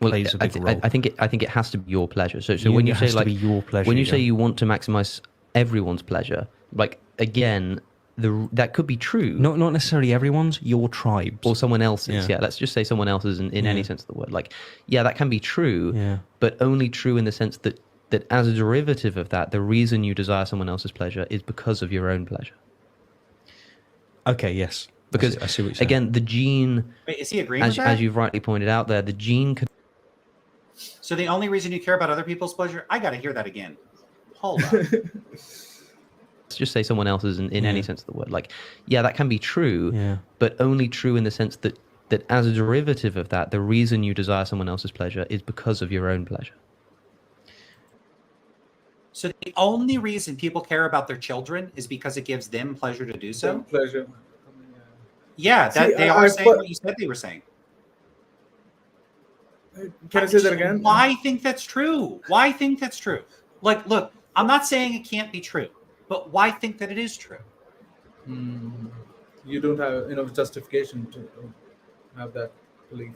plays a big role. I think it has to be your pleasure. So when you say like your pleasure, when you say you want to maximize everyone's pleasure, like again, that could be true. Not necessarily everyone's, your tribe's. Or someone else's. Yeah, let's just say someone else's in any sense of the word. Like, yeah, that can be true, but only true in the sense that as a derivative of that, the reason you desire someone else's pleasure is because of your own pleasure. Okay, yes. Because I see what you're saying. again, the gene, Wait, is he agreeing with that? as you've rightly pointed out there, the gene could. So the only reason you care about other people's pleasure? I got to hear that again. Hold on. Let's just say someone else's in any sense of the word. Like, yeah, that can be true, but only true in the sense that as a derivative of that, the reason you desire someone else's pleasure is because of your own pleasure. So the only reason people care about their children is because it gives them pleasure to do so? Pleasure. Yeah, they are saying what you said they were saying. Can I say that again? Why think that's true? Why think that's true? Like, look, I'm not saying it can't be true, but why think that it is true? You don't have enough justification to have that belief.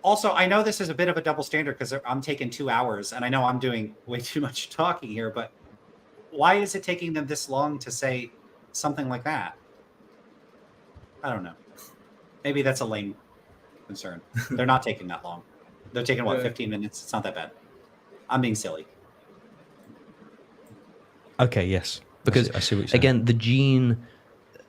Also, I know this is a bit of a double standard because I'm taking 2 hours, and I know I'm doing way too much talking here, but why is it taking them this long to say something like that? I don't know. Maybe that's a lame concern. They're not taking that long. They're taking, 15 minutes? It's not that bad. I'm being silly. Okay, yes. Because, I see what you're saying. again, the gene,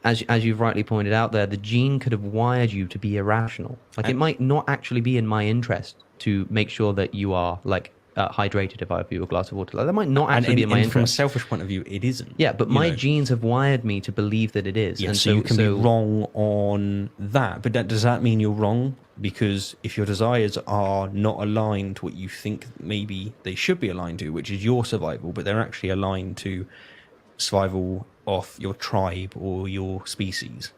as you've rightly pointed out there, the gene could have wired you to be irrational. Like, it might not actually be in my interest to make sure that you are, like, hydrated if I offer you a glass of water. Like, that might not actually be in my interest. From a selfish point of view, it isn't. Yeah, but my genes have wired me to believe that it is. Yeah, and so you can be wrong on that. But does that mean you're wrong? Because if your desires are not aligned to what you think maybe they should be aligned to, which is your survival, but they're actually aligned to survival of your tribe or your species,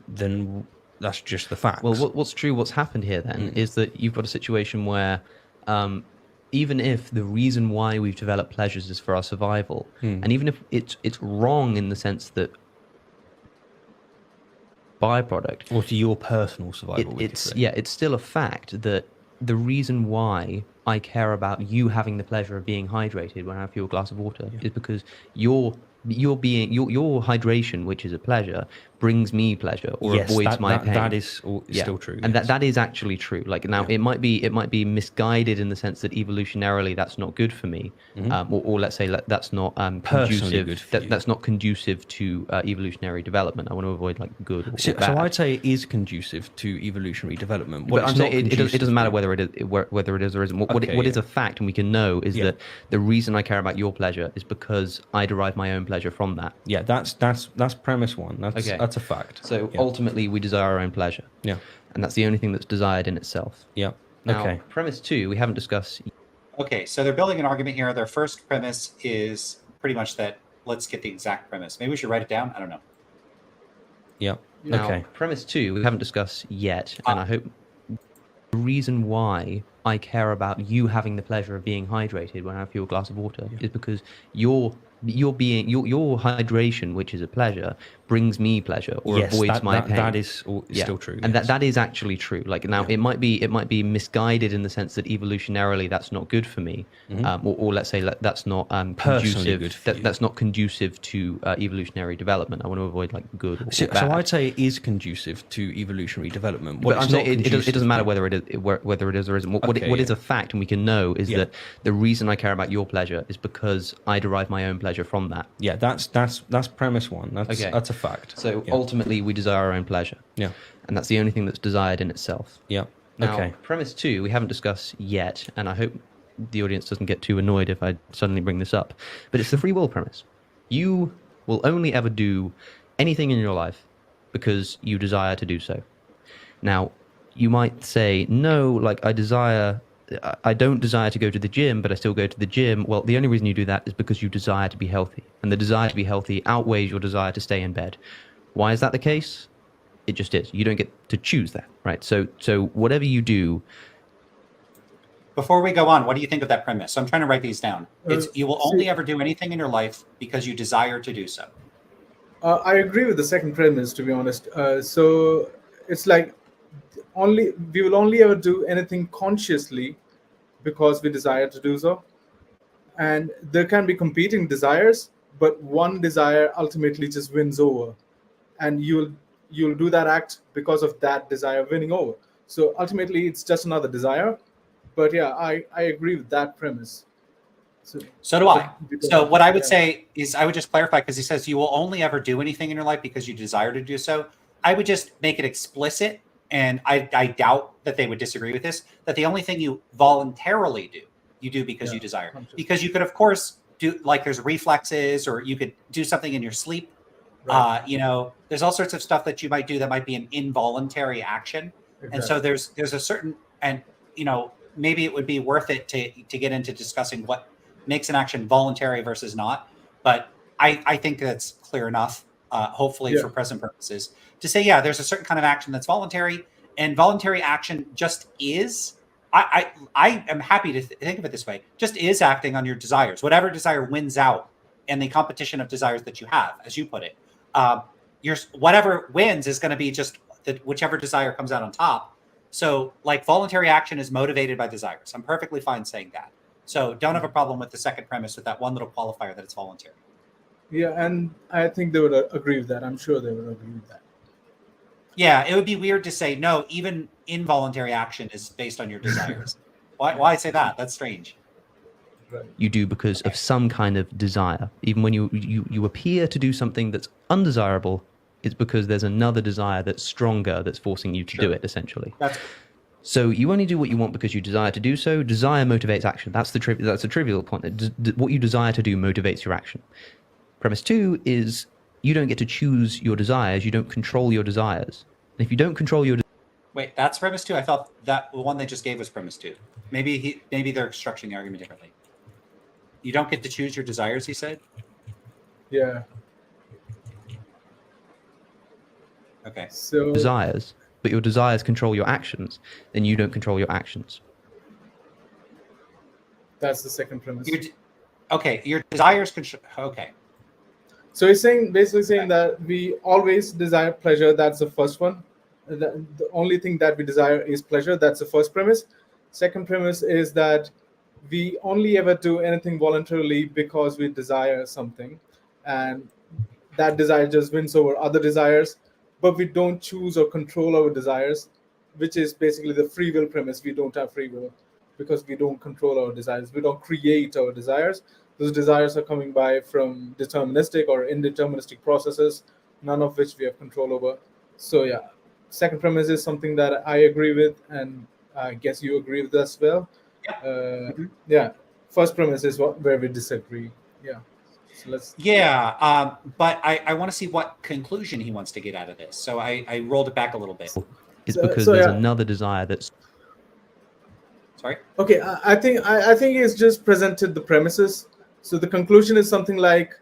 then that's just the facts. Well, what's true, what's happened here then is that you've got a situation where even if the reason why we've developed pleasures is for our survival, and even if it's wrong in the sense that byproduct or to your personal survival, it's still a fact that the reason why I care about you having the pleasure of being hydrated when I have your glass of water is because your hydration, which is a pleasure, brings me pleasure or avoids my pain. That is still true. And that is actually true. Like now, it might be misguided in the sense that evolutionarily that's not good for me, or let's say that's not conducive. That's not conducive to evolutionary development. I want to avoid like good or bad. So I'd say it is conducive to evolutionary development. But I'm saying it doesn't matter whether it is or isn't. What is a fact, and we can know, is that the reason I care about your pleasure is because I derive my own pleasure from that. Yeah, that's premise one. That's a fact. So ultimately, we desire our own pleasure. Yeah, and that's the only thing that's desired in itself. Yeah. Now, premise 2, we haven't discussed. Okay, so they're building an argument here. Their first premise is pretty much that. Let's get the exact premise. Maybe we should write it down. I don't know. Yeah. Now, premise 2, we haven't discussed yet, and I hope the reason why I care about you having the pleasure of being hydrated when I have your glass of water is because your hydration, which is a pleasure, brings me pleasure or avoids my pain. That is still true. And that is actually true. Like now, it might be misguided in the sense that evolutionarily that's not good for me, or let's say that's not conducive. That's not conducive to evolutionary development. I want to avoid like good or bad. So I'd say it is conducive to evolutionary development. But I'm saying it doesn't matter whether it is or isn't. What what is a fact and we can know is that the reason I care about your pleasure is because I derive my own pleasure from that. Yeah, that's premise one. That's a fact. So ultimately we desire our own pleasure. Yeah. And that's the only thing that's desired in itself. Yeah. Now, Okay. premise 2, we haven't discussed yet, and I hope the audience doesn't get too annoyed if I suddenly bring this up, but it's the free will premise. You will only ever do anything in your life because you desire to do so. Now, you might say, no, like I don't desire to go to the gym, but I still go to the gym. Well, the only reason you do that is because you desire to be healthy, and the desire to be healthy outweighs your desire to stay in bed. Why is that the case? It just is. You don't get to choose that, right? So whatever you do. Before we go on, what do you think of that premise? So I'm trying to write these down. It's you will only ever do anything in your life because you desire to do so. I agree with the second premise, to be honest. So it's like we will only ever do anything consciously because we desire to do so. And there can be competing desires, but one desire ultimately just wins over. And you'll do that act because of that desire winning over. So ultimately, it's just another desire. But yeah, I agree with that premise. So do I. So what I would say is I would just clarify, because he says you will only ever do anything in your life because you desire to do so. I would just make it explicit, and I doubt that they would disagree with this, that the only thing you voluntarily do, you do because you desire. Because you could, of course, do, like there's reflexes, or you could do something in your sleep. Right. There's all sorts of stuff that you might do that might be an involuntary action. Exactly. And so there's a certain, and maybe it would be worth it to get into discussing what makes an action voluntary versus not. But I think that's clear enough, hopefully for present purposes, to say, there's a certain kind of action that's voluntary, and voluntary action just is. I am happy to think of it this way, just is acting on your desires. Whatever desire wins out in the competition of desires that you have, as you put it. Whatever wins is going to be just whichever desire comes out on top. So like voluntary action is motivated by desires. I'm perfectly fine saying that. So don't have a problem with the second premise with that one little qualifier that it's voluntary. Yeah, and I think they would agree with that. I'm sure they would agree with that. Yeah, it would be weird to say, no, even involuntary action is based on your desires. Why say that? That's strange. Right. You do because of some kind of desire. Even when you appear to do something that's undesirable, it's because there's another desire that's stronger that's forcing you to do it, essentially. So you only do what you want because you desire to do so. Desire motivates action. That's a trivial point. What you desire to do motivates your action. Premise 2 is you don't get to choose your desires. You don't control your desires. And if you don't control your Wait, that's premise 2? I thought that the one they just gave was premise 2. Maybe they're structuring the argument differently. You don't get to choose your desires, he said? Yeah. Okay. So desires, but your desires control your actions, then you don't control your actions. That's the second premise. Your desires control. Okay. So he's basically saying that we always desire pleasure. That's the first one. The only thing that we desire is pleasure. That's the first premise. Second premise is that we only ever do anything voluntarily because we desire something, and that desire just wins over other desires, but we don't choose or control our desires, which is basically the free will premise. We don't have free will because we don't control our desires. We don't create our desires. Those desires are coming by from deterministic or indeterministic processes, none of which we have control over. So yeah, second premise is something that I agree with, and I guess you agree with as well. Yeah. First premise is where we disagree. Yeah. So let's. Yeah, but I want to see what conclusion he wants to get out of this. So I rolled it back a little bit. It's because there's another desire that's. Sorry. Okay, I think he's just presented the premises. So the conclusion is something like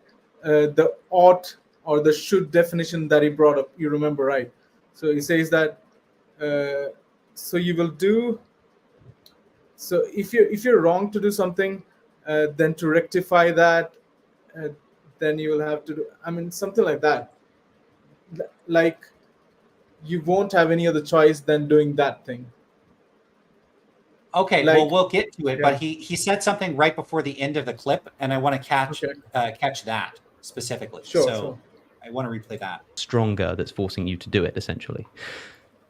the ought or the should definition that he brought up. You remember, right? So he says that. So you will do. So if you're wrong to do something, then to rectify that, then you will have to do. I mean, something like that. Like you won't have any other choice than doing that thing. Okay, well, we'll get to it, but he said something right before the end of the clip, and I want to catch that specifically. Sure. So I want to replay that. Stronger that's forcing you to do it, essentially.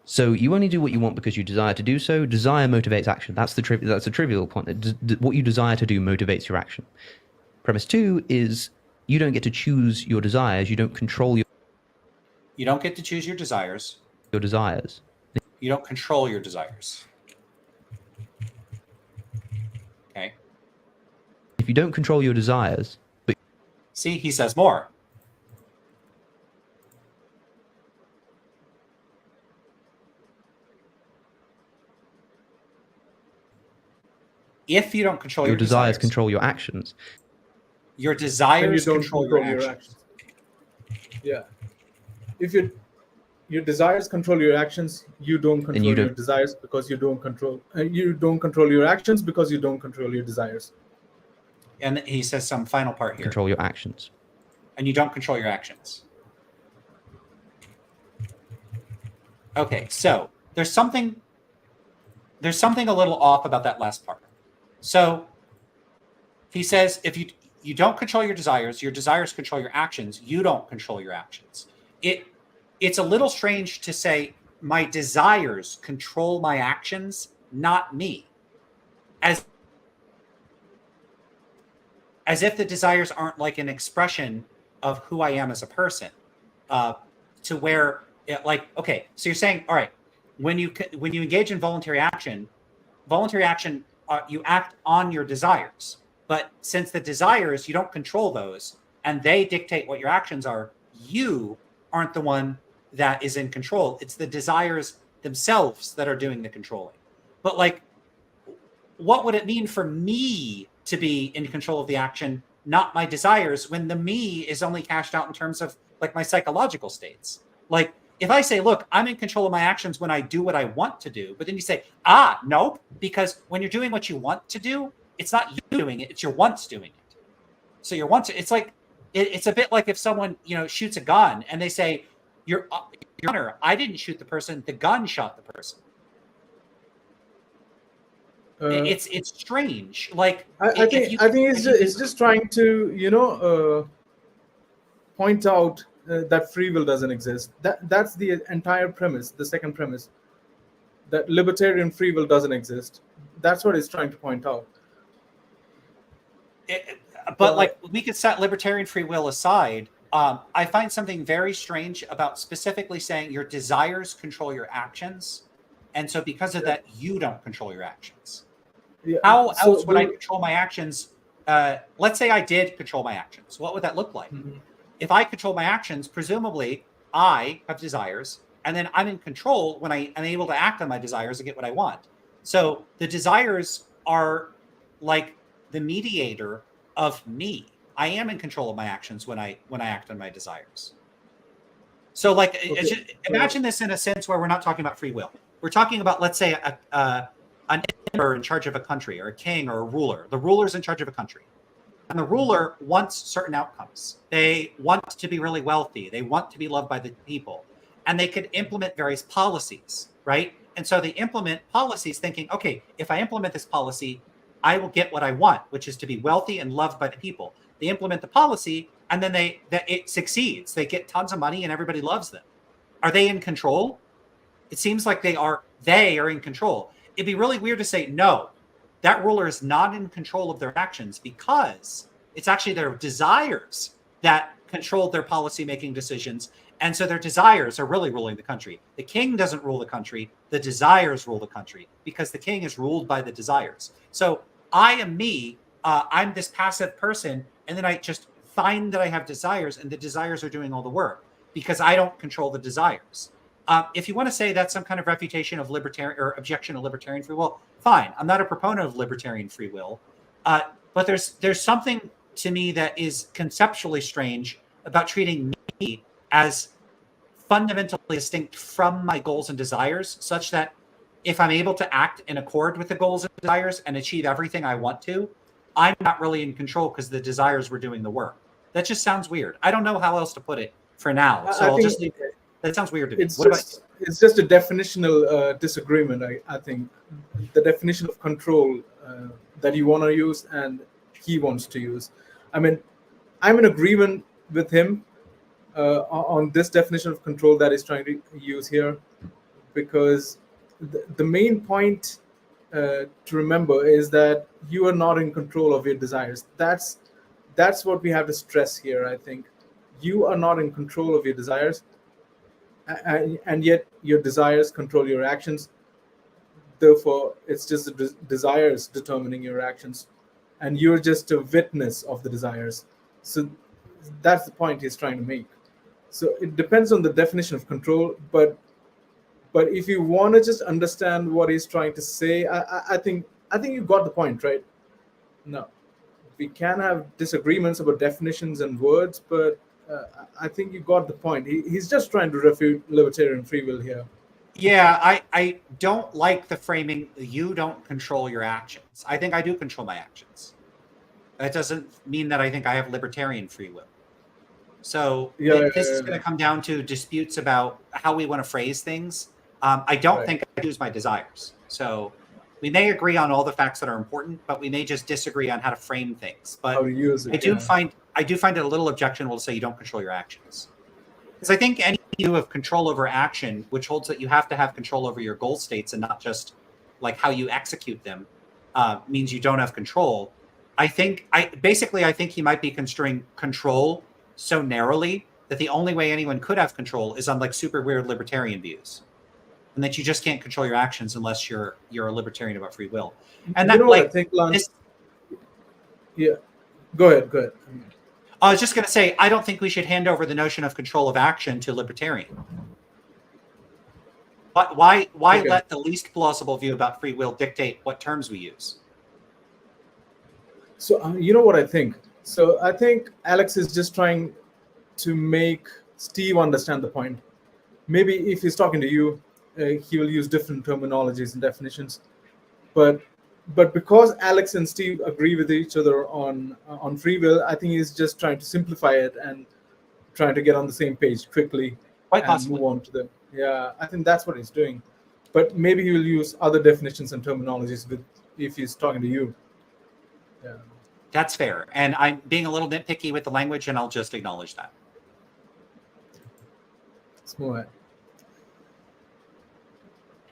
So you only do what you want because you desire to do so. Desire motivates action. That's the trivial point. What you desire to do motivates your action. Premise 2 is you don't get to choose your desires. You don't control You don't get to choose your desires. your desires. You don't control your desires. Okay. If you don't control your desires, but See, he says more. If you don't control your desires control your actions. Your And desires you don't control your actions. Yeah. If your desires control your actions, you don't control your desires because you don't control. You don't control your actions because you don't control your desires. And he says some final part here. Control your actions. And you don't control your actions. Okay, so there's something a little off about that last part. So he says if you don't control your desires control your actions, you don't control your actions. It's a little strange to say my desires control my actions, not me. As if the desires aren't like an expression of who I am as a person. To where okay, so you're saying, all right, when you engage in voluntary action, you act on your desires. But since the desires, you don't control those, and they dictate what your actions are, you aren't the one that is in control. It's the desires themselves that are doing the controlling. But like, what would it mean for me to be in control of the action, not my desires, when the me is only cashed out in terms of like my psychological states? Like, if I say, look, I'm in control of my actions when I do what I want to do, but then you say, nope, because when you're doing what you want to do, it's not you doing it, it's your wants doing it. So your wants, it's like, it's a bit like if someone, shoots a gun and they say, Your Honor, I didn't shoot the person, the gun shot the person. It's strange. Like, I think it's just trying to point out that free will doesn't exist. That's the entire premise. The second premise, that libertarian free will doesn't exist. That's what it's trying to point out. But like, we could set libertarian free will aside. I find something very strange about specifically saying your desires control your actions, and so because of that, you don't control your actions. Yeah. How else would I control my actions? Let's say I did control my actions. What would that look like? Mm-hmm. If I control my actions, presumably I have desires, and then I'm in control when I am able to act on my desires and get what I want. So the desires are like the mediator of me. I am in control of my actions when I act on my desires. So like, imagine this in a sense where we're not talking about free will. We're talking about, let's say, an emperor in charge of a country, or a king, or a ruler. The ruler's in charge of a country. And the ruler wants certain outcomes. They want to be really wealthy. They want to be loved by the people. And they could implement various policies, right? And so they implement policies thinking, okay, if I implement this policy, I will get what I want, which is to be wealthy and loved by the people. They implement the policy, and then it succeeds. They get tons of money, and everybody loves them. Are they in control? It seems like they are in control. It'd be really weird to say, no, that ruler is not in control of their actions, because it's actually their desires that control their policy-making decisions. And so their desires are really ruling the country. The king doesn't rule the country. The desires rule the country, because the king is ruled by the desires. So I am me. I'm this passive person. And then I just find that I have desires, and the desires are doing all the work because I don't control the desires. If you want to say that's some kind of refutation of libertarian or objection to libertarian free will, fine. I'm not a proponent of libertarian free will, but there's something to me that is conceptually strange about treating me as fundamentally distinct from my goals and desires, such that if I'm able to act in accord with the goals and desires and achieve everything I want to, I'm not really in control because the desires were doing the work. That just sounds weird. I don't know how else to put it for now, so I'll just leave it. That sounds weird to me. It's just a definitional disagreement, I think. The definition of control that you want to use and he wants to use. I mean, I'm in agreement with him on this definition of control that he's trying to use here. because the main point to remember is that you are not in control of your desires. That's what we have to stress here. I think you are not in control of your desires, and yet your desires control your actions. Therefore, it's just the desires determining your actions, and you're just a witness of the desires. So that's the point he's trying to make. So it depends on the definition of control, but if you want to just understand what he's trying to say, I think you got the point, right? No, we can have disagreements about definitions and words, but I think you got the point. He's just trying to refute libertarian free will here. Yeah, I don't like the framing, you don't control your actions. I think I do control my actions. That doesn't mean that I think I have libertarian free will. So this is going to come down to disputes about how we want to phrase things. I don't think I use my desires. So we may agree on all the facts that are important, but we may just disagree on how to frame things. But I do find it a little objectionable to say you don't control your actions. Because I think any view of control over action, which holds that you have to have control over your goal states and not just like how you execute them, means you don't have control. I think he might be construing control so narrowly that the only way anyone could have control is on like super weird libertarian views, and that you just can't control your actions unless you're a libertarian about free will. And that, I think, Lance, yeah, go ahead. I was just going to say, I don't think we should hand over the notion of control of action to libertarian. But why let the least plausible view about free will dictate what terms we use? So you know what I think? So I think Alex is just trying to make Steve understand the point. Maybe if he's talking to you, he will use different terminologies and definitions. But because Alex and Steve agree with each other on free will, I think he's just trying to simplify it and trying to get on the same page quickly and move on to the. Yeah, I think that's what he's doing. But maybe he will use other definitions and terminologies if he's talking to you. Yeah. That's fair. And I'm being a little nitpicky with the language, and I'll just acknowledge that. Let's move on.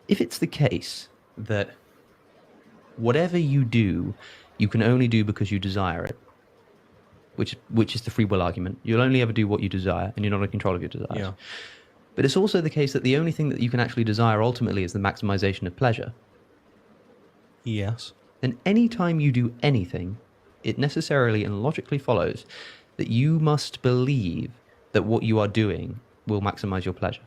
If it's the case that whatever you do, you can only do because you desire it, which is the free will argument. You'll only ever do what you desire, and you're not in control of your desires. Yeah. But it's also the case that the only thing that you can actually desire ultimately is the maximization of pleasure. Yes. And any time you do anything, it necessarily and logically follows that you must believe that what you are doing will maximize your pleasure.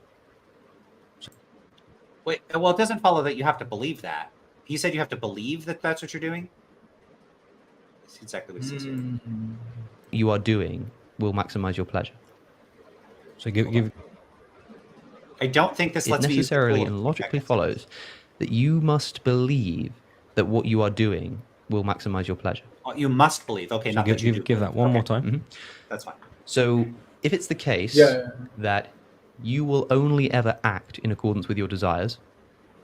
Wait, well, it doesn't follow that you have to believe that. He said you have to believe that that's what you're doing? That's exactly what he says here. You are doing will maximize your pleasure. So give I don't think this lets me use necessarily and logically follows that you must believe that what you are doing will maximize your pleasure. Oh, you must believe. Okay, so not that you do. Give that one more time. Mm-hmm. That's fine. So if it's the case that you will only ever act in accordance with your desires,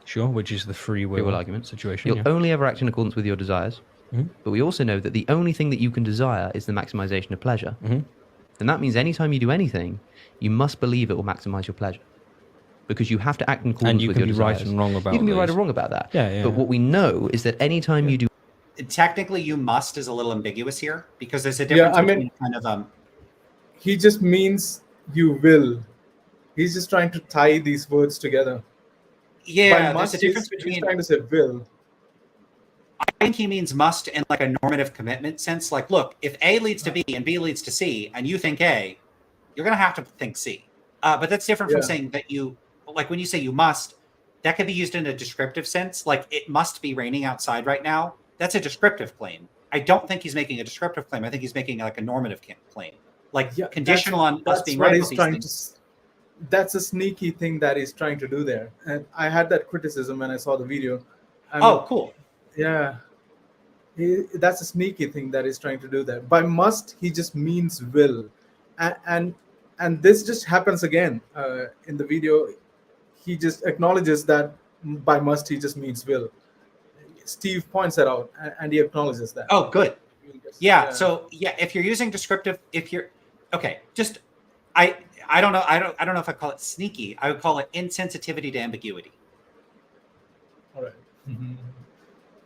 sure, which is the free will argument situation. You'll only ever act in accordance with your desires. Mm-hmm. But we also know that the only thing that you can desire is the maximization of pleasure. Mm-hmm. And that means anytime you do anything, you must believe it will maximize your pleasure. Because you have to act in accordance with your desires. And you can be right and wrong about You can be those. right or wrong about that. Yeah. But what we know is that anytime you do... Technically, you must is a little ambiguous here, because there's a difference between kind of... He just means you will. He's just trying to tie these words together. Yeah, there's a difference between... He's trying to say will. I think he means must in like a normative commitment sense. Like, look, if A leads to B and B leads to C, and you think A, you're going to have to think C. But that's different from saying that you... Like when you say you must, that could be used in a descriptive sense. Like it must be raining outside right now. That's a descriptive claim. I don't think he's making a descriptive claim. I think he's making like a normative claim. Like conditional on us being right. That's a sneaky thing that he's trying to do there. And I had that criticism when I saw the video. Oh, cool. Yeah. That's a sneaky thing that he's trying to do there. By must, he just means will. And this just happens again in the video. He just acknowledges that by must, he just means will. Steve points that out, and he acknowledges that. Oh, good. Yeah. So if you're using descriptive, I don't know if I call it sneaky. I would call it insensitivity to ambiguity. All right.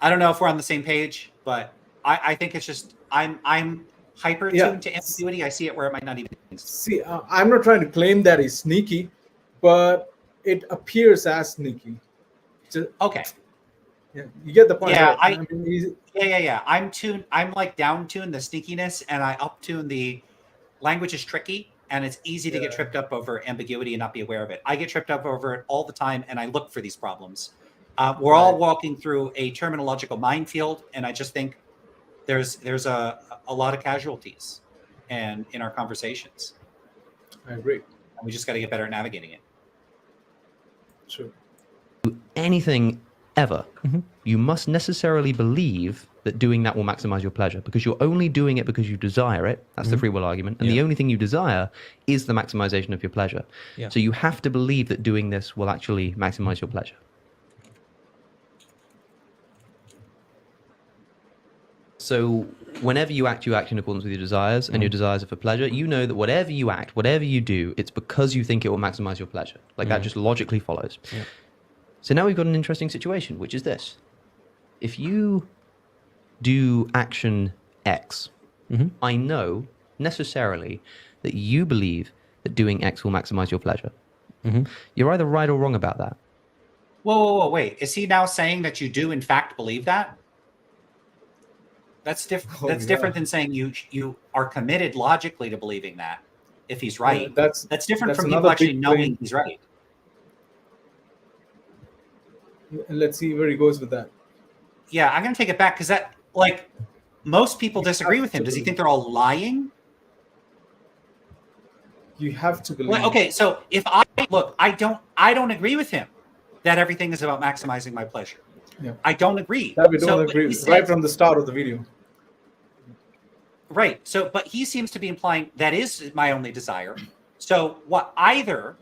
I don't know if we're on the same page, but I think it's just I'm hyper tuned Yeah. to ambiguity. I see it where it might not even. See, I'm not trying to claim that he's sneaky, but it appears as sneaky. Okay. Yeah, you get the point. Yeah, right? I mean, yeah. I'm like down tune the sneakiness, and I up tune the language is tricky, and it's easy to get tripped up over ambiguity and not be aware of it. I get tripped up over it all the time, and I look for these problems. We're all walking through a terminological minefield, and I just think there's a lot of casualties, and in our conversations. I agree. And we just got to get better at navigating it. True. Anything ever, you must necessarily believe that doing that will maximize your pleasure, because you're only doing it because you desire it. That's the free will argument. And the only thing you desire is the maximization of your pleasure. Yeah. So you have to believe that doing this will actually maximize your pleasure. So whenever you act in accordance with your desires, and your desires are for pleasure, you know that whatever you act, whatever you do, it's because you think it will maximize your pleasure. Like that just logically follows. Yeah. So now we've got an interesting situation, which is this. If you do action X, I know necessarily that you believe that doing X will maximize your pleasure. You're either right or wrong about that. Whoa, wait. Is he now saying that you do in fact believe that? That's different. That's different than saying you are committed logically to believing that. If he's right, that's different from people actually knowing he's right. Let's see where he goes with that. Yeah, I'm gonna take it back because that, like, most people disagree with him. Does he think they're all lying? You have to believe. Well, okay, so if I don't agree with him that everything is about maximizing my pleasure. Yeah. I don't agree. That we don't agree with, right from the start of the video. Right. So, but he seems to be implying that is my only desire. So what, either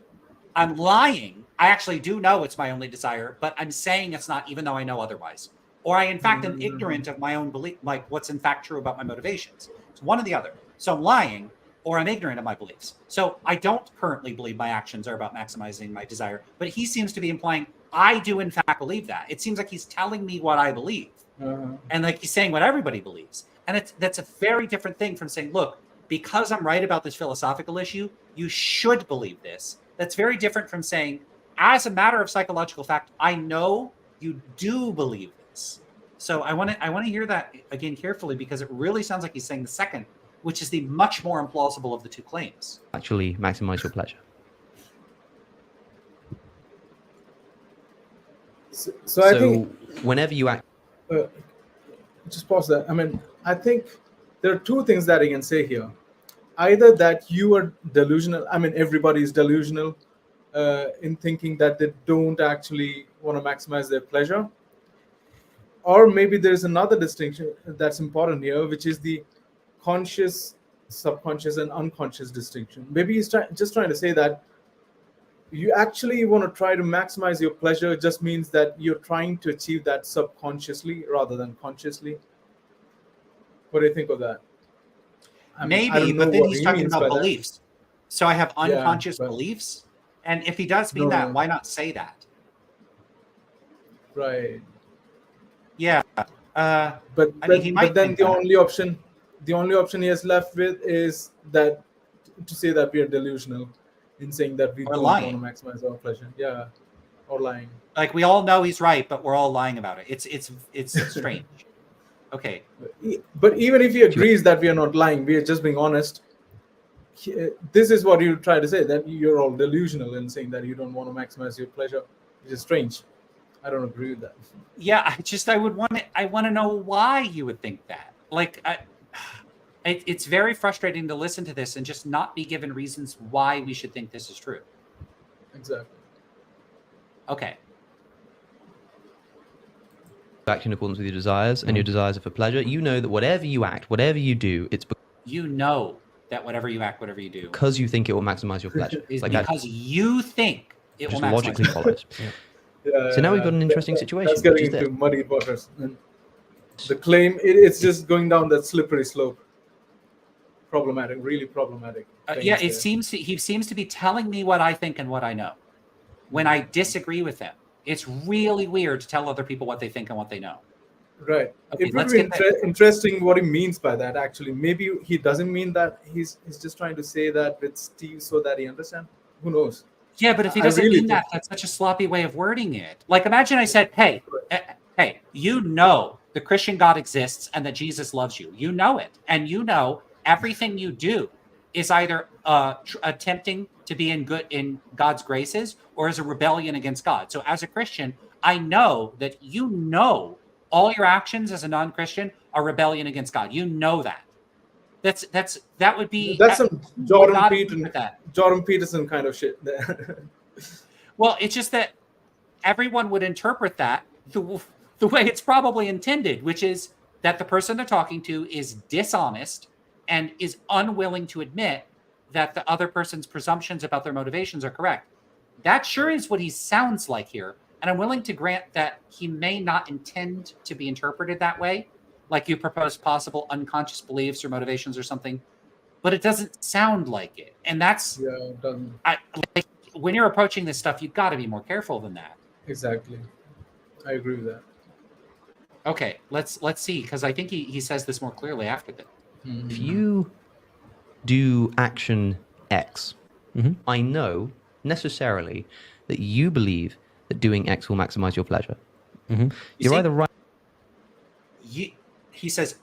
I'm lying, I actually do know it's my only desire, but I'm saying it's not, even though I know otherwise. Or I, in fact, am ignorant of my own belief, like what's in fact true about my motivations. It's one or the other. So I'm lying, or I'm ignorant of my beliefs. So I don't currently believe my actions are about maximizing my desire, but he seems to be implying I do in fact believe that. It seems like he's telling me what I believe. And like he's saying what everybody believes. And that's a very different thing from saying, look, because I'm right about this philosophical issue, you should believe this. That's very different from saying, as a matter of psychological fact, I know you do believe this. So I want to hear that again carefully, because it really sounds like he's saying the second, which is the much more implausible of the two claims. Actually maximize your pleasure. So I think whenever you act, just pause that. I mean, I think there are two things that I can say here. Either that you are delusional. I mean, everybody is delusional in thinking that they don't actually want to maximize their pleasure. Or maybe there's another distinction that's important here, which is the conscious, subconscious, and unconscious distinction. Maybe he's just trying to say that you actually want to try to maximize your pleasure just means that you're trying to achieve that subconsciously rather than consciously. What do you think of that? Maybe, but then he's talking about beliefs. So I have unconscious beliefs. And if he does mean that, why not say that? Right. Yeah. But then the only option he has left with is that to say that we are delusional in saying that we don't want to maximize our pleasure. Yeah. Or lying. Like we all know he's right, but we're all lying about it. It's strange. Okay. But even if he agrees that we are not lying, we are just being honest. This is what you try to say, that you're all delusional in saying that you don't want to maximize your pleasure, which is strange. I don't agree with that. Yeah, I want to know why you would think that. Like, it's very frustrating to listen to this and just not be given reasons why we should think this is true. Exactly. Okay. Act in accordance with your desires, and your desires are for pleasure. You know that whatever you act, whatever you do, it's you know that whatever you act, whatever you do, because you think it will maximize your pleasure. Is like because that, you think it will maximize logically follows. So now we've got an interesting situation. That's getting into muddy waters. And the claim, it's just going down that slippery slope. Problematic, really problematic. Yeah, he seems to be telling me what I think and what I know. When I disagree with him, It's really weird to tell other people what they think and what they know. Right. Okay, It would let's be get back. interesting what he means by that, actually. Maybe he doesn't mean that. He's just trying to say that with Steve so that he understands. Who knows? Yeah, but if he I doesn't really mean that, that's such a sloppy way of wording it. Like, imagine I said, hey, you know the Christian God exists and that Jesus loves you. You know it. And you know everything you do is either attempting to be in God's graces or is a rebellion against God. So as a Christian, I know that you know all your actions as a non-Christian are rebellion against God. You know that. That would be That's some Jordan Peterson kind of shit. Well, it's just that everyone would interpret that the way it's probably intended, which is that the person they're talking to is dishonest and is unwilling to admit that the other person's presumptions about their motivations are correct. That sure is what he sounds like here. And I'm willing to grant that he may not intend to be interpreted that way, like you proposed possible unconscious beliefs or motivations or something, but it doesn't sound like it. And that's, it doesn't. When you're approaching this stuff, you've got to be more careful than that. Exactly. I agree with that. Okay, let's see, because I think he says this more clearly after that. If you do action X, I know necessarily that you believe that doing X will maximize your pleasure. You're either right. He says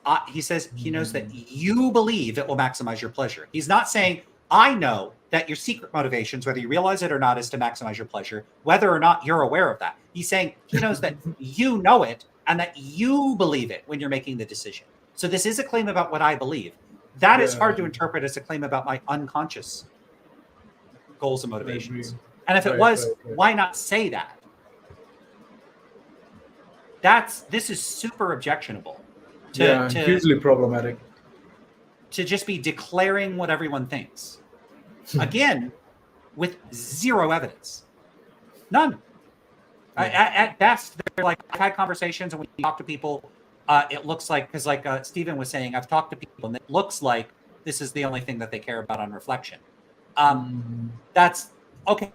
he knows that you believe it will maximize your pleasure. He's not saying, I know that your secret motivations, whether you realize it or not, is to maximize your pleasure, whether or not you're aware of that. He's saying he knows that you know it and that you believe it when you're making the decision. So this is a claim about what I believe. That is hard to interpret as a claim about my unconscious goals and motivations. And if it was, why not say that? This is super objectionable. Hugely problematic. To just be declaring what everyone thinks. Again, with zero evidence. None. At best, they're like, I've had conversations, and when you talk to people, it looks like, because like Stephen was saying, I've talked to people, and it looks like this is the only thing that they care about on reflection. That's okay.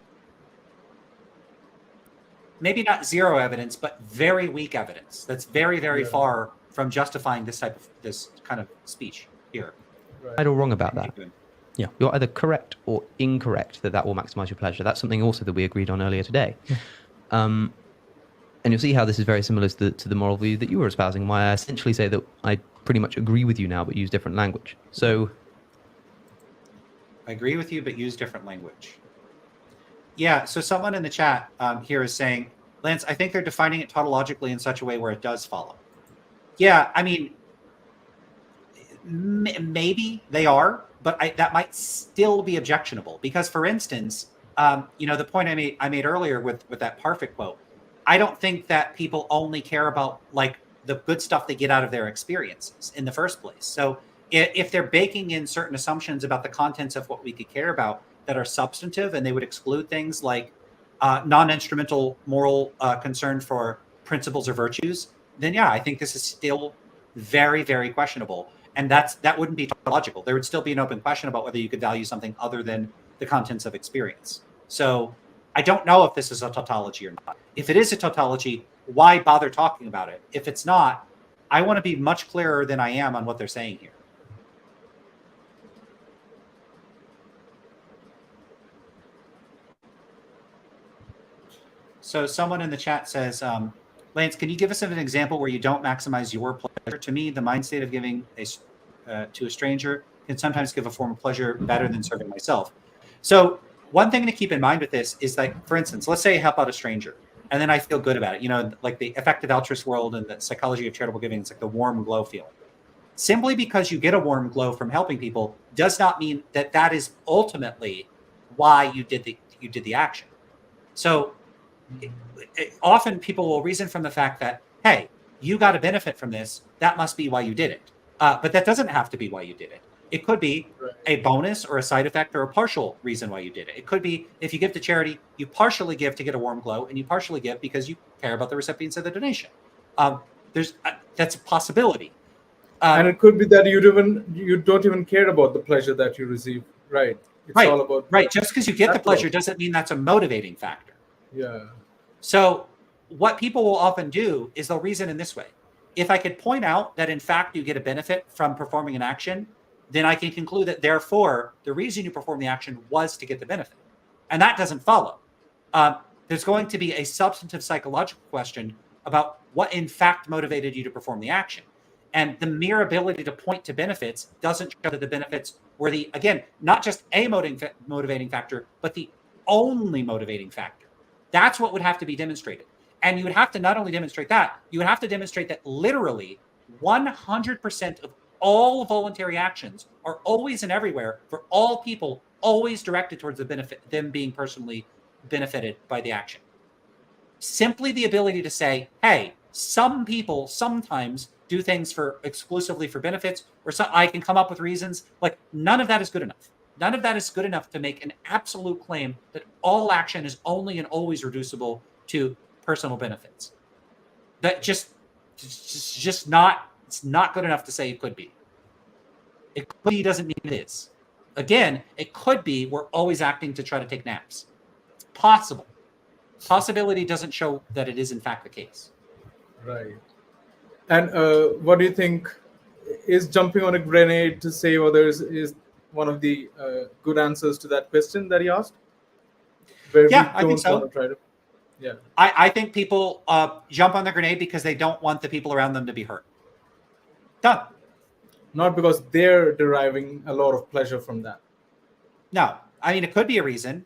Maybe not zero evidence, but very weak evidence. That's very, very far from justifying this kind of speech here. Right or wrong about that. Yeah, you're either correct or incorrect that will maximize your pleasure. That's something also that we agreed on earlier today. And you'll see how this is very similar to the moral view that you were espousing, why I essentially say that I pretty much agree with you now, but use different language. So I agree with you, but use different language. Yeah, so someone in the chat here is saying, Lance, I think they're defining it tautologically in such a way where it does follow. Yeah, I mean, maybe they are, but that might still be objectionable because, for instance, the point I made earlier with that Parfit quote, I don't think that people only care about like the good stuff they get out of their experiences in the first place. So if they're baking in certain assumptions about the contents of what we could care about that are substantive, and they would exclude things like non-instrumental moral concern for principles or virtues, then yeah, I think this is still very, very questionable. And that wouldn't be tautological. There would still be an open question about whether you could value something other than the contents of experience. So I don't know if this is a tautology or not. If it is a tautology, why bother talking about it? If it's not, I want to be much clearer than I am on what they're saying here. So someone in the chat says, Lance, can you give us an example where you don't maximize your pleasure? To me, the mind state of giving to a stranger can sometimes give a form of pleasure better than serving myself. So one thing to keep in mind with this is like, for instance, let's say I help out a stranger and then I feel good about it. You know, like the effective altruist world and the psychology of charitable giving, it's like the warm glow feeling. Simply because you get a warm glow from helping people does not mean that that is ultimately why you did the action. So often people will reason from the fact that, hey, you got a benefit from this. That must be why you did it. But that doesn't have to be why you did it. It could be a bonus or a side effect or a partial reason why you did it. It could be if you give to charity, you partially give to get a warm glow, and you partially give because you care about the recipients of the donation. That's a possibility. And it could be that you don't even care about the pleasure that you receive. Right. It's all about right. Just because you get the pleasure doesn't mean that's a motivating factor. Yeah. So what people will often do is they'll reason in this way. If I could point out that in fact you get a benefit from performing an action, then I can conclude that therefore the reason you perform the action was to get the benefit. And that doesn't follow. There's going to be a substantive psychological question about what in fact motivated you to perform the action. And the mere ability to point to benefits doesn't show that the benefits were the, again, not just a motivating factor, but the only motivating factor. That's what would have to be demonstrated. And you would have to not only demonstrate that, you would have to demonstrate that literally 100% of all voluntary actions are always and everywhere for all people, always directed towards the benefit, them being personally benefited by the action. Simply the ability to say, hey, some people sometimes do things for exclusively for benefits, or so I can come up with reasons. Like, none of that is good enough. None of that is good enough to make an absolute claim that all action is only and always reducible to personal benefits. That just not, it's not good enough to say it could be. It could be doesn't mean it is. Again, it could be we're always acting to try to take naps. It's possible. Possibility doesn't show that it is in fact the case. Right. And what do you think? Is jumping on a grenade to save others is one of the good answers to that question that he asked? Where yeah, I think so. Want to try to, yeah. I think people jump on the grenade because they don't want the people around them to be hurt. Done. Not because they're deriving a lot of pleasure from that. No. I mean, it could be a reason.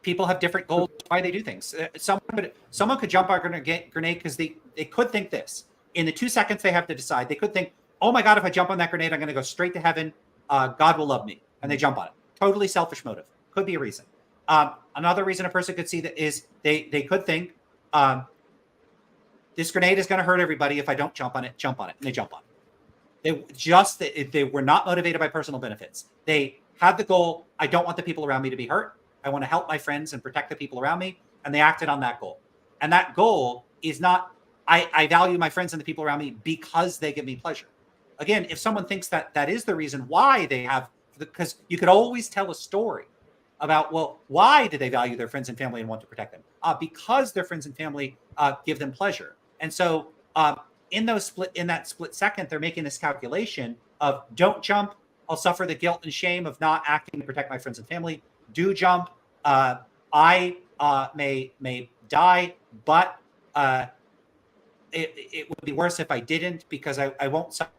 People have different goals why they do things. Someone could jump on a grenade because they could think this. In the 2 seconds they have to decide, they could think, oh my God, if I jump on that grenade, I'm going to go straight to heaven. God will love me. And they jump on it. Totally selfish motive. Could be a reason. Another reason a person could see that is they could think, this grenade is going to hurt everybody. If I don't jump on it. And they jump on it. They were not motivated by personal benefits. They had the goal, I don't want the people around me to be hurt. I want to help my friends and protect the people around me. And they acted on that goal. And that goal is not, I value my friends and the people around me because they give me pleasure. Again, if someone thinks that that is the reason why they have, because you could always tell a story about, well, why do they value their friends and family and want to protect them? Because their friends and family give them pleasure. And so in that split second, they're making this calculation of don't jump, I'll suffer the guilt and shame of not acting to protect my friends and family. Do jump, I may die, but it would be worse if I didn't because I won't suffer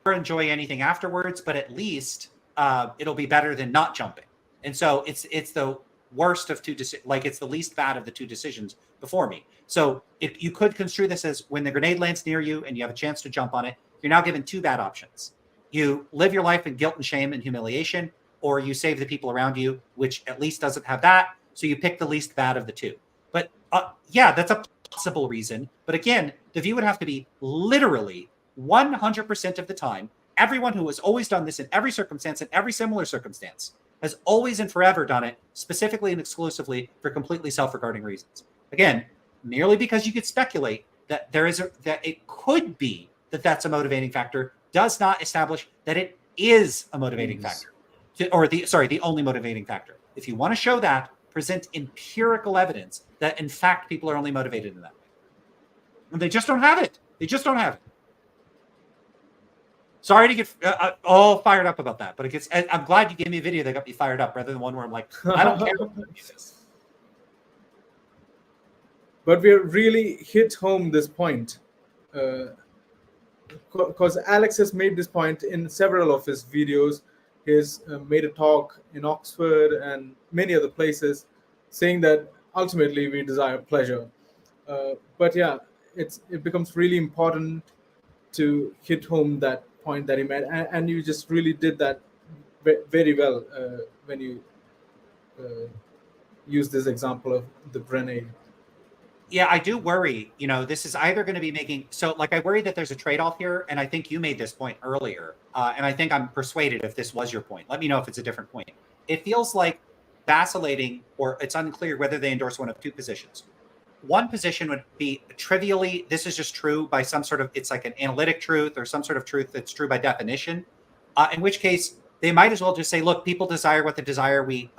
or enjoy anything afterwards, but at least it'll be better than not jumping. And so it's the worst of two decisions, like it's the least bad of the two decisions before me. So if you could construe this as when the grenade lands near you and you have a chance to jump on it, you're now given two bad options. You live your life in guilt and shame and humiliation, or you save the people around you, which at least doesn't have that. So you pick the least bad of the two. But yeah, that's a possible reason. But again, the view would have to be literally 100% of the time. Everyone who has always done this in every circumstance, in every similar circumstance, has always and forever done it specifically and exclusively for completely self-regarding reasons. Again, merely because you could speculate that that it could be that that's a motivating factor does not establish that it is a motivating factor, or the only motivating factor. If you want to show that, present empirical evidence that in fact people are only motivated in that way. And they just don't have it. They just don't have it. Sorry to get all fired up about that, but I'm glad you gave me a video that got me fired up rather than one where I'm like, I don't care about this. But we really hit home this point because Alex has made this point in several of his videos. He's made a talk in Oxford and many other places saying that ultimately we desire pleasure. But yeah, it becomes really important to hit home that point that he made. And you just really did that very well when you use this example of the grenade. Yeah, I do worry, this is either going to be I worry that there's a trade-off here. And I think you made this point earlier. And I think I'm persuaded if this was your point. Let me know if it's a different point. It feels like vacillating, or it's unclear whether they endorse one of two positions. One position would be trivially, this is just true by some sort of, it's like an analytic truth or some sort of truth that's true by definition. In which case they might as well just say, look, people desire what they desire. We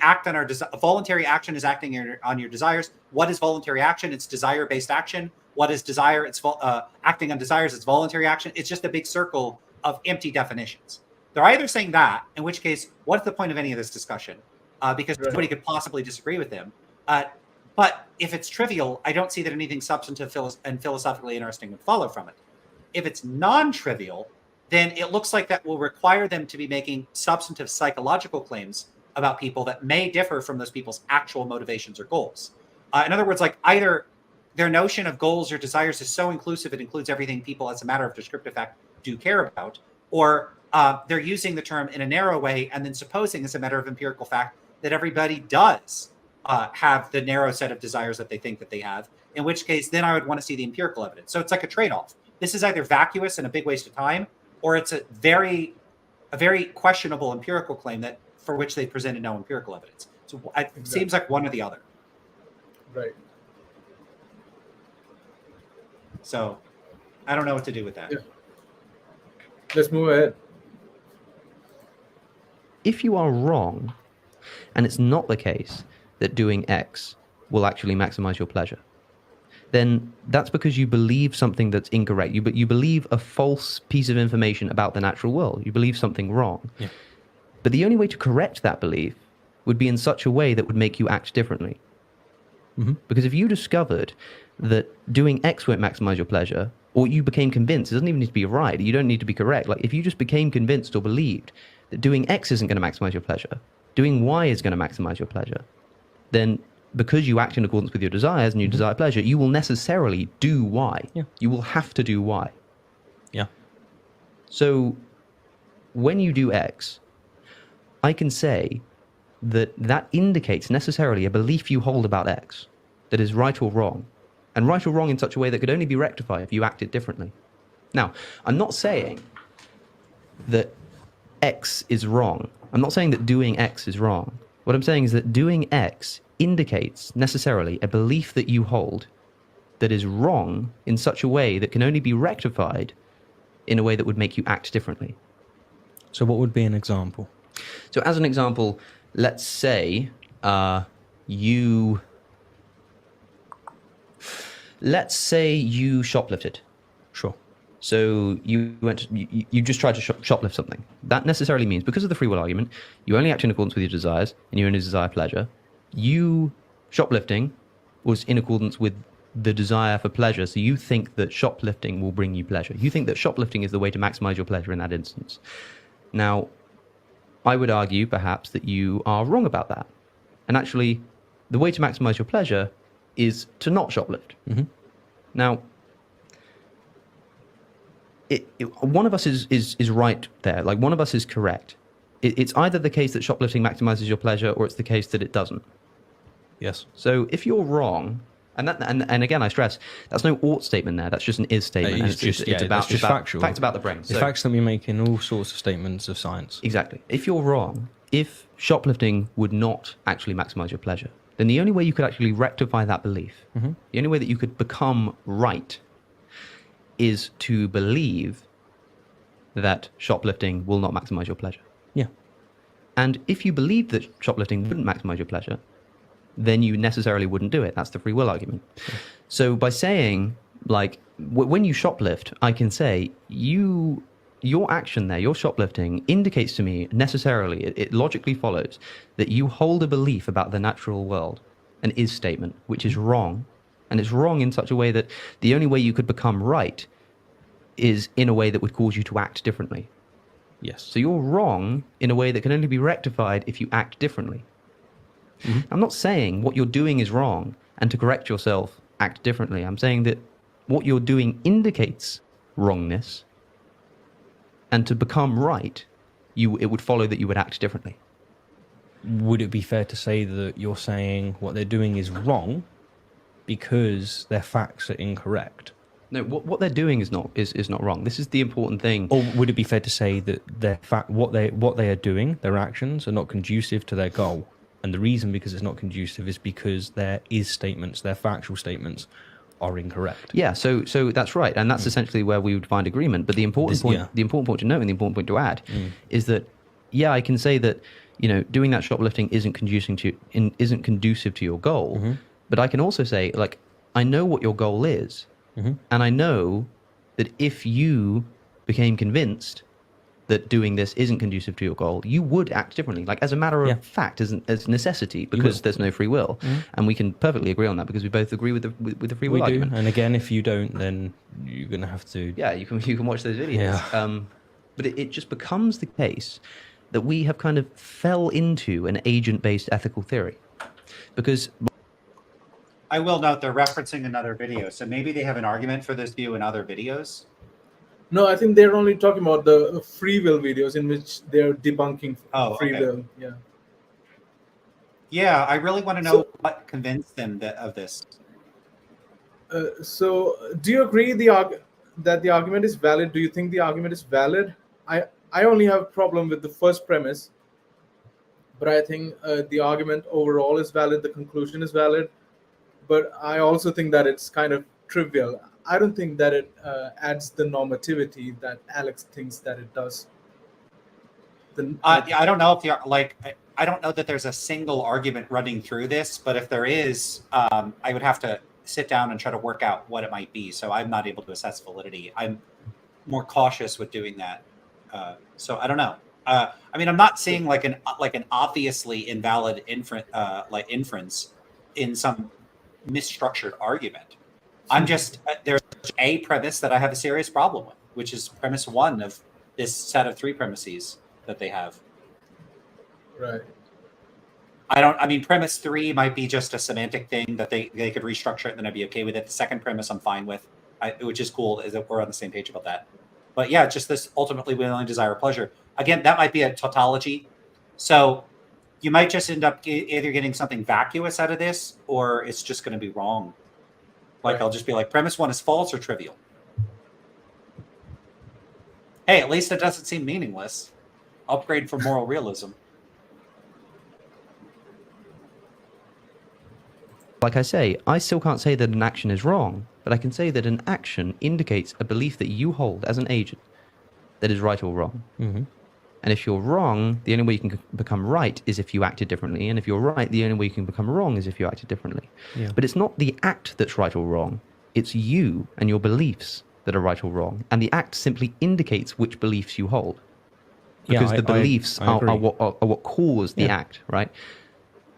act on our voluntary action is acting on your desires. What is voluntary action? It's desire-based action. What is desire? It's acting on desires. It's voluntary action. It's just a big circle of empty definitions. They're either saying that, in which case, what's the point of any of this discussion? Because nobody could possibly disagree with them. But if it's trivial, I don't see that anything substantive and philosophically interesting would follow from it. If it's non-trivial, then it looks like that will require them to be making substantive psychological claims about people that may differ from those people's actual motivations or goals. In other words, like either their notion of goals or desires is so inclusive it includes everything people as a matter of descriptive fact do care about, or they're using the term in a narrow way and then supposing as a matter of empirical fact that everybody does have the narrow set of desires that they think that they have, in which case then I would want to see the empirical evidence. So it's like a trade-off. This is either vacuous and a big waste of time, or it's a very questionable empirical claim that for which they presented no empirical evidence. So it seems like one or the other. Right. So I don't know what to do with that. Yeah. Let's move ahead. If you are wrong, and it's not the case that doing X will actually maximize your pleasure, then that's because you believe something that's incorrect. You believe a false piece of information about the natural world. You believe something wrong. Yeah. But the only way to correct that belief would be in such a way that would make you act differently. Mm-hmm. Because if you discovered that doing X won't maximize your pleasure, or you became convinced, it doesn't even need to be right, you don't need to be correct. Like if you just became convinced or believed that doing X isn't going to maximize your pleasure, doing Y is going to maximize your pleasure, then because you act in accordance with your desires and you desire pleasure, you will necessarily do Y. Yeah. You will have to do Y. Yeah. So when you do X, I can say that that indicates necessarily a belief you hold about X that is right or wrong, and right or wrong in such a way that could only be rectified if you acted differently. Now, I'm not saying that X is wrong. I'm not saying that doing X is wrong. What I'm saying is that doing X indicates necessarily a belief that you hold that is wrong in such a way that can only be rectified in a way that would make you act differently. So what would be an example? So as an example, let's say you shoplifted. Sure. So you just tried to shoplift something. That necessarily means, because of the free will argument, you only act in accordance with your desires and you only desire pleasure. You shoplifting was in accordance with the desire for pleasure. So you think that shoplifting will bring you pleasure. You think that shoplifting is the way to maximize your pleasure in that instance. Now, I would argue perhaps that you are wrong about that. And actually, the way to maximize your pleasure is to not shoplift. Mm-hmm. Now, one of us is right there. Like one of us is correct. It's either the case that shoplifting maximizes your pleasure, or it's the case that it doesn't. Yes. So if you're wrong, and again I stress that's no ought statement there. That's just an is statement. It's about factual. Facts about the brain. The facts that we make in all sorts of statements of science. Exactly. If you're wrong, if shoplifting would not actually maximize your pleasure, then the only way you could actually rectify that belief, the only way that you could become right, is to believe that shoplifting will not maximize your pleasure. Yeah. And if you believe that shoplifting wouldn't maximize your pleasure, then you necessarily wouldn't do it. That's the free will argument. Yeah. So by saying, like, when you shoplift, I can say, your action there, your shoplifting, indicates to me necessarily, it logically follows, that you hold a belief about the natural world, an is statement, which is wrong. And it's wrong in such a way that the only way you could become right is in a way that would cause you to act differently. Yes. So you're wrong in a way that can only be rectified if you act differently. Mm-hmm. I'm not saying what you're doing is wrong and to correct yourself, act differently. I'm saying that what you're doing indicates wrongness, and to become right, it would follow that you would act differently. Would it be fair to say that you're saying what they're doing is wrong because their facts are incorrect? No, what they're doing is not wrong. This is the important thing. Or would it be fair to say that what they are doing, their actions, are not conducive to their goal? And the reason because it's not conducive is because their is statements, their factual statements, are incorrect. Yeah, so that's right, and that's essentially where we would find agreement. But the important point to note and the important point to add is that yeah, I can say that, doing that shoplifting isn't conducive to your goal. Mm-hmm. But I can also say, like, I know what your goal is, Mm-hmm. and I know that if you became convinced that doing this isn't conducive to your goal, you would act differently, like as a matter of Yeah. fact, as necessity, because there's no free will. Mm-hmm. And we can perfectly agree on that because we both agree with the free will We do. argument. And again, if you don't, then you're going to have to... Yeah, you can watch those videos. Yeah. But it just becomes the case that we have kind of fell into an agent-based ethical theory. Because I will note they're referencing another video, so maybe they have an argument for this view in other videos. No, I think they're only talking about the free will videos in which they're debunking free okay. will. Yeah. Yeah, I really want to know what convinced them of this. So, do you agree that the argument is valid? Do you think the argument is valid? I only have a problem with the first premise, but I think the argument overall is valid. The conclusion is valid, but I also think that it's kind of trivial. I don't think that it adds the normativity that Alex thinks that it does. I don't know if you're like. I don't know that there's a single argument running through this, but if there is, I would have to sit down and try to work out what it might be. So I'm not able to assess validity. I'm more cautious with doing that. So I don't know. I mean, I'm not seeing like an obviously invalid inference in some misstructured argument. I'm just there's a premise that I have a serious problem with, which is premise one of this set of 3 premises that they have. Right. I mean, premise 3 might be just a semantic thing that they could restructure it and then I'd be okay with it. The second premise I'm fine with, which is cool, is that we're on the same page about that. But yeah, just this ultimately we only desire pleasure. Again, that might be a tautology. So you might just end up either getting something vacuous out of this or it's just going to be wrong. Like, I'll just be like, premise 1 is false or trivial. Hey, at least it doesn't seem meaningless. Upgrade for moral realism. like I say, I still can't say that an action is wrong, but I can say that an action indicates a belief that you hold as an agent that is right or wrong. Mm-hmm. And if you're wrong, the only way you can become right is if you acted differently. And if you're right, the only way you can become wrong is if you acted differently. Yeah. But it's not the act that's right or wrong. It's you and your beliefs that are right or wrong. And the act simply indicates which beliefs you hold. Because the beliefs are what cause the act, right?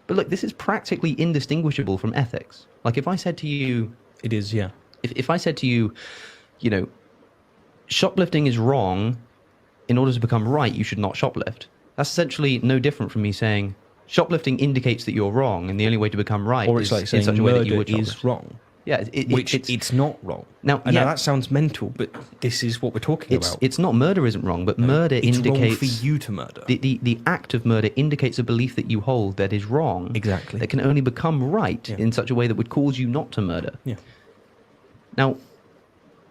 But look, this is practically indistinguishable from ethics. Like if I said to you... It is, yeah. If I said to you, you know, shoplifting is wrong, in order to become right, you should not shoplift. That's essentially no different from me saying shoplifting indicates that you're wrong, and the only way to become right or is like saying in such a way that you would murder is shoplift. wrong. Yeah, it's not wrong. Now, I know that sounds mental, but this is what we're talking about. It's not murder isn't wrong, but murder it's indicates wrong for you to murder. The act of murder indicates a belief that you hold that is wrong. Exactly. That can only become right in such a way that would cause you not to murder. Yeah. Now,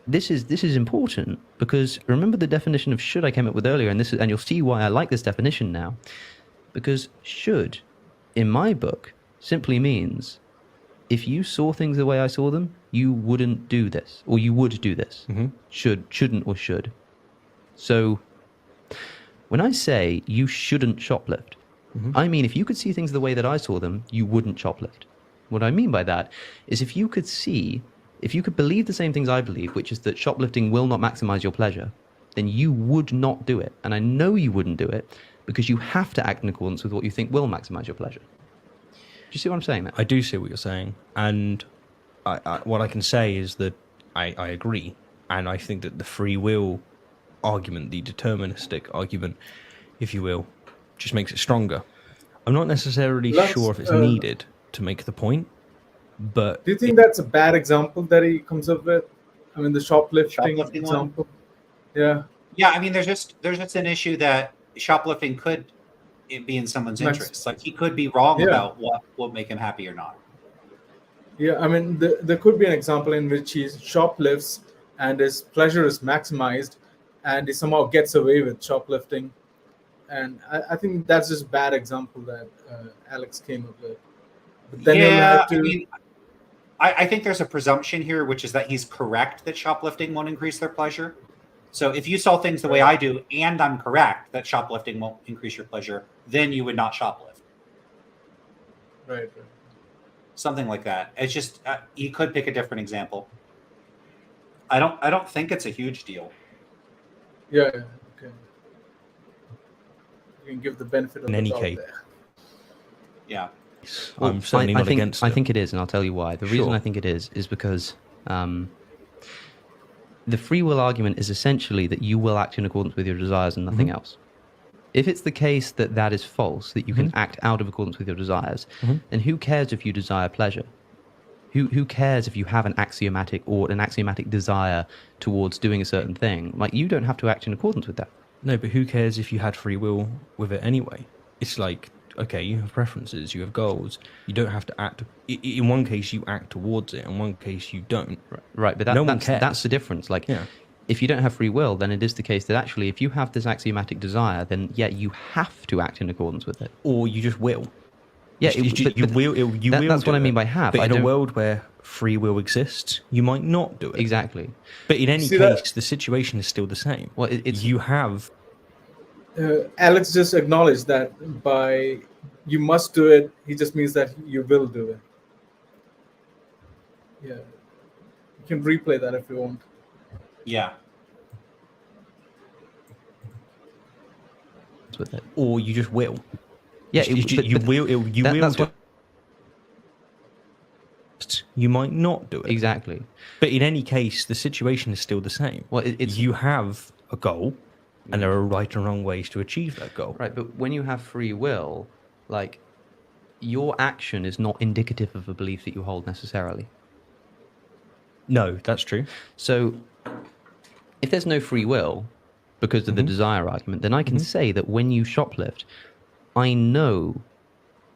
this is important because remember the definition of should I came up with earlier, and you'll see why I like this definition now, because should, in my book, simply means if you saw things the way I saw them, you wouldn't do this, or you would do this. Mm-hmm. Should, shouldn't, or should. So when I say you shouldn't shoplift, I mean if you could see things the way that I saw them, you wouldn't shoplift. What I mean by that is if you could believe the same things I believe, which is that shoplifting will not maximize your pleasure, then you would not do it. And I know you wouldn't do it because you have to act in accordance with what you think will maximize your pleasure. Do you see what I'm saying there? I do see what you're saying. And what I can say is that I agree. And I think that the free will argument, the deterministic argument, if you will, just makes it stronger. I'm not necessarily sure if it's needed to make the point. But do you think that's a bad example that he comes up with? I mean, the shoplifting example. Yeah. Yeah, I mean, there's just an issue that shoplifting could be in someone's interest. Like he could be wrong about what will make him happy or not. Yeah, I mean, there could be an example in which he shoplifts and his pleasure is maximized, and he somehow gets away with shoplifting. And I think that's just a bad example that Alex came up with. But then I mean, I think there's a presumption here, which is that he's correct that shoplifting won't increase their pleasure. So if you saw things the way I do, and I'm correct that shoplifting won't increase your pleasure, then you would not shoplift. Right. Something like that. It's just you could pick a different example. I don't think it's a huge deal. Yeah. Okay. You can give the benefit of In any the doubt case. there. Yeah. I'm certainly not against it. I think it is, and I'll tell you why. The reason Sure. I think it is because the free will argument is essentially that you will act in accordance with your desires and nothing else. If it's the case that that is false, that you can act out of accordance with your desires, then who cares if you desire pleasure? Who cares if you have an axiomatic desire towards doing a certain thing? Like, you don't have to act in accordance with that. No, but who cares if you had free will with it anyway? It's like, okay, you have preferences, you have goals. You don't have to act. In one case, you act towards it. In one case, you don't. Right, but that's the difference. Like, if you don't have free will, then it is the case that actually, if you have this axiomatic desire, then you have to act in accordance with it. Or you just will. Yeah, you will. That's what I mean by have. But in a world where free will exists, you might not do it. Exactly. But in any case, the situation is still the same. Well, you have. Alex just acknowledged that by you must do it, he just means that you will do it. Yeah. You can replay that if you want. Yeah. With it. Or you just will. Yeah, you will. That's what. You might not do it. Exactly. But in any case, the situation is still the same. Well, you have a goal, and there are right and wrong ways to achieve that goal. Right, but when you have free will, like, your action is not indicative of a belief that you hold necessarily. No, that's true. So, if there's no free will because of the desire argument, then I can say that when you shoplift, I know,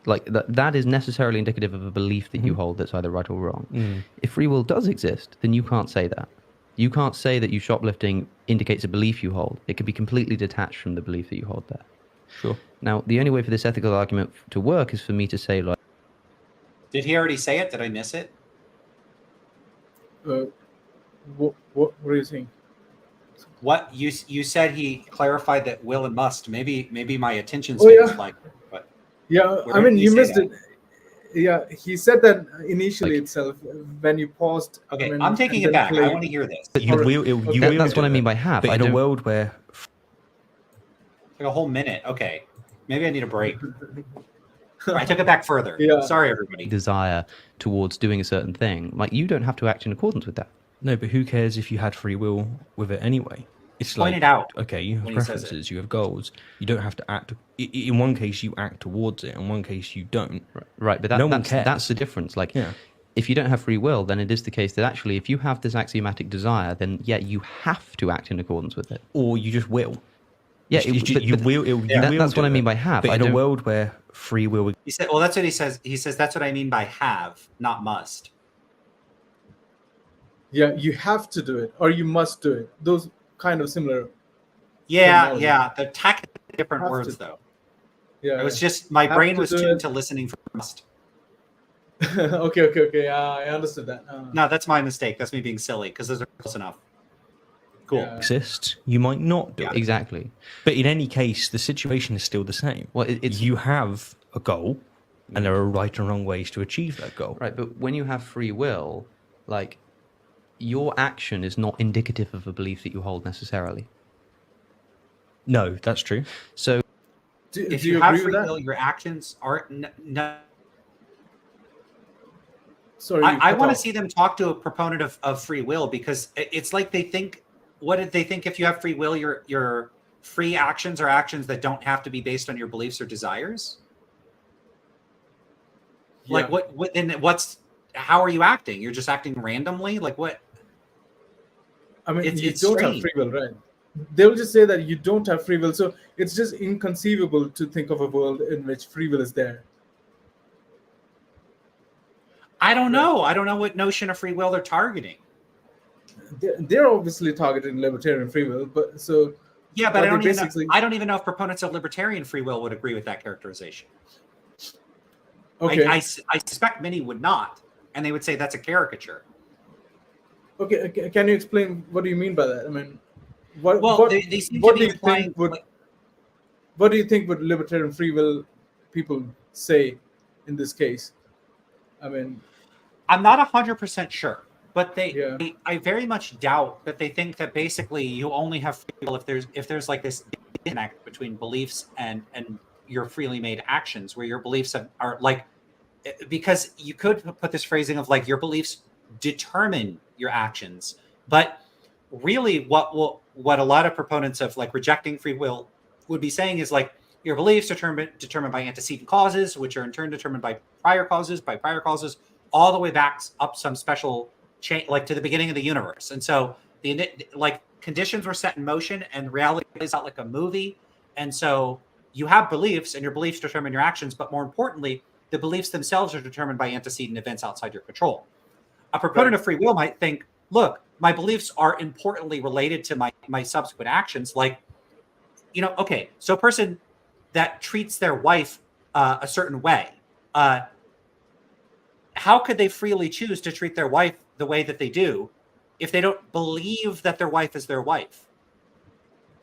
like, that is necessarily indicative of a belief that you hold that's either right or wrong. If free will does exist, then you can't say that. You can't say that you shoplifting indicates a belief you hold. It can be completely detached from the belief that you hold there. Sure. Now, the only way for this ethical argument to work is for me to say, like... Did he already say it? Did I miss it? What are you saying? What you said he clarified that will and must. Maybe my attention Oh, span yeah. is like. But Yeah, where I mean, did he you say missed that? it. Yeah, he said that initially itself when you paused. Okay, I mean, I'm taking and it then back. I played. want to hear this. That's what I mean by have. But I in a don't... world where Like a whole minute. Okay, maybe I need a break. I took it back further. Yeah. Sorry, everybody. desire towards doing a certain thing, like, you don't have to act in accordance with that. no, but who cares if you had free will with it anyway? It's Point like, it out okay, you have when he says it. preferences, you have goals. You don't have to act. In one case, you act towards it. In one case, you don't. Right, but No one that's cares. the difference. Like, Yeah. if you don't have free will, then it is the case that actually, if you have this axiomatic desire, then you have to act in accordance with it. Or you just will. Yeah, that's what I mean by have. But I in a don't... world where free will, He said, well, that's what he says. He says, that's what I mean by have, not must. Yeah, you have to do it or you must do it. Those kind of similar. Yeah, terminology. yeah. The tactically different Have words, to. though. Yeah. It was just, my Have brain to was do tuned it. to listening for must. Okay. I understood that. No, that's my mistake. That's me being silly, because those are close enough. Cool. Yeah. exists, you might not do it. Exactly. But in any case, the situation is still the same. Well, you have a goal, and there are right and wrong ways to achieve that goal. Right, but when you have free will, like, your action is not indicative of a belief that you hold necessarily. No, that's true. So, If do you you have agree free with that? will, your actions aren't. Sorry, I want to see them talk to a proponent of free will, because it's like they think, what did they think? If you have free will, your free actions are actions that don't have to be based on your beliefs or desires. Yeah. Like what then how are you acting? You're just acting randomly? Like what? I mean, you it's don't strange. have free will, right? They'll just say that you don't have free will. So it's just inconceivable to think of a world in which free will is there. I don't know. I don't know what notion of free will they're targeting. They're obviously targeting libertarian free will, but so Yeah, but But I don't they even know, basically- I don't even know if proponents of libertarian free will would agree with that characterization. okay, I suspect many would not, and they would say that's a caricature. okay. Can you explain what do you mean by that? I mean, What Well, what they seem to what be do you implying. think would what do you think would libertarian free will people say in this case? I mean, I'm not 100% sure, but yeah, I very much doubt that they think that basically you only have free will if there's like this disconnect between beliefs and your freely made actions, where your beliefs are like, because you could put this phrasing of like your beliefs determine your actions, but really what a lot of proponents of like rejecting free will would be saying is like your beliefs are determined by antecedent causes, which are in turn determined by prior causes, all the way back up some special chain, like to the beginning of the universe. And so the like conditions were set in motion, and reality is out like a movie. And so you have beliefs, and your beliefs determine your actions. But more importantly, the beliefs themselves are determined by antecedent events outside your control. A proponent right. of free will might think, look, my beliefs are importantly related to my subsequent actions. Like, okay, so a person that treats their wife a certain way, how could they freely choose to treat their wife the way that they do if they don't believe that their wife is their wife?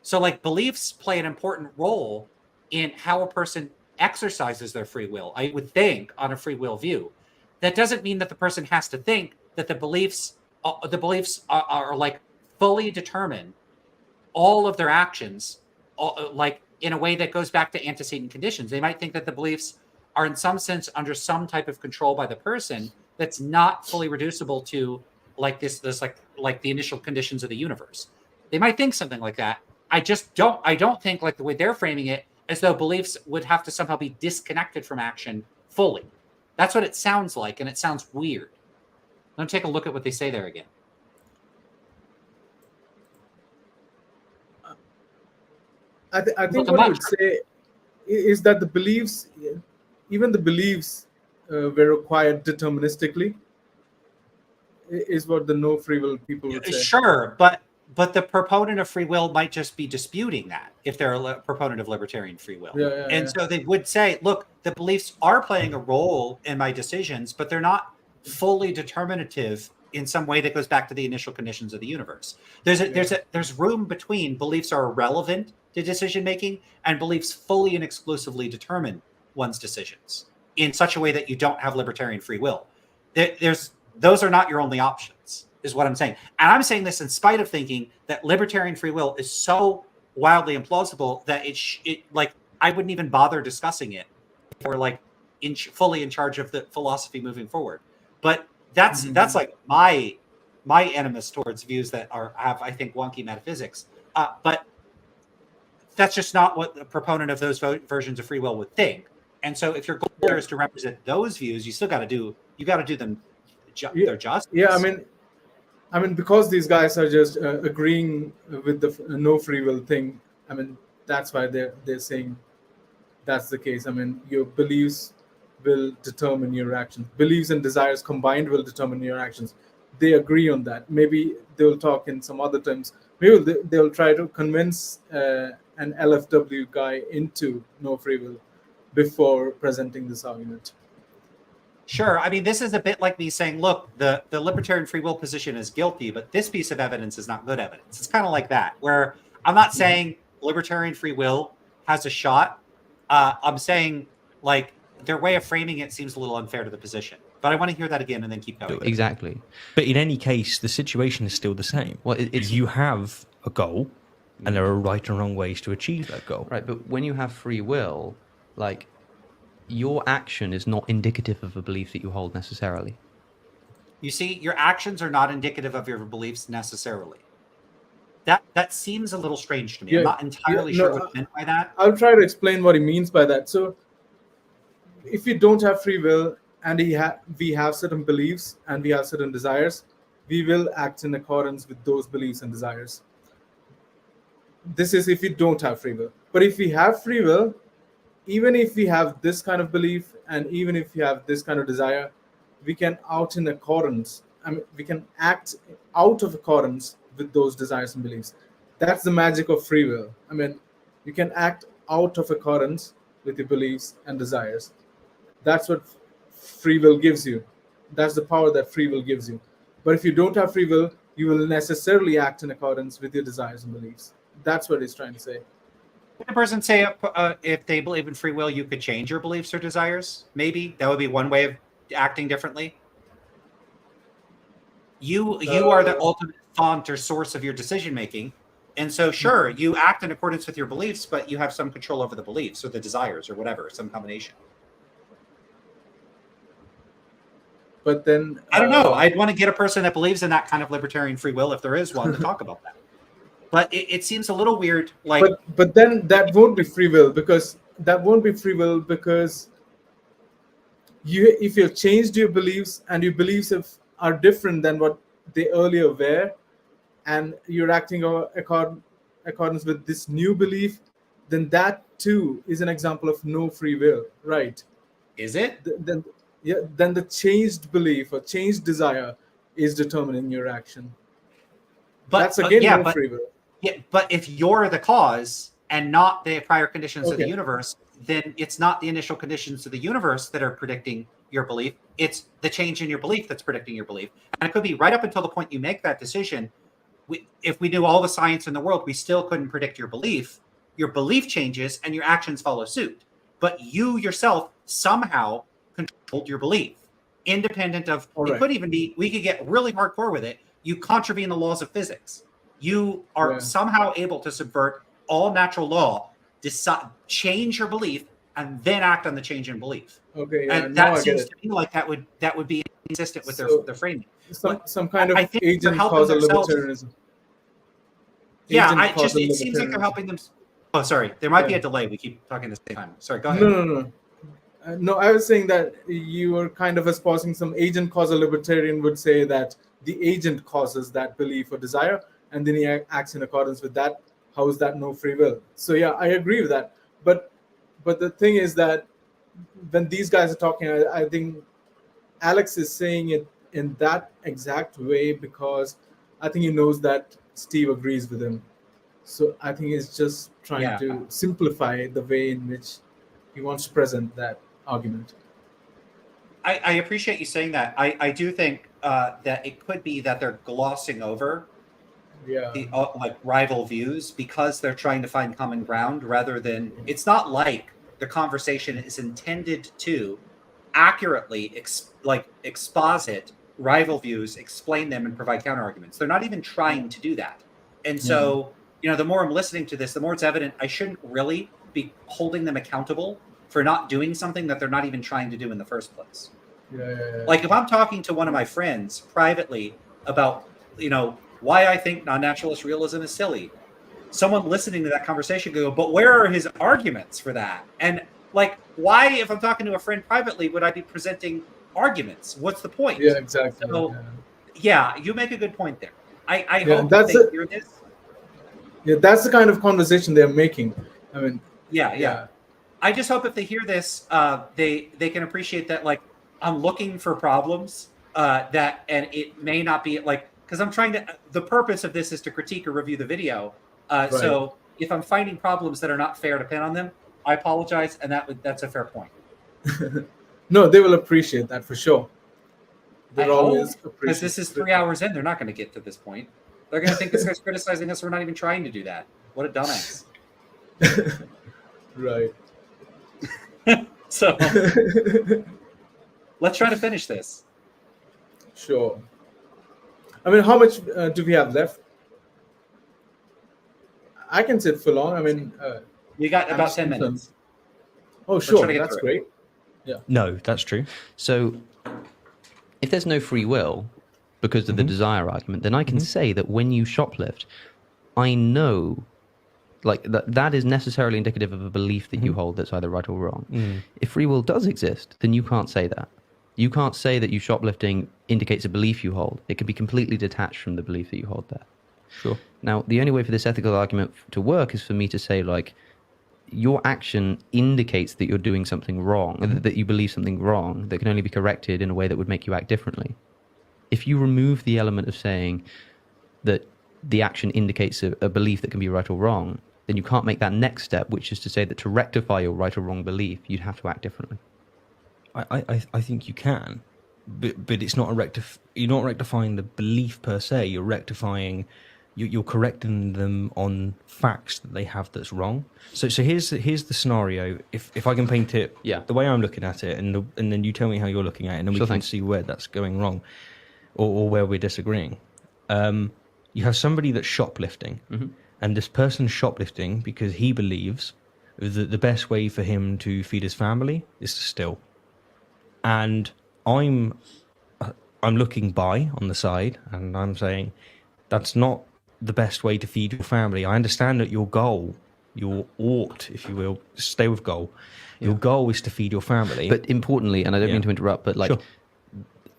So, like, beliefs play an important role in how a person exercises their free will, I would think, on a free will view. That doesn't mean that the person has to think that the beliefs are like fully determine all of their actions, like in a way that goes back to antecedent conditions. They might think that the beliefs are in some sense under some type of control by the person that's not fully reducible to like this like the initial conditions of the universe. They might think something like that. I don't think like the way they're framing it as though beliefs would have to somehow be disconnected from action fully. That's what it sounds like, and it sounds weird. Let me take a look at what they say there again. I think Look, I'm what I not would say is that the beliefs, even the beliefs, were required deterministically. Is what the no free will people would say. Sure, but the proponent of free will might just be disputing that if they're a proponent of libertarian free will. Yeah, yeah, And yeah. so they would say, look, the beliefs are playing a role in my decisions, but they're not fully determinative in some way that goes back to the initial conditions of the universe. There's room between beliefs are relevant to decision making and beliefs fully and exclusively determine one's decisions in such a way that you don't have libertarian free will. Those are not your only options, is what I'm saying. And I'm saying this in spite of thinking that libertarian free will is so wildly implausible that it like I wouldn't even bother discussing it if we're like fully in charge of the philosophy moving forward. But that's like my animus towards views that have I think wonky metaphysics. But that's just not what the proponent of those versions of free will would think. And so if your goal here is to represent those views, you still got to do them their justice. Yeah, I mean, because these guys are just agreeing with the no free will thing. I mean, that's why they're saying that's the case. I mean, your beliefs will determine your actions. Beliefs and desires combined will determine your actions. They agree on that. Maybe they'll talk in some other terms. Maybe they'll try to convince an LFW guy into no free will before presenting this argument. Sure. I mean, this is a bit like me saying, look, the libertarian free will position is guilty, but this piece of evidence is not good evidence. It's kind of like that, where I'm not saying libertarian free will has a shot. I'm saying, like, their way of framing it seems a little unfair to the position. But I want to hear that again and then keep going. Exactly. But in any case, the situation is still the same. Well, you have a goal, and there are right and wrong ways to achieve that goal. Right, but when you have free will, like, your action is not indicative of a belief that you hold necessarily. You see, your actions are not indicative of your beliefs necessarily. That seems a little strange to me. Yeah, I'm not entirely sure what he meant by that. I'll try to explain what he means by that. So, if we don't have free will and we have certain beliefs and we have certain desires, we will act in accordance with those beliefs and desires. This is if we don't have free will. But if we have free will, even if we have this kind of belief and even if we have this kind of desire, we can act in accordance. I mean, we can act out of accordance with those desires and beliefs. That's the magic of free will. I mean, you can act out of accordance with your beliefs and desires. That's what free will gives you. That's the power that free will gives you. But if you don't have free will, you will necessarily act in accordance with your desires and beliefs. That's what he's trying to say. Did a person say if they believe in free will, you could change your beliefs or desires? Maybe that would be one way of acting differently. You are the ultimate font or source of your decision making, and so sure, you act in accordance with your beliefs, but you have some control over the beliefs or the desires or whatever, some combination. But then I don't know. I'd want to get a person that believes in that kind of libertarian free will, if there is one, to talk about that. But it seems a little weird. Like, but then that won't be free will because if you've changed your beliefs and your beliefs are different than what they earlier were, and you're acting accordance with this new belief, then that too is an example of no free will, right? Is it? Then the changed belief or changed desire is determining your action. But that's again no free will. Yeah, but if you're the cause and not the prior conditions of the universe, then it's not the initial conditions of the universe that are predicting your belief. It's the change in your belief that's predicting your belief. And it could be right up until the point you make that decision. If we knew all the science in the world, we still couldn't predict your belief. Your belief changes and your actions follow suit. But you yourself somehow controlled your belief, independent of, it could even be, we could get really hardcore with it. You contravene the laws of physics. You are somehow able to subvert all natural law, change your belief, and then act on the change in belief. Okay, and that seems to me like that would be consistent with their framing. Some kind of agent causal libertarianism. Yeah, it seems like they're helping them. Oh, sorry, there might be a delay. We keep talking at the same time. Sorry, go ahead. No, I was saying that you were kind of espousing some agent causal libertarian would say that the agent causes that belief or desire, and then he acts in accordance with that. How is that no free will? So yeah, I agree with that. But the thing is that when these guys are talking, I think Alex is saying it in that exact way because I think he knows that Steve agrees with him. So I think he's just trying to simplify the way in which he wants to present that argument. I appreciate you saying that. I do think that it could be that they're glossing over the rival views because they're trying to find common ground rather than, it's not like the conversation is intended to accurately exposit rival views, explain them, and provide counter arguments. They're not even trying to do that. And so, the more I'm listening to this, the more it's evident I shouldn't really be holding them accountable for not doing something that they're not even trying to do in the first place. Like if I'm talking to one of my friends privately about, why I think non-naturalist realism is silly, someone listening to that conversation go, but where are his arguments for that? And why, if I'm talking to a friend privately, would I be presenting arguments? What's the point? Yeah, exactly. So, you make a good point there. I hope that they hear this. Yeah, that's the kind of conversation they're making. I mean, yeah. I just hope if they hear this, they can appreciate that. I'm looking for problems and it may not be because I'm trying to. The purpose of this is to critique or review the video. So if I'm finding problems that are not fair to pin on them, I apologize, and that's a fair point. No, they will appreciate that for sure. They're always because this is 3 hours in, they're not going to get to this point. They're going to think this guy's criticizing us. We're not even trying to do that. What a dumbass. Right. So let's try to finish this. Sure. I mean, how much do we have left? I can sit for long. I mean, you got about 10 minutes. Oh, sure. That's great. Yeah. No, that's true. So if there's no free will because of the desire argument, then I can say that when you shoplift, I know that is necessarily indicative of a belief that you hold that's either right or wrong. If free will does exist, then you can't say that. You can't say that you shoplifting indicates a belief you hold. It can be completely detached from the belief that you hold there. Sure. Now, the only way for this ethical argument to work is for me to say, your action indicates that you're doing something wrong, that you believe something wrong, that can only be corrected in a way that would make you act differently. If you remove the element of saying that the action indicates a belief that can be right or wrong, then you can't make that next step, which is to say that to rectify your right or wrong belief, you'd have to act differently. I think you can. but it's not you're not rectifying the belief per se. You're rectifying, you're correcting them on facts that they have that's wrong. So here's the scenario. If I can paint it, the way I'm looking at it, and then you tell me how you're looking at it, and then we can see where that's going wrong, or where we're disagreeing. You have somebody that's shoplifting, and this person's shoplifting because he believes that the best way for him to feed his family is to steal. And I'm looking by on the side, and I'm saying that's not the best way to feed your family. I understand that your goal, your ought, if you will, stay with goal. Your goal is to feed your family. But importantly, and I don't mean to interrupt, but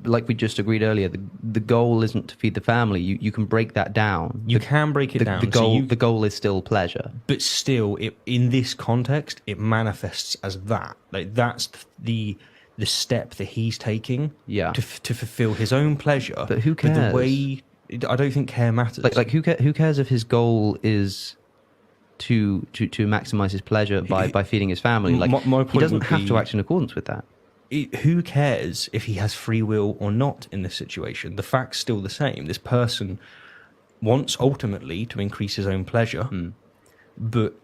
like we just agreed earlier, the goal isn't to feed the family. You can break that down. You can break it down. The goal is still pleasure. But still, in this context, it manifests as that. Like that's the step that he's taking to fulfill his own pleasure. But who cares? But the way, I don't think care matters. Like who cares if his goal is to maximize his pleasure by feeding his family? Like my point, he doesn't have to act in accordance with that. Who cares if he has free will or not in this situation? The fact's still the same. This person wants ultimately to increase his own pleasure, but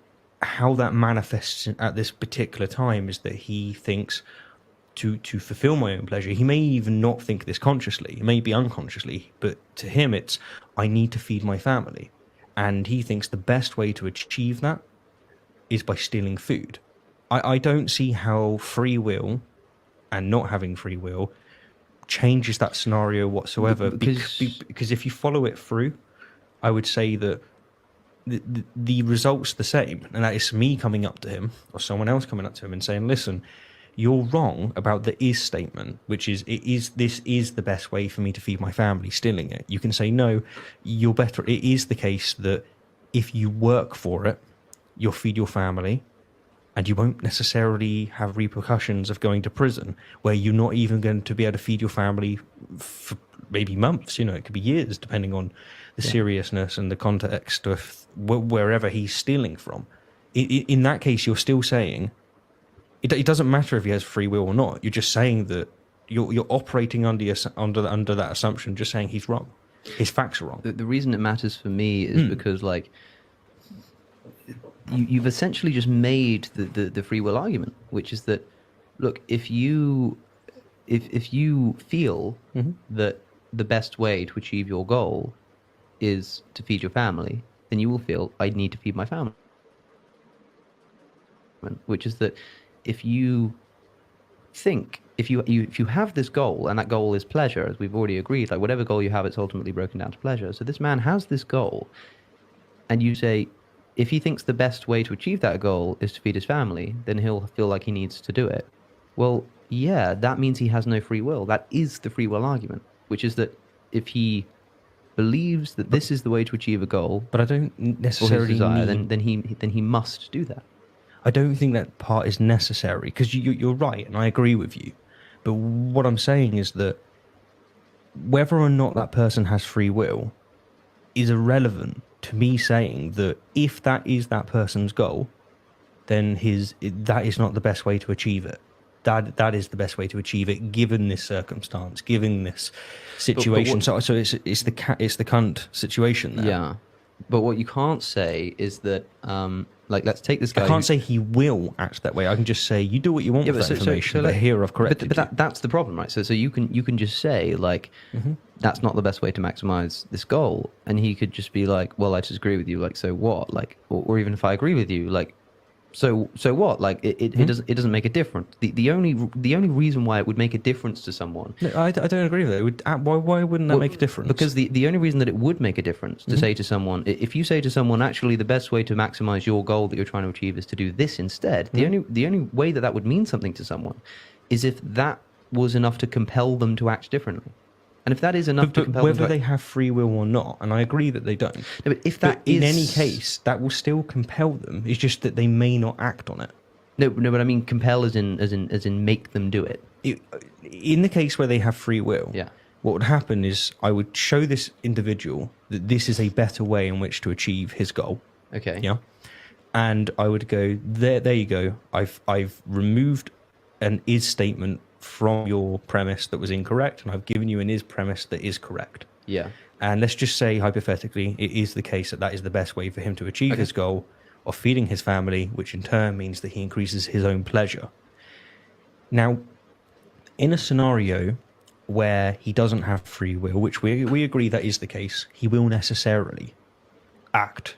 how that manifests at this particular time is that he thinks to fulfill my own pleasure. He may even not think this consciously, it may be unconsciously, but to him it's, I need to feed my family. And he thinks the best way to achieve that is by stealing food. I don't see how free will and not having free will changes that scenario whatsoever. Because if you follow it through, I would say that the result's the same. And that is me coming up to him or someone else coming up to him and saying, listen, you're wrong about the is statement, which is, this is the best way for me to feed my family, stealing it. You can say, no, you're better. It is the case that if you work for it, you'll feed your family, and you won't necessarily have repercussions of going to prison, where you're not even going to be able to feed your family for maybe months. You know, it could be years, depending on the seriousness and the context of wherever he's stealing from. In that case, you're still saying, it doesn't matter if he has free will or not. You're just saying that you're operating under that assumption, just saying he's wrong. His facts are wrong. The reason it matters for me is because, like, you've essentially just made the free will argument, which is that, look, if you feel that the best way to achieve your goal is to feed your family, then you will feel, I need to feed my family. Which is that if you think, if you have this goal, and that goal is pleasure, as we've already agreed, like whatever goal you have, it's ultimately broken down to pleasure. So this man has this goal, and you say, if he thinks the best way to achieve that goal is to feed his family, then he'll feel like he needs to do it. Well, yeah, that means he has no free will. That is the free will argument, which is that if he believes that this is the way to achieve a goal, but I don't necessarily desire, then he must do that. I don't think that part is necessary, because you're right, and I agree with you. But what I'm saying is that whether or not that person has free will is irrelevant to me saying that if that is that person's goal, then that is not the best way to achieve it. That is the best way to achieve it, given this circumstance, given this situation. So it's the cunt situation there. Yeah, but what you can't say is that, like, let's take this guy. I can't say he will act that way. I can just say, you do what you want with that information, but here I've corrected you. But that's the problem, right? So you can just say, like, that's not the best way to maximize this goal, and he could just be like, well, I disagree with you, like, so what? Like, or even if I agree with you, like, so what? Like, it doesn't make a difference. The only reason why it would make a difference to someone. No, I don't agree with that. Why wouldn't that make a difference? Because the only reason that it would make a difference to say to someone, if you say to someone, actually, the best way to maximize your goal that you're trying to achieve is to do this instead. The only way that would mean something to someone is if that was enough to compel them to act differently. And if that is enough to compel them whether they have free will or not, and I agree that they don't. No, but if that is... in any case, that will still compel them. It's just that they may not act on it. No, but I mean compel as in make them do it. In the case where they have free will, what would happen is I would show this individual that this is a better way in which to achieve his goal. Okay. Yeah. And I would go, there you go. I've removed an is statement from your premise that was incorrect, and I've given you his premise that is correct. Yeah. And let's just say, hypothetically, it is the case that that is the best way for him to achieve his goal of feeding his family, which in turn means that he increases his own pleasure. Now, in a scenario where he doesn't have free will, which we agree that is the case, he will necessarily act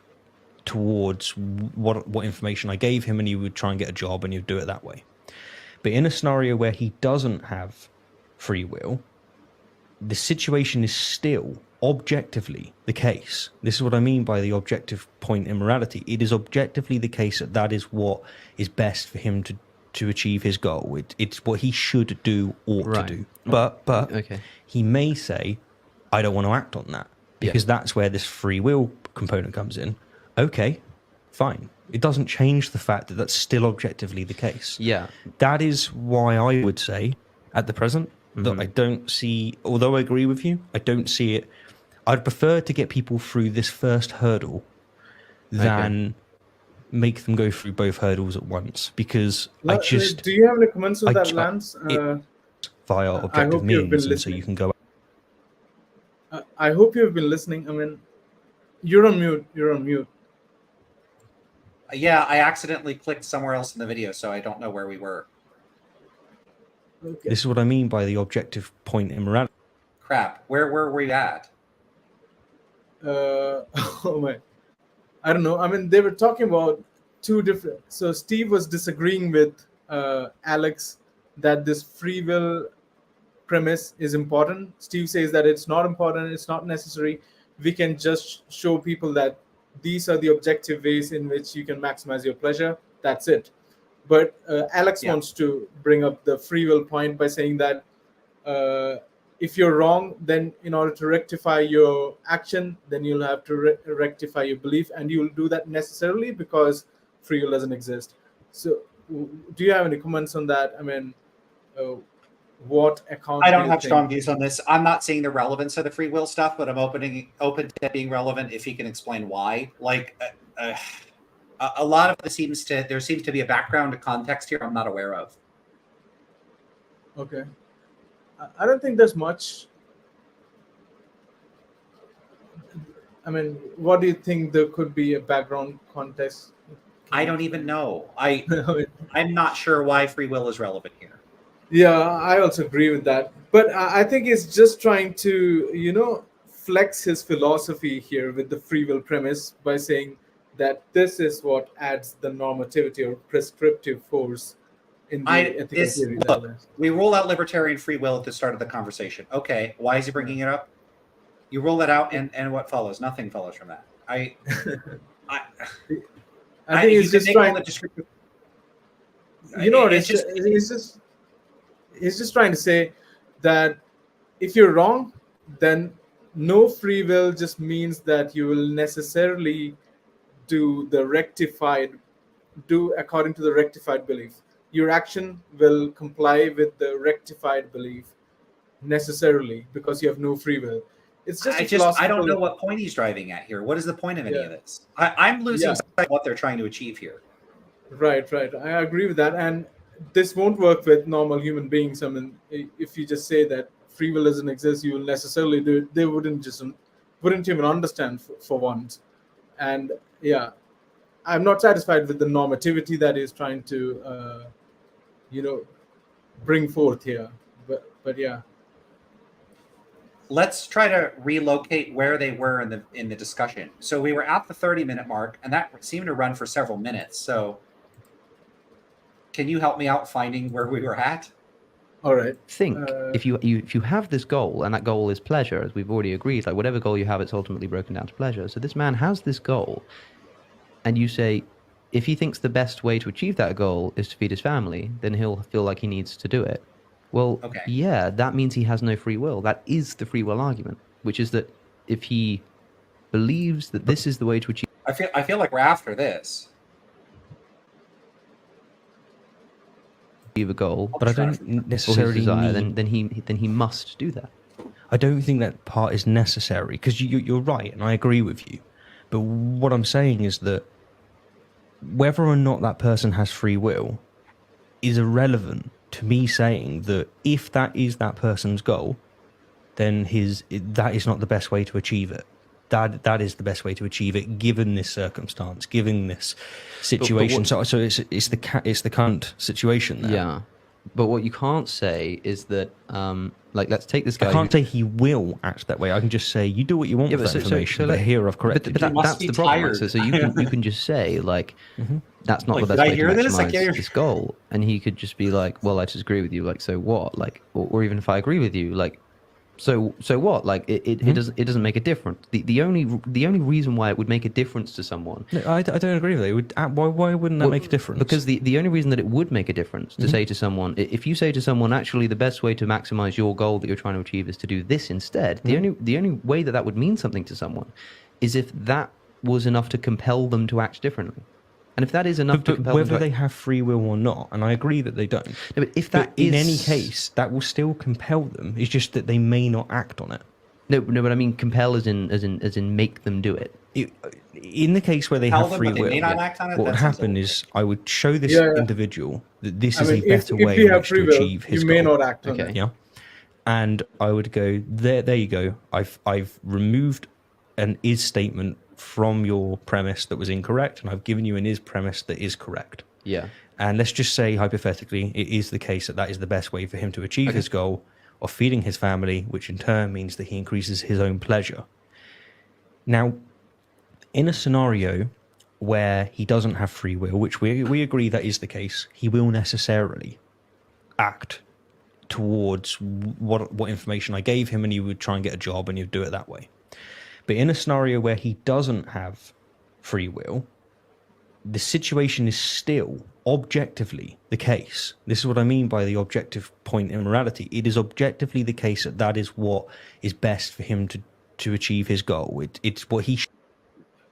towards what information I gave him, and he would try and get a job, and he'd do it that way. But in a scenario where he doesn't have free will, the situation is still objectively the case. This is what I mean by the objective point in morality. It is objectively the case that that is what is best for him to achieve his goal. It's what he should do, ought to do. But he may say, I don't want to act on that, because that's where this free will component comes in. Okay, fine. It doesn't change the fact that that's still objectively the case. Yeah. That is why I would say, at the present, that I don't see, although I agree with you, I don't see it. I'd prefer to get people through this first hurdle than make them go through both hurdles at once, because I just... Do you have any comments on that, Lance? Via objective means, and so you can go... I hope you've been listening. I mean, you're on mute. Yeah, I accidentally clicked somewhere else in the video, so I don't know where we were. Okay. This is what I mean by the objective point in morality. Crap, where were we at? Oh my, I don't know. I mean, they were talking about two different. So Steve was disagreeing with Alex that this free will premise is important. Steve says that it's not important, it's not necessary. We can just show people that these are the objective ways in which you can maximize your pleasure. That's it. But Alex wants to bring up the free will point by saying that if you're wrong, then in order to rectify your action, then you'll have to rectify your belief, and you'll do that necessarily because free will doesn't exist. So do you have any comments on that? I mean, what account? I don't have strong views on this. I'm not seeing the relevance of the free will stuff, but I'm open to being relevant if he can explain why. Like a lot of it there seems to be a background, a context here I'm not aware of. Okay. I don't think there's much. I mean, what do you think there could be a background context? I don't even know. I'm not sure why free will is relevant here. Yeah, I also agree with that. But I think he's just trying to, flex his philosophy here with the free will premise by saying that this is what adds the normativity or prescriptive force in the ethical theory. Look, we rule out libertarian free will at the start of the conversation. Okay, why is he bringing it up? You rule that out, and what follows? Nothing follows from that. I think he's just trying. He's just trying to say that if you're wrong, then no free will just means that you will necessarily do according to the rectified belief. Your action will comply with the rectified belief necessarily because you have no free will. It's just I don't know what point he's driving at here. What is the point of any of this? I'm losing sight of what they're trying to achieve here. Right. I agree with that. And this won't work with normal human beings. I mean, if you just say that free will doesn't exist, you will necessarily do it. They wouldn't even understand for once. And I'm not satisfied with the normativity that is trying to, bring forth here. But yeah. Let's try to relocate where they were in the discussion. So we were at the 30-minute mark, and that seemed to run for several minutes. So can you help me out finding where we were at? All right. Think if you have this goal, and that goal is pleasure, as we've already agreed, like whatever goal you have, it's ultimately broken down to pleasure. So this man has this goal, and you say, if he thinks the best way to achieve that goal is to feed his family, then he'll feel like he needs to do it. Well, yeah, that means he has no free will. That is the free will argument, which is that if he believes that this is the way to achieve... I feel like we're after this. A goal, but I don't necessarily desire, then he must do that. I don't think that part is necessary, because you're right, and I agree with you. But what I'm saying is that whether or not that person has free will is irrelevant to me saying that if that is that person's goal, then that is not the best way to achieve it. That is the best way to achieve it, given this circumstance, given this situation. So it's the current situation there. Yeah, but what you can't say is that, like, let's take this guy. I can't say he will act that way. I can just say you do what you want with that information. But here I've corrected you. But that's the problem. Right? So you can just say like, that's not the best way to maximize this goal, and he could just be like, well, I disagree with you. Like, so what? Like, or even if I agree with you, like, so what? Like, it doesn't make a difference. The only reason why it would make a difference to someone. No, I don't agree with that. Why wouldn't that make a difference? Because the only reason that it would make a difference to say to someone, if you say to someone, actually, the best way to maximize your goal that you're trying to achieve is to do this instead. The only way that would mean something to someone is if that was enough to compel them to act differently. And if that is enough to compel whether them to they have free will or not, and I agree that they don't. No, but if that in any case, that will still compel them. It's just that they may not act on it. No, but I mean compel as in make them do it. In the case where they have free will, what would happen is I would show this individual that this is a better way in which to achieve his goal. You may not act on it. Yeah, and I would go there. You go. I've removed an is statement from your premise that was incorrect, and I've given you an is premise that is correct. Yeah. And let's just say hypothetically it is the case that is the best way for him to achieve his goal of feeding his family, which in turn means that he increases his own pleasure. Now, in a scenario where he doesn't have free will, which we agree that is the case, he will necessarily act towards what information I gave him, and he would try and get a job, and he'd do it that way. But in a scenario where he doesn't have free will, the situation is still objectively the case. This is what I mean by the objective point in morality. It is objectively the case that is what is best for him to achieve his goal. It's what he...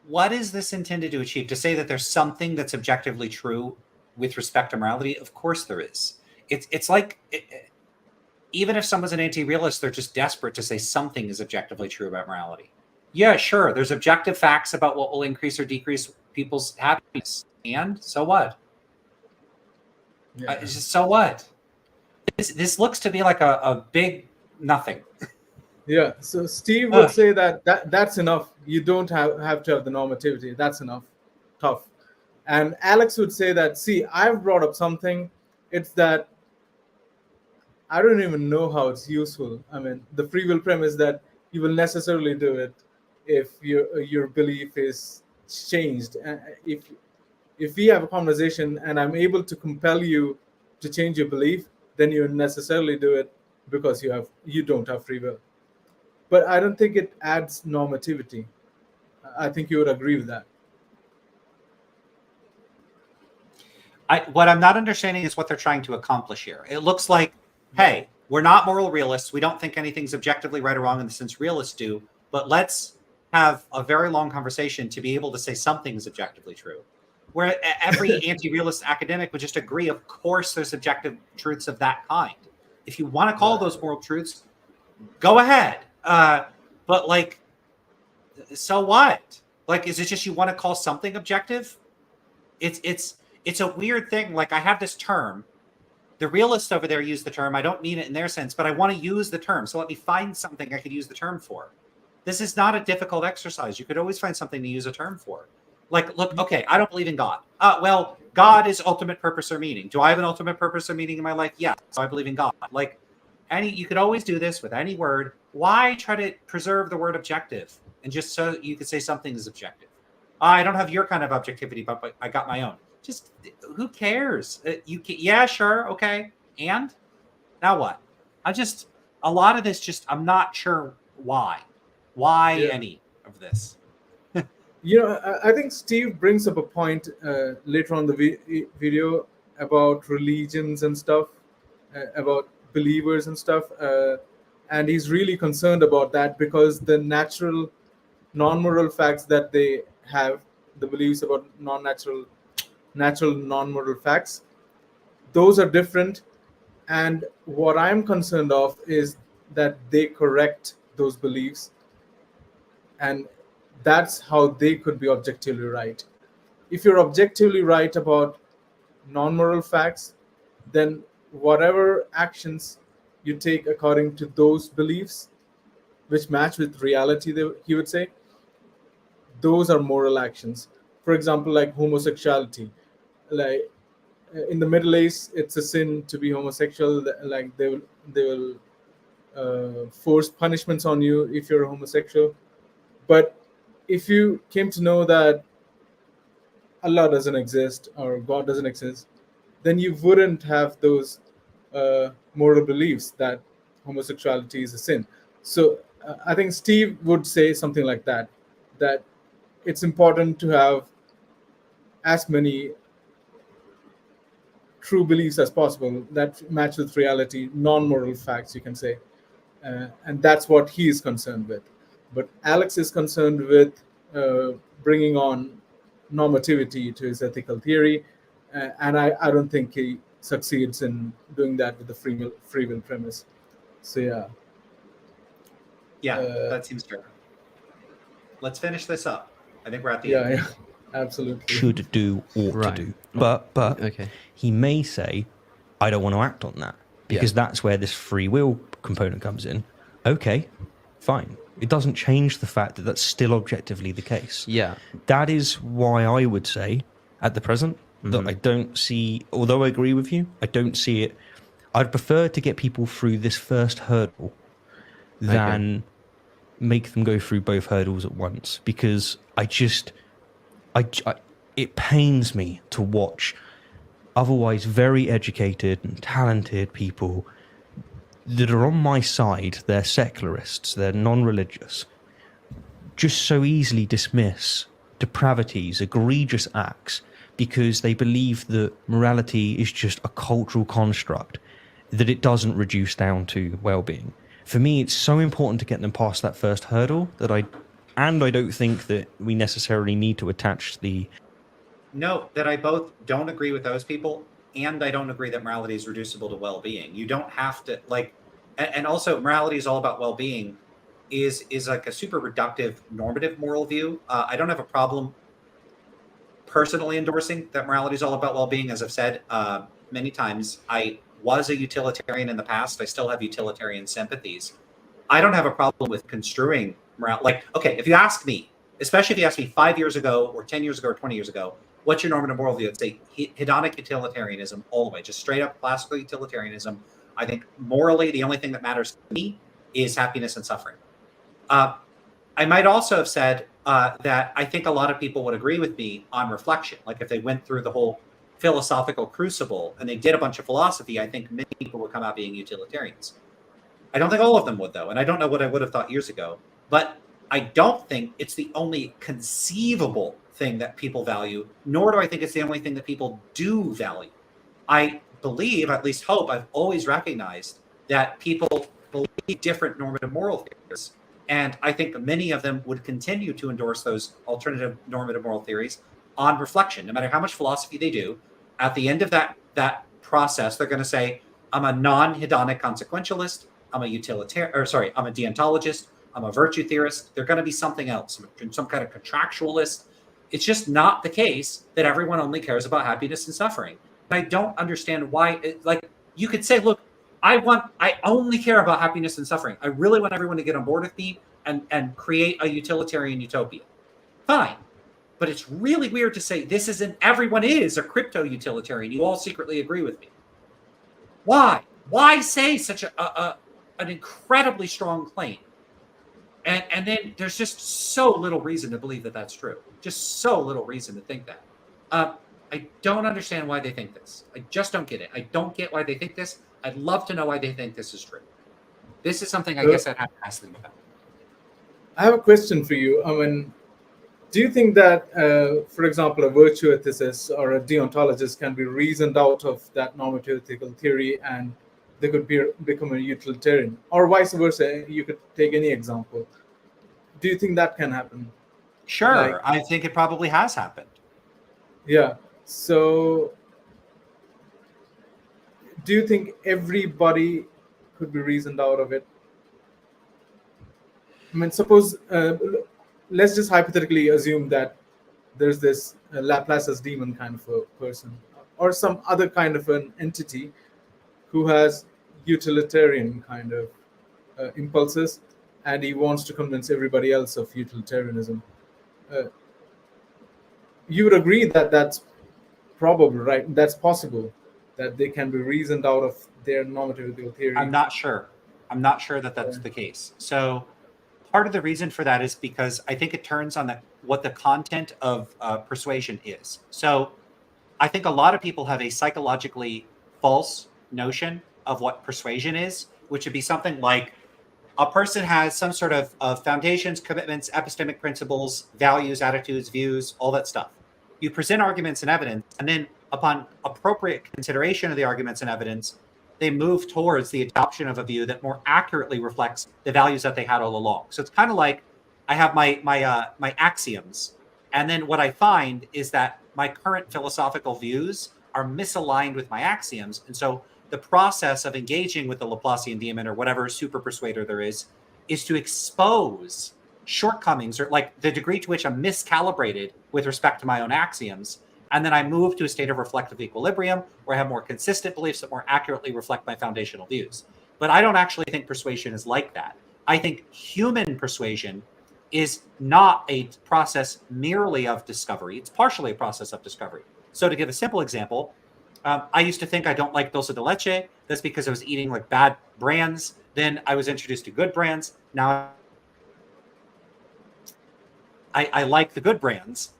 What is this intended to achieve? To say that there's something that's objectively true with respect to morality? Of course there is. It's like... even if someone's an anti-realist, they're just desperate to say something is objectively true about morality. Yeah, sure. There's objective facts about what will increase or decrease people's happiness. And so what? Yeah. So what? This looks to be like a big nothing. Yeah. So Steve would say that's enough. You don't have to have the normativity. That's enough. Tough. And Alex would say that, see, I've brought up something. It's that I don't even know how it's useful. I mean, the free will premise that you will necessarily do it if your belief is changed. If we have a conversation and I'm able to compel you to change your belief, then you necessarily do it because you don't have free will. But I don't think it adds normativity. I think you would agree with that. What I'm not understanding is what they're trying to accomplish here. It looks like, hey, we're not moral realists. We don't think anything's objectively right or wrong in the sense realists do, but let's have a very long conversation to be able to say something is objectively true. Where every anti-realist academic would just agree, of course, there's objective truths of that kind. If you want to call those moral truths, go ahead. But like, so what? Like, is it just you want to call something objective? It's a weird thing. Like, I have this term. The realists over there use the term. I don't mean it in their sense, but I want to use the term. So let me find something I could use the term for. This is not a difficult exercise. You could always find something to use a term for. Like, look, okay, I don't believe in God. Well, God is ultimate purpose or meaning. Do I have an ultimate purpose or meaning in my life? Yeah, so I believe in God. Like, you could always do this with any word. Why try to preserve the word objective and just so you could say something is objective? I don't have your kind of objectivity, but I got my own. Just who cares? Yeah, sure, okay. And now what? A lot of this I'm not sure why. Why any of this? I think Steve brings up a point later on the video about religions and stuff, about believers and stuff. And he's really concerned about that because the natural, non-moral facts that they have, the beliefs about natural, non-moral facts, those are different. And what I'm concerned of is that they correct those beliefs. And that's how they could be objectively right. If you're objectively right about non-moral facts, then whatever actions you take according to those beliefs, which match with reality, he would say, those are moral actions. For example, like homosexuality, like in the Middle East, it's a sin to be homosexual. Like they will force punishments on you if you're homosexual. But if you came to know that Allah doesn't exist or God doesn't exist, then you wouldn't have those moral beliefs that homosexuality is a sin. So I think Steve would say something like that, that it's important to have as many true beliefs as possible that match with reality, non-moral facts, you can say. And that's what he is concerned with. But Alex is concerned with bringing on normativity to his ethical theory, and I don't think he succeeds in doing that with the free will premise. So yeah, that seems fair. Let's finish this up. I think we're at the end. Yeah, absolutely. Should do, ought to do. But okay. He may say, I don't want to act on that, because that's where this free will component comes in. Okay, fine. It doesn't change the fact that that's still objectively the case. Yeah. That is why I would say, at the present, that I don't see, although I agree with you, I don't see it. I'd prefer to get people through this first hurdle than make them go through both hurdles at once, because it pains me to watch otherwise very educated and talented people that are on my side, they're secularists, they're non-religious, just so easily dismiss depravities, egregious acts, because they believe that morality is just a cultural construct, that it doesn't reduce down to well-being. For me, it's so important to get them past that first hurdle that I don't think that we necessarily need to attach the... No, that I both don't agree with those people, and I don't agree that morality is reducible to well-being. You don't have to, like, and also morality is all about well-being is like a super reductive normative moral view. I don't have a problem personally endorsing that morality is all about well-being. As I've said many times, I was a utilitarian in the past. I still have utilitarian sympathies. I don't have a problem with construing morality. Like, okay, if you ask me, especially if you asked me 5 years ago or 10 years ago or 20 years ago, what's your normative moral view? I'd say hedonic utilitarianism all the way, just straight up classical utilitarianism. I think morally, the only thing that matters to me is happiness and suffering. I might also have said that I think a lot of people would agree with me on reflection. Like if they went through the whole philosophical crucible and they did a bunch of philosophy, I think many people would come out being utilitarians. I don't think all of them would, though, and I don't know what I would have thought years ago. But I don't think it's the only conceivable thing that people value, nor do I think it's the only thing that people do value. I believe, at least hope, I've always recognized that people believe different normative moral theories. And I think many of them would continue to endorse those alternative normative moral theories on reflection. No matter how much philosophy they do, at the end of that process, they're going to say, I'm a non-hedonic consequentialist, I'm a I'm a deontologist, I'm a virtue theorist. They're going to be something else, some kind of contractualist. It's just not the case that everyone only cares about happiness and suffering. I don't understand why. Like, you could say, look, I only care about happiness and suffering. I really want everyone to get on board with me and create a utilitarian utopia. Fine. But it's really weird to say everyone is a crypto utilitarian. You all secretly agree with me. Why? Why say such an incredibly strong claim? And then there's just so little reason to believe that that's true. Just so little reason to think that. I don't understand why they think this. I just don't get it. I don't get why they think this. I'd love to know why they think this is true. This is something I guess I'd have to ask them about. I have a question for you. I mean, do you think that, for example, a virtue ethicist or a deontologist can be reasoned out of that normative ethical theory and they could become a utilitarian? Or vice versa, you could take any example. Do you think that can happen? Sure. I think it probably has happened. Yeah. So do you think everybody could be reasoned out of it? I mean, suppose, let's just hypothetically assume that there's this Laplace's demon kind of a person or some other kind of an entity who has utilitarian kind of impulses, and he wants to convince everybody else of utilitarianism. You would agree that that's probable, right? That's possible, that they can be reasoned out of their normative theory. I'm not sure that that's the case. So part of the reason for that is because I think it turns on what the content of persuasion is. So I think a lot of people have a psychologically false notion of what persuasion is, which would be something like a person has some sort of foundations, commitments, epistemic principles, values, attitudes, views, all that stuff. You present arguments and evidence, and then upon appropriate consideration of the arguments and evidence, they move towards the adoption of a view that more accurately reflects the values that they had all along. So it's kind of like I have my axioms, and then what I find is that my current philosophical views are misaligned with my axioms, and so the process of engaging with the Laplacian demon or whatever super persuader there is to expose shortcomings or like the degree to which I'm miscalibrated with respect to my own axioms. And then I move to a state of reflective equilibrium where I have more consistent beliefs that more accurately reflect my foundational views. But I don't actually think persuasion is like that. I think human persuasion is not a process merely of discovery. It's partially a process of discovery. So to give a simple example, I used to think I don't like dulce de leche. That's because I was eating like bad brands. Then I was introduced to good brands. Now I like the good brands.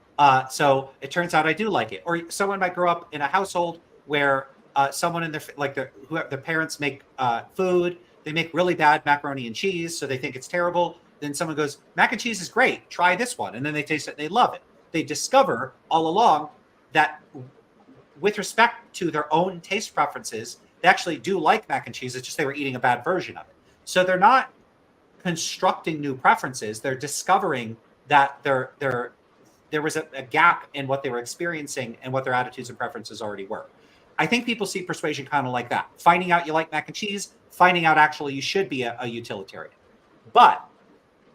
So it turns out I do like it. Or someone might grow up in a household where someone in their parents make food. They make really bad macaroni and cheese, so they think it's terrible. Then someone goes, mac and cheese is great. Try this one. And then they taste it and they love it. They discover all along that with respect to their own taste preferences, they actually do like mac and cheese. It's just they were eating a bad version of it. So they're not constructing new preferences. They're discovering that there was a gap in what they were experiencing and what their attitudes and preferences already were. I think people see persuasion kind of like that. Finding out you like mac and cheese, finding out actually you should be a utilitarian. But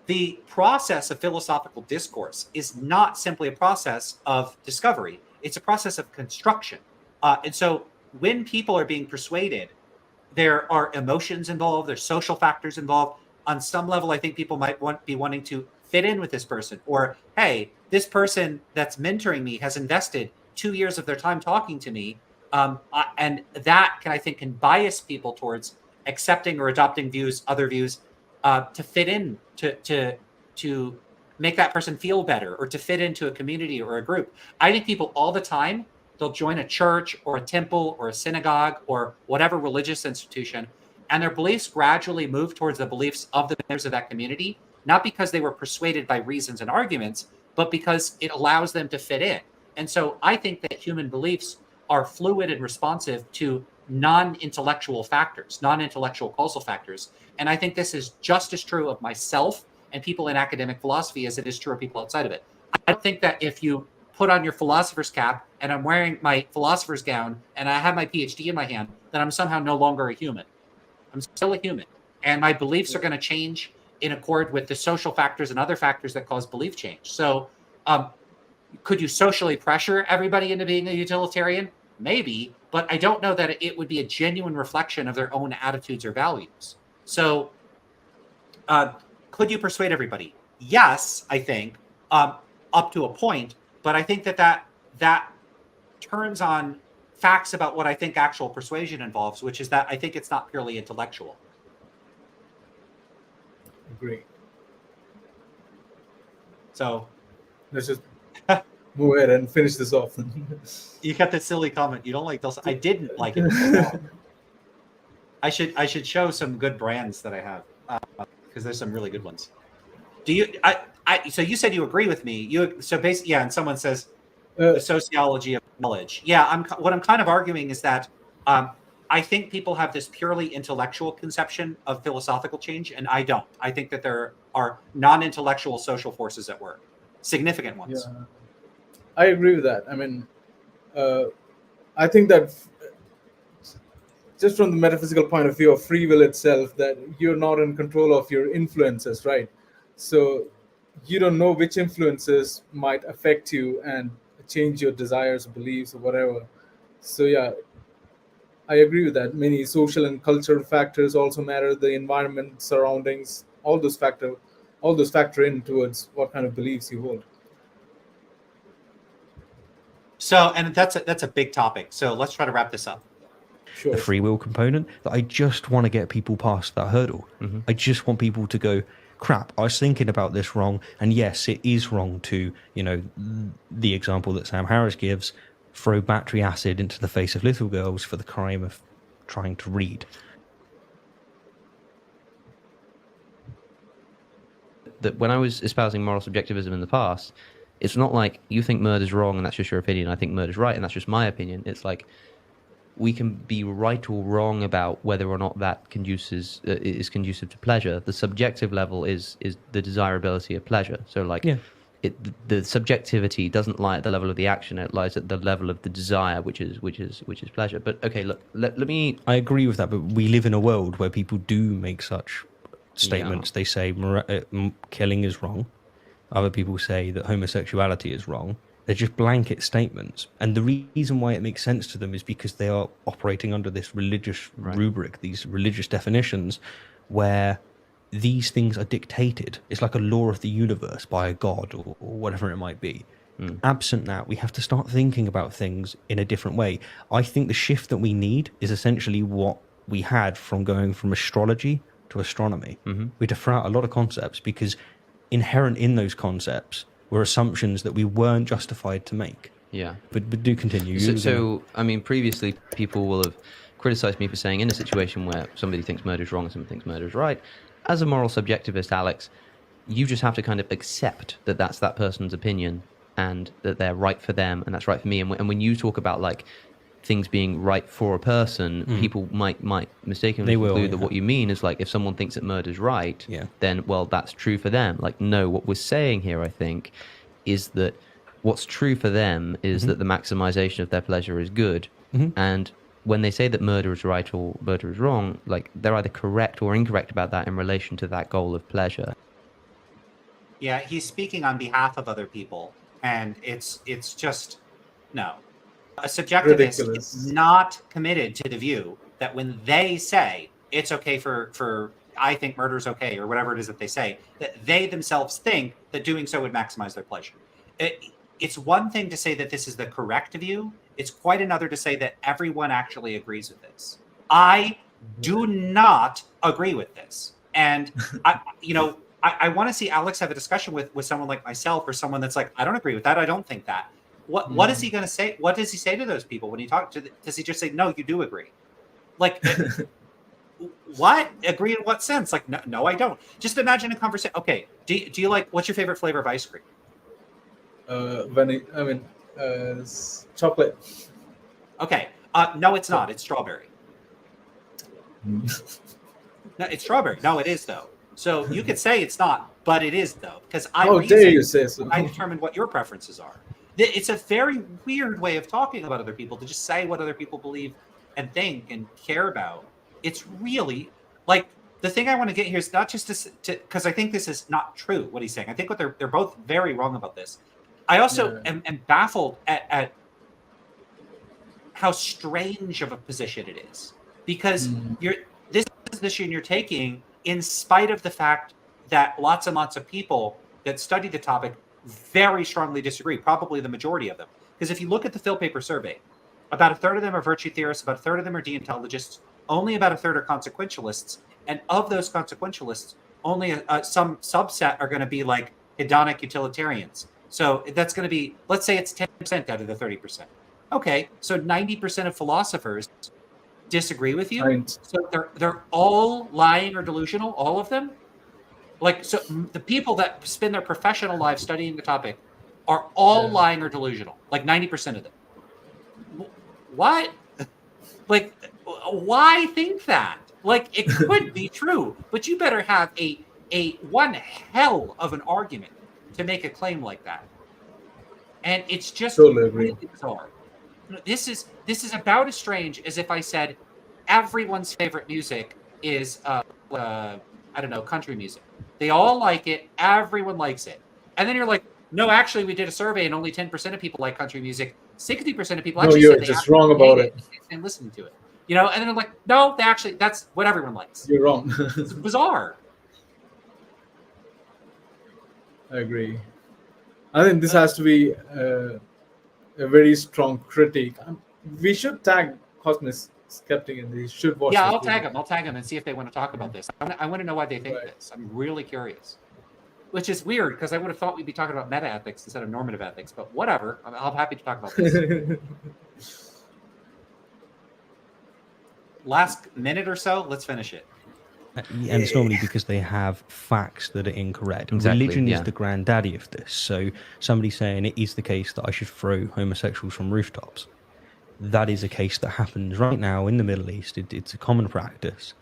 the process of philosophical discourse is not simply a process of discovery. It's a process of construction. And so when people are being persuaded, there are emotions involved, there's social factors involved. On some level, I think people might be wanting to fit in with this person. Or, hey, this person that's mentoring me has invested 2 years of their time talking to me. And that can bias people towards accepting or adopting other views, to fit in, to make that person feel better, or to fit into a community or a group. I think people all the time, they'll join a church or a temple or a synagogue or whatever religious institution, and their beliefs gradually move towards the beliefs of the members of that community, not because they were persuaded by reasons and arguments, but because it allows them to fit in. And so I think that human beliefs are fluid and responsive to non-intellectual factors, non-intellectual causal factors. And I think this is just as true of myself and people in academic philosophy as it is true of people outside of it. I don't think that if you put on your philosopher's cap and I'm wearing my philosopher's gown and I have my PhD in my hand, that I'm somehow no longer a human. I'm still a human. And my beliefs are going to change in accord with the social factors and other factors that cause belief change. So could you socially pressure everybody into being a utilitarian? Maybe, but I don't know that it would be a genuine reflection of their own attitudes or values. So could you persuade everybody? Yes, I think, up to a point, but I think that turns on facts about what I think actual persuasion involves, which is that I think it's not purely intellectual. Agree. So let's just move ahead and finish this off. You got the silly comment. You don't like those. I didn't like it. I should show some good brands that I have, because there's some really good ones. Do you? So you said you agree with me. So basically, yeah. And someone says the sociology of knowledge. Yeah. What I'm kind of arguing is that I think people have this purely intellectual conception of philosophical change, and I don't. I think that there are non-intellectual social forces at work, significant ones. Yeah. I agree with that. I mean, I think that just from the metaphysical point of view of free will itself, that you're not in control of your influences, right? So you don't know which influences might affect you and change your desires, beliefs, or whatever. So yeah, I agree with that. Many social and cultural factors also matter. The environment, surroundings, all those factor in towards what kind of beliefs you hold. So, and that's a big topic. So let's try to wrap this up. Sure. The free will component, that I just want to get people past that hurdle. I just want people to go, crap, I was thinking about this wrong. And yes, it is wrong to, the example that Sam Harris gives, throw battery acid into the face of little girls for the crime of trying to read. That when I was espousing moral subjectivism in the past, it's not like you think murder's wrong and that's just your opinion. I think murder's right and that's just my opinion. It's like we can be right or wrong about whether or not that is conducive to pleasure. The subjective level is the desirability of pleasure. So the subjectivity doesn't lie at the level of the action; it lies at the level of the desire, which is pleasure. But okay, look, let me. I agree with that, but we live in a world where people do make such statements. They say killing is wrong. Other people say that homosexuality is wrong. They're just blanket statements. And the reason why it makes sense to them is because they are operating under this religious rubric, these religious definitions, where these things are dictated. It's like a law of the universe by a god or whatever it might be. Absent that, we have to start thinking about things in a different way. I think the shift that we need is essentially what we had from going from astrology to astronomy. We had to throw out a lot of concepts because inherent in those concepts were assumptions that we weren't justified to make. Yeah. But do continue. So I mean, previously people will have criticized me for saying in a situation where somebody thinks murder is wrong and somebody thinks murder is right, as a moral subjectivist, Alex, you just have to kind of accept that that's that person's opinion and that they're right for them and that's right for me. And when you talk about like things being right for a person, people might mistakenly conclude that what you mean is like if someone thinks that murder is right, then well that's true for them. Like no, what we're saying here, I think, is that what's true for them is that the maximization of their pleasure is good, and when they say that murder is right or murder is wrong, like they're either correct or incorrect about that in relation to that goal of pleasure. Yeah, he's speaking on behalf of other people, and it's just no. A subjectivist is not committed to the view that when they say it's okay for I think murder is okay or whatever it is that they say, that they themselves think that doing so would maximize their pleasure. It's one thing to say that this is the correct view. It's quite another to say that everyone actually agrees with this. I do not agree with this. And I want to see Alex have a discussion with someone like myself or someone that's like, I don't agree with that. I don't think that. What is he going to say? What does he say to those people when he talks to? Does he just say, no, you do agree? Like, what? Agree in what sense? Like, no, I don't. Just imagine a conversation. Okay, do you like, what's your favorite flavor of ice cream? Chocolate. Okay. No, it's not. It's strawberry. No, it's strawberry. No, it is though. So you could say it's not, but it is though, because I determine what your preferences are. It's a very weird way of talking about other people to just say what other people believe and think and care about. It's really like the thing I want to get here is not just to because I think this is not true what he's saying. I think they're both very wrong about this. I also am baffled at how strange of a position it is because this position you're taking in spite of the fact that lots and lots of people that study the topic very strongly disagree, probably the majority of them. Because if you look at the Phil Paper survey, about a third of them are virtue theorists, about a third of them are deontologists, only about a third are consequentialists, and of those consequentialists, only some subset are going to be like hedonic utilitarians. So that's going to be, let's say it's 10% out of the 30%. Okay, so 90% of philosophers disagree with you. Right. So they're all lying or delusional, all of them? Like, so the people that spend their professional lives studying the topic are all lying or delusional, like 90% of them. What? Like, why think that? Like, it could be true, but you better have a one hell of an argument to make a claim like that. And it's just really bizarre. This is about as strange as if I said everyone's favorite music is I don't know, country music. They all like it. Everyone likes it. And then you're like, no, actually, we did a survey and only 10% of people like country music. 60% of people actually said you're just wrong about it and listening to it. You know, and then they're like, no, that's what everyone likes. You're wrong. It's bizarre. I agree. I think this has to be a very strong critique. We should tag Cosmos Skeptic and they should watch Yeah, this I'll video. tag them and see if they want to talk about this. I want to know why they think Right. this. I'm really curious. Which is weird because I would have thought we'd be talking about meta ethics instead of normative ethics, but whatever. I'm happy to talk about this. Last minute or so, let's finish it. And it's normally because they have facts that are incorrect. Exactly, Religion yeah. is the granddaddy of this. So somebody saying it is the case that I should throw homosexuals from rooftops. That is a case that happens right now in the Middle East. It's a common practice.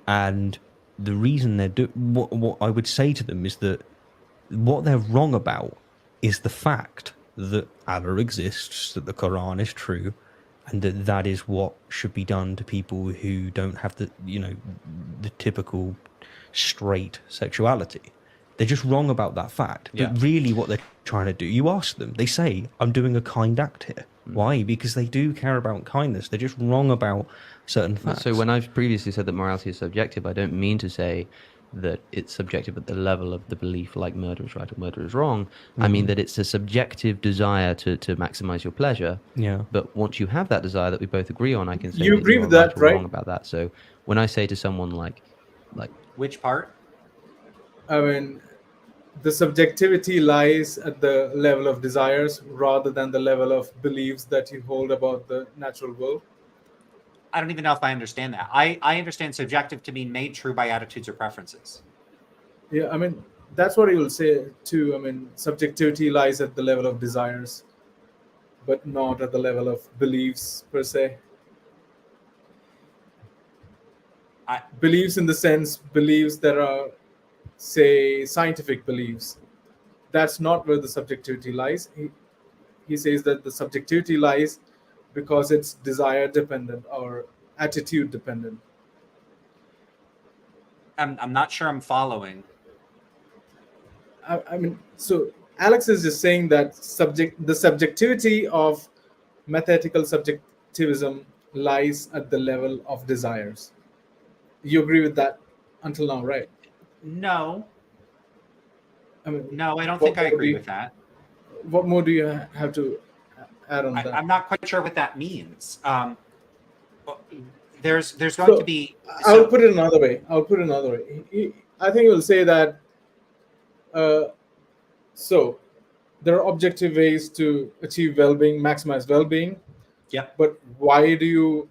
And the reason they're what I would say to them is that what they're wrong about is the fact that Allah exists, that the Quran is true, and that is what should be done to people who don't have the typical straight sexuality. They're just wrong about that fact. Yeah. But really what they're trying to do, you ask them, they say, I'm doing a kind act here. Why? Because they do care about kindness. They're just wrong about certain facts. So when I've previously said that morality is subjective, I don't mean to say that it's subjective at the level of the belief like murder is right or murder is wrong. I mean that it's a subjective desire to maximize your pleasure. Yeah. But once you have that desire that we both agree on, I can say You agree you're with that, or right? wrong about that. So when I say to someone like Which part? I mean, the subjectivity lies at the level of desires rather than the level of beliefs that you hold about the natural world. I don't even know if I understand that. I understand subjective to mean made true by attitudes or preferences. Yeah, I mean, that's what he will say too. I mean, subjectivity lies at the level of desires, but not at the level of beliefs per se. Beliefs in the sense, beliefs that are, say, scientific beliefs. That's not where the subjectivity lies. He says that the subjectivity lies because it's desire dependent or attitude dependent. I'm not sure I'm following. I mean, so Alex is just saying that the subjectivity of mathematical subjectivism lies at the level of desires. You agree with that until now, right? No, I mean, no, I don't what think I more do agree you- with that. What more do you have to add on that? I'm not quite sure what that means. There's going to be. I'll put it another way. I think he'll say that. So, there are objective ways to achieve well-being, maximize well-being. Yeah. But why do you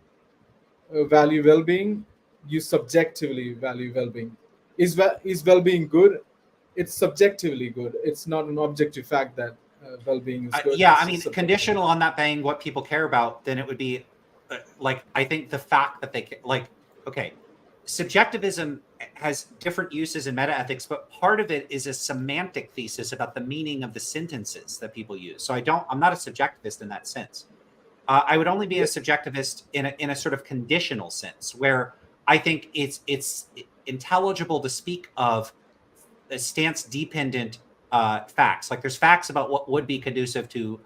value well-being? You subjectively value well-being. Is well-being good? It's subjectively good. It's not an objective fact that well-being is good. Yeah, It's I mean, subjective. conditional on that being what people care about, then it would be like, I think the fact that okay, subjectivism has different uses in meta ethics, but part of it is a semantic thesis about the meaning of the sentences that people use. So I'm not a subjectivist in that sense. I would only be a subjectivist in a sort of conditional sense, where I think it's intelligible to speak of stance dependent facts. Like there's facts about what would be conducive to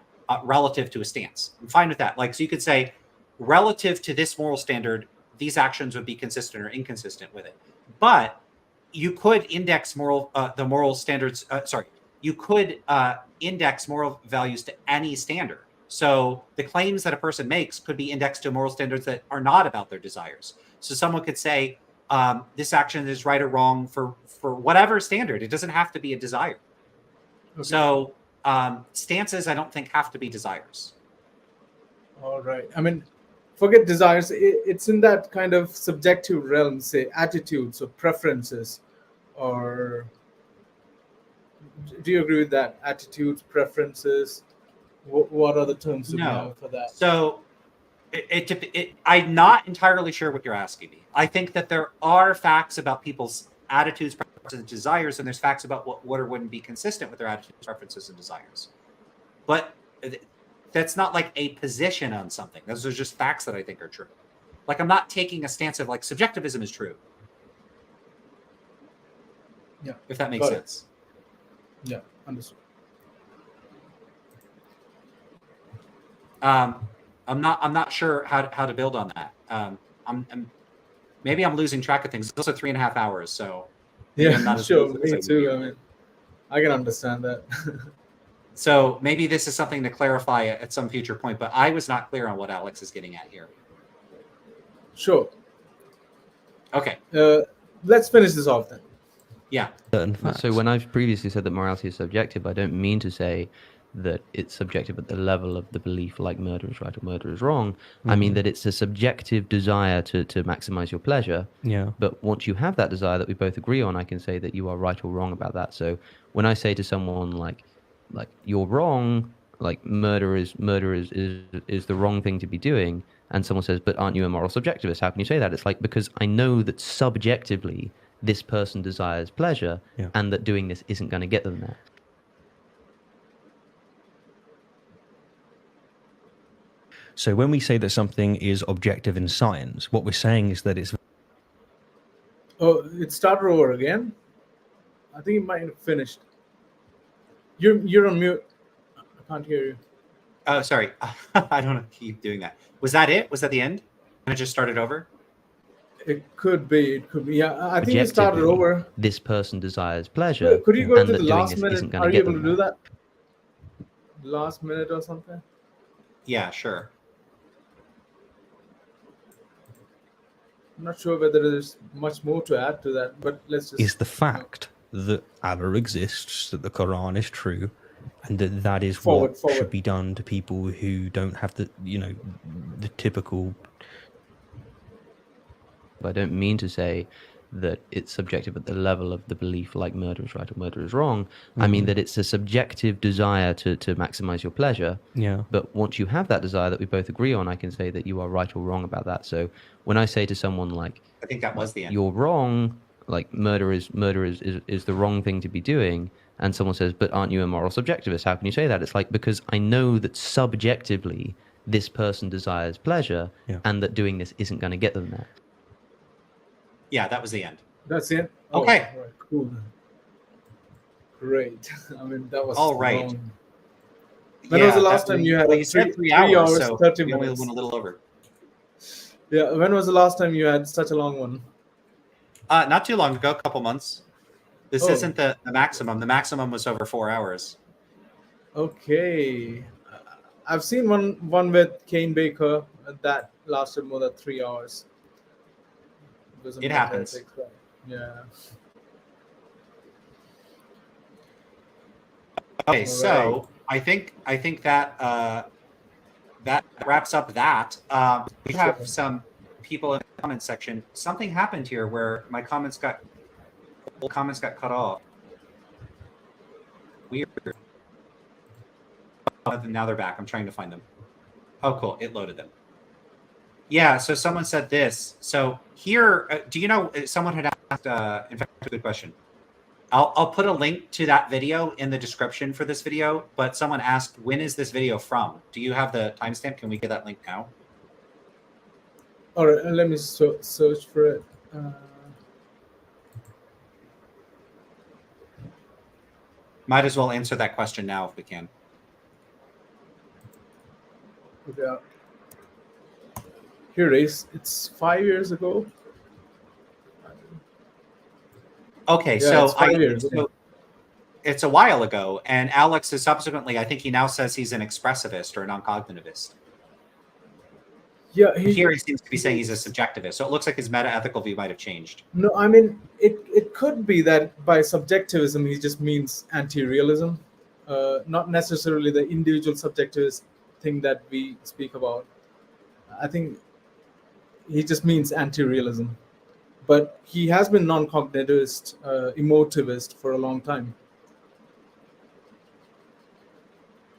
relative to a stance. I'm fine with that. Like, so you could say relative to this moral standard, these actions would be consistent or inconsistent with it. But you could index the moral standards. You could index moral values to any standard. So the claims that a person makes could be indexed to moral standards that are not about their desires. So someone could say, this action is right or wrong for whatever standard. It doesn't have to be a desire. Okay. So stances, I don't think, have to be desires. All right. I mean, forget desires. It's in that kind of subjective realm, say attitudes or preferences, or do you agree with that? Attitudes, preferences. What are the terms you have for that? So I'm not entirely sure what you're asking me. I think that there are facts about people's attitudes, preferences, and desires, and there's facts about what would or wouldn't be consistent with their attitudes, preferences, and desires. But that's not like a position on something. Those are just facts that I think are true. Like, I'm not taking a stance of like subjectivism is true. Yeah. If that makes sense. Yeah, understood. I'm not sure how to build on that. maybe I'm losing track of things. It's also 3.5 hours, so maybe I'm not as sure, lucid as me I would too. be. I mean, I can understand that. So maybe this is something to clarify at some future point, but I was not clear on what Alex is getting at here. Sure. Okay. Let's finish this off then. Yeah. Certain facts. So when I've previously said that morality is subjective, I don't mean to say that it's subjective at the level of the belief like murder is right or murder is wrong. I mean that it's a subjective desire to maximize your pleasure. Yeah. But once you have that desire that we both agree on, I can say that you are right or wrong about that. So when I say to someone like you're wrong, like murder is the wrong thing to be doing, and someone says, but aren't you a moral subjectivist? How can you say that? It's like, because I know that subjectively this person desires pleasure, and that doing this isn't going to get them there. So when we say that something is objective in science, what we're saying is that it's... Oh, it started over again? I think it might have finished. You're on mute. I can't hear you. Oh, sorry. I don't keep doing that. Was that it? Was that the end? And it just started over? It could be. It could be. Yeah, I think it started over. This person desires pleasure. Could you go and to that the doing last this minute? isn't gonna Are you get able to them do there. that? Last minute or something? Yeah, sure. I'm not sure whether there's much more to add to that, but let's just... Is the fact that Allah exists, that the Quran is true, and that is Forward. what should be done to people who don't have the, the typical... I don't mean to say that it's subjective at the level of the belief like murder is right or murder is wrong. I mean that it's a subjective desire to maximize your pleasure. Yeah. But once you have that desire that we both agree on, I can say that you are right or wrong about that. So when I say to someone like, I think that was the end. you're wrong, like murder is the wrong thing to be doing, and someone says, but aren't you a moral subjectivist? How can you say that? It's like, because I know that subjectively this person desires pleasure, and that doing this isn't going to get them there. Yeah, that was the end. That's it? Okay. All right, cool. Great. I mean, that was All right. long. When was the last time you had you said 3 hours, so 30 we only minutes? went a little over. Yeah, when was the last time you had such a long one? Not too long ago, a couple months. This Oh. isn't the maximum. The maximum was over 4 hours. Okay. I've seen one with Kane Baker that lasted more than 3 hours. It happens. Yeah. Okay, All so I think that that wraps up that. We have some people in the comments section. Something happened here where my comments got cut off. Weird. Now they're back. I'm trying to find them. Oh, cool. It loaded them. Yeah, so someone said this. So here, do you know, someone had asked, in fact, a good question. I'll put a link to that video in the description for this video, but someone asked, when is this video from? Do you have the timestamp? Can we get that link now? All right, let me search for it. Might as well answer that question now if we can. Yeah. Here it is. It's 5 years ago. Okay, Yeah, so it's 5 years ago. It's a while ago, and Alex is subsequently, I think he now says he's an expressivist or a non-cognitivist. Yeah, Here he seems to be saying he's a subjectivist, so it looks like his meta-ethical view might have changed. No, I mean, it could be that by subjectivism he just means anti-realism, not necessarily the individual subjectivist thing that we speak about. I think he just means anti-realism, but he has been non-cognitivist, emotivist for a long time.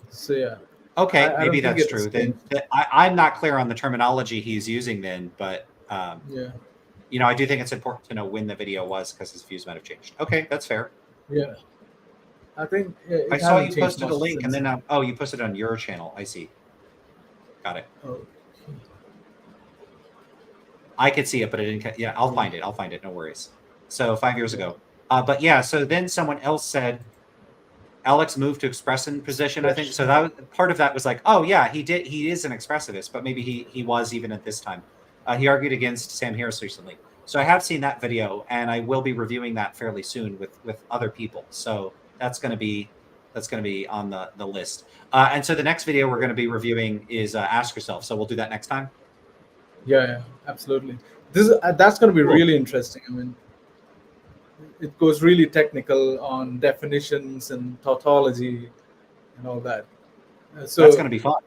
So yeah. Okay, I maybe don't that's think true. Then I'm not clear on the terminology he's using then, but Yeah. I do think it's important to know when the video was because his views might have changed. Okay, that's fair. Yeah. I think it I saw hasn't you changed posted a much link, and since. then you posted it on your channel. I see. Got it. Oh. I could see it, but I didn't. Yeah, I'll find it. No worries. So 5 years ago. But yeah, so then someone else said Alex moved to expressive position, I think. So that was, part of that was like, oh yeah, he did. He is an expressivist, but maybe he was even at this time. He argued against Sam Harris recently. So I have seen that video, and I will be reviewing that fairly soon with other people. So that's going to be on the list. And so the next video we're going to be reviewing is Ask Yourself. So we'll do that next time. Yeah, absolutely. That's going to be Cool. really interesting. I mean, it goes really technical on definitions and tautology and all that. So that's going to be fun.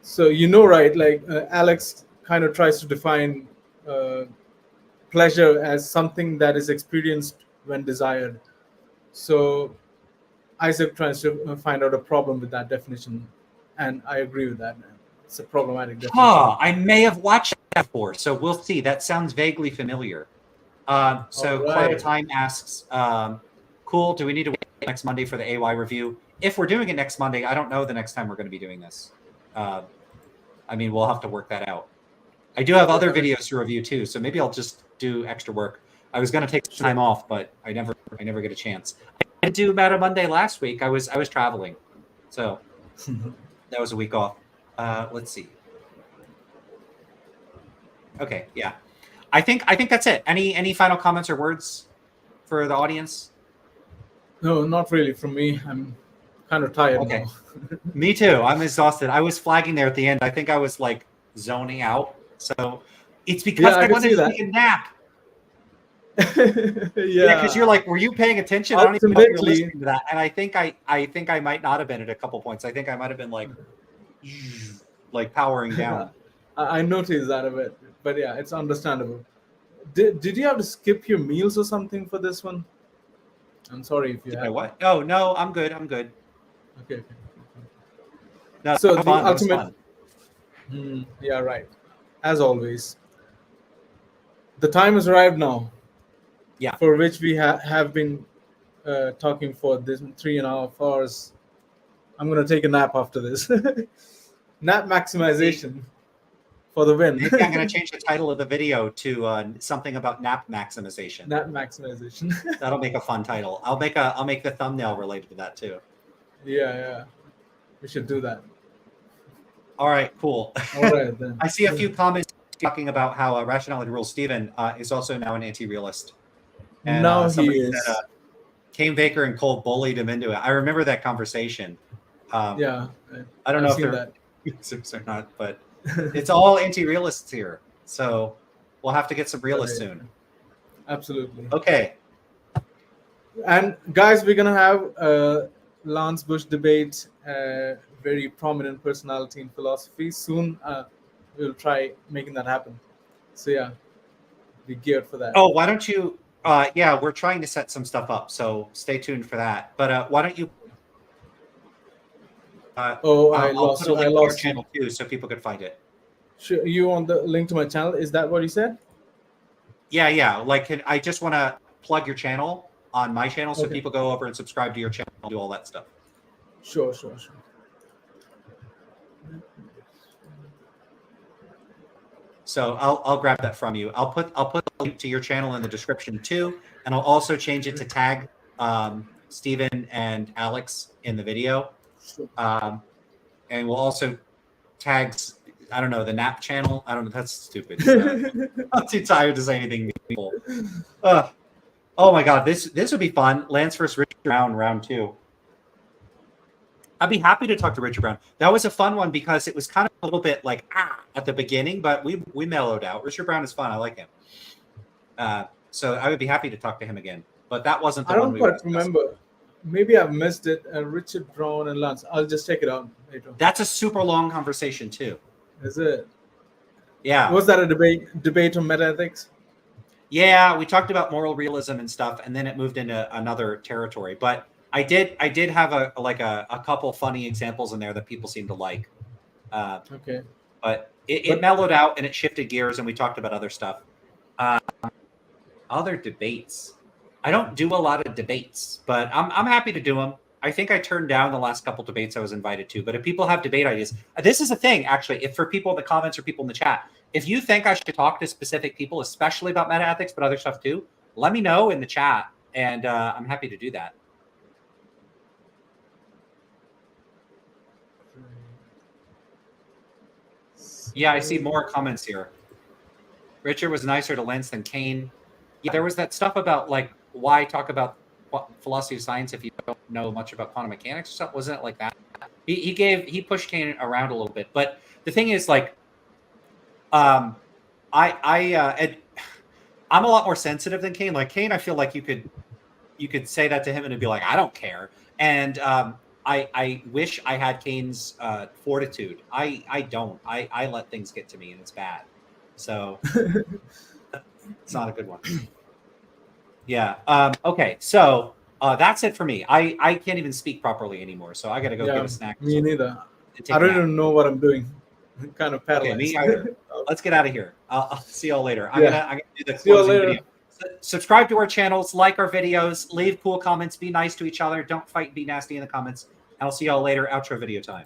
So right? Like Alex kind of tries to define pleasure as something that is experienced when desired. So Isaac tries to find out a problem with that definition, and I agree with that. It's a problematic definition. I may have watched that before, so we'll see. That sounds vaguely familiar. So Clara Time asks, cool, do we need to wait next Monday for the AY review? If we're doing it next Monday, I don't know the next time we're going to be doing this. I mean, we'll have to work that out. I do have other videos to review too, so maybe I'll just do extra work. I was going to take some time off, but I never get a chance. I did do about a Monday last week. I was traveling, so that was a week off. Let's see. Okay, yeah. I think that's it. Any final comments or words for the audience? No, not really from me. I'm kind of tired now. Me too. I'm exhausted. I was flagging there at the end. I think I was like zoning out. So it's because I wanted to take a nap. Yeah, because you're like, were you paying attention? I don't even know if you're listening to that. And I think I might not have been at a couple points. I think I might have been like powering down. I noticed that a bit, but yeah, it's understandable. Did you have to skip your meals or something for this one? I'm sorry if you had. What? Oh no, I'm good. Okay. No, so the fun. ultimate. Yeah, right. As always, the time has arrived now. Yeah. For which we have been talking for this 3.5 hours. I'm gonna take a nap after this. Nap maximization for the win. Maybe I'm gonna change the title of the video to something about nap maximization. Nap maximization. That'll make a fun title. I'll make the thumbnail related to that too. Yeah. We should do that. All right, cool. All right then. I see a few comments talking about how rationality rules. Stephen is also now an anti-realist. And, now he is. Said, Kane Baker and Cole bullied him into it. I remember that conversation. Yeah. I don't know if they're users or not, but it's all anti-realists here. So we'll have to get some realists soon. Absolutely. Okay. And guys, we're gonna have Lance Bush debate, very prominent personality in philosophy. Soon we'll try making that happen. So yeah, be geared for that. Oh, why don't you yeah, we're trying to set some stuff up, so stay tuned for that. But why don't you I I'll lost put a link to your you. channel too so people could find it. Sure, you want the link to my channel? Is that what you said? Yeah. Like, I just want to plug your channel on my channel so people go over and subscribe to your channel and do all that stuff. Sure. So I'll grab that from you. I'll put a link to your channel in the description too, and I'll also change it to tag Stephen and Alex in the video. And we'll also tag, I don't know, the nap channel. I don't know. That's stupid. I'm too tired to say anything meaningful. Oh my God, this would be fun. Lance versus Richard Brown, round 2. I'd be happy to talk to Richard Brown. That was a fun one because it was kind of a little bit like at the beginning, but we mellowed out. Richard Brown is fun. I like him. So I would be happy to talk to him again. But that wasn't the one. I don't quite remember. Maybe I've missed it. Richard Brown and Lance. I'll just check it out later. That's a super long conversation too. Is it? Yeah. Was that a debate on metaethics? Yeah, we talked about moral realism and stuff, and then it moved into another territory. But I did have a couple funny examples in there that people seem to like. Okay. But it mellowed out and it shifted gears, and we talked about other stuff. Other debates. I don't do a lot of debates, but I'm happy to do them. I think I turned down the last couple debates I was invited to. But if people have debate ideas, this is a thing actually. If for people in the comments or people in the chat, if you think I should talk to specific people, especially about metaethics, but other stuff too, let me know in the chat, and I'm happy to do that. Yeah, I see more comments here. Richard was nicer to Lentz than Kane. Yeah, there was that stuff about like why talk about philosophy of science if you don't know much about quantum mechanics or something. Wasn't it like that? He pushed Kane around a little bit, but the thing is like, I'm a lot more sensitive than Kane. Like Kane, I feel like you could say that to him and it'd be like, I don't care. And I wish I had Kane's fortitude. I don't. I let things get to me and it's bad. So it's not a good one. Yeah. Okay. So that's it for me. I can't even speak properly anymore. So I got to go get a snack. Me neither. I don't even know what I'm doing. I'm kind of paralyzed. Okay, me either. Let's get out of here. I'll see y'all later. I'm gonna do the See you closing later. video. Subscribe to our channels, like our videos, leave cool comments, be nice to each other. Don't fight and be nasty in the comments. And I'll see y'all later. Outro video time.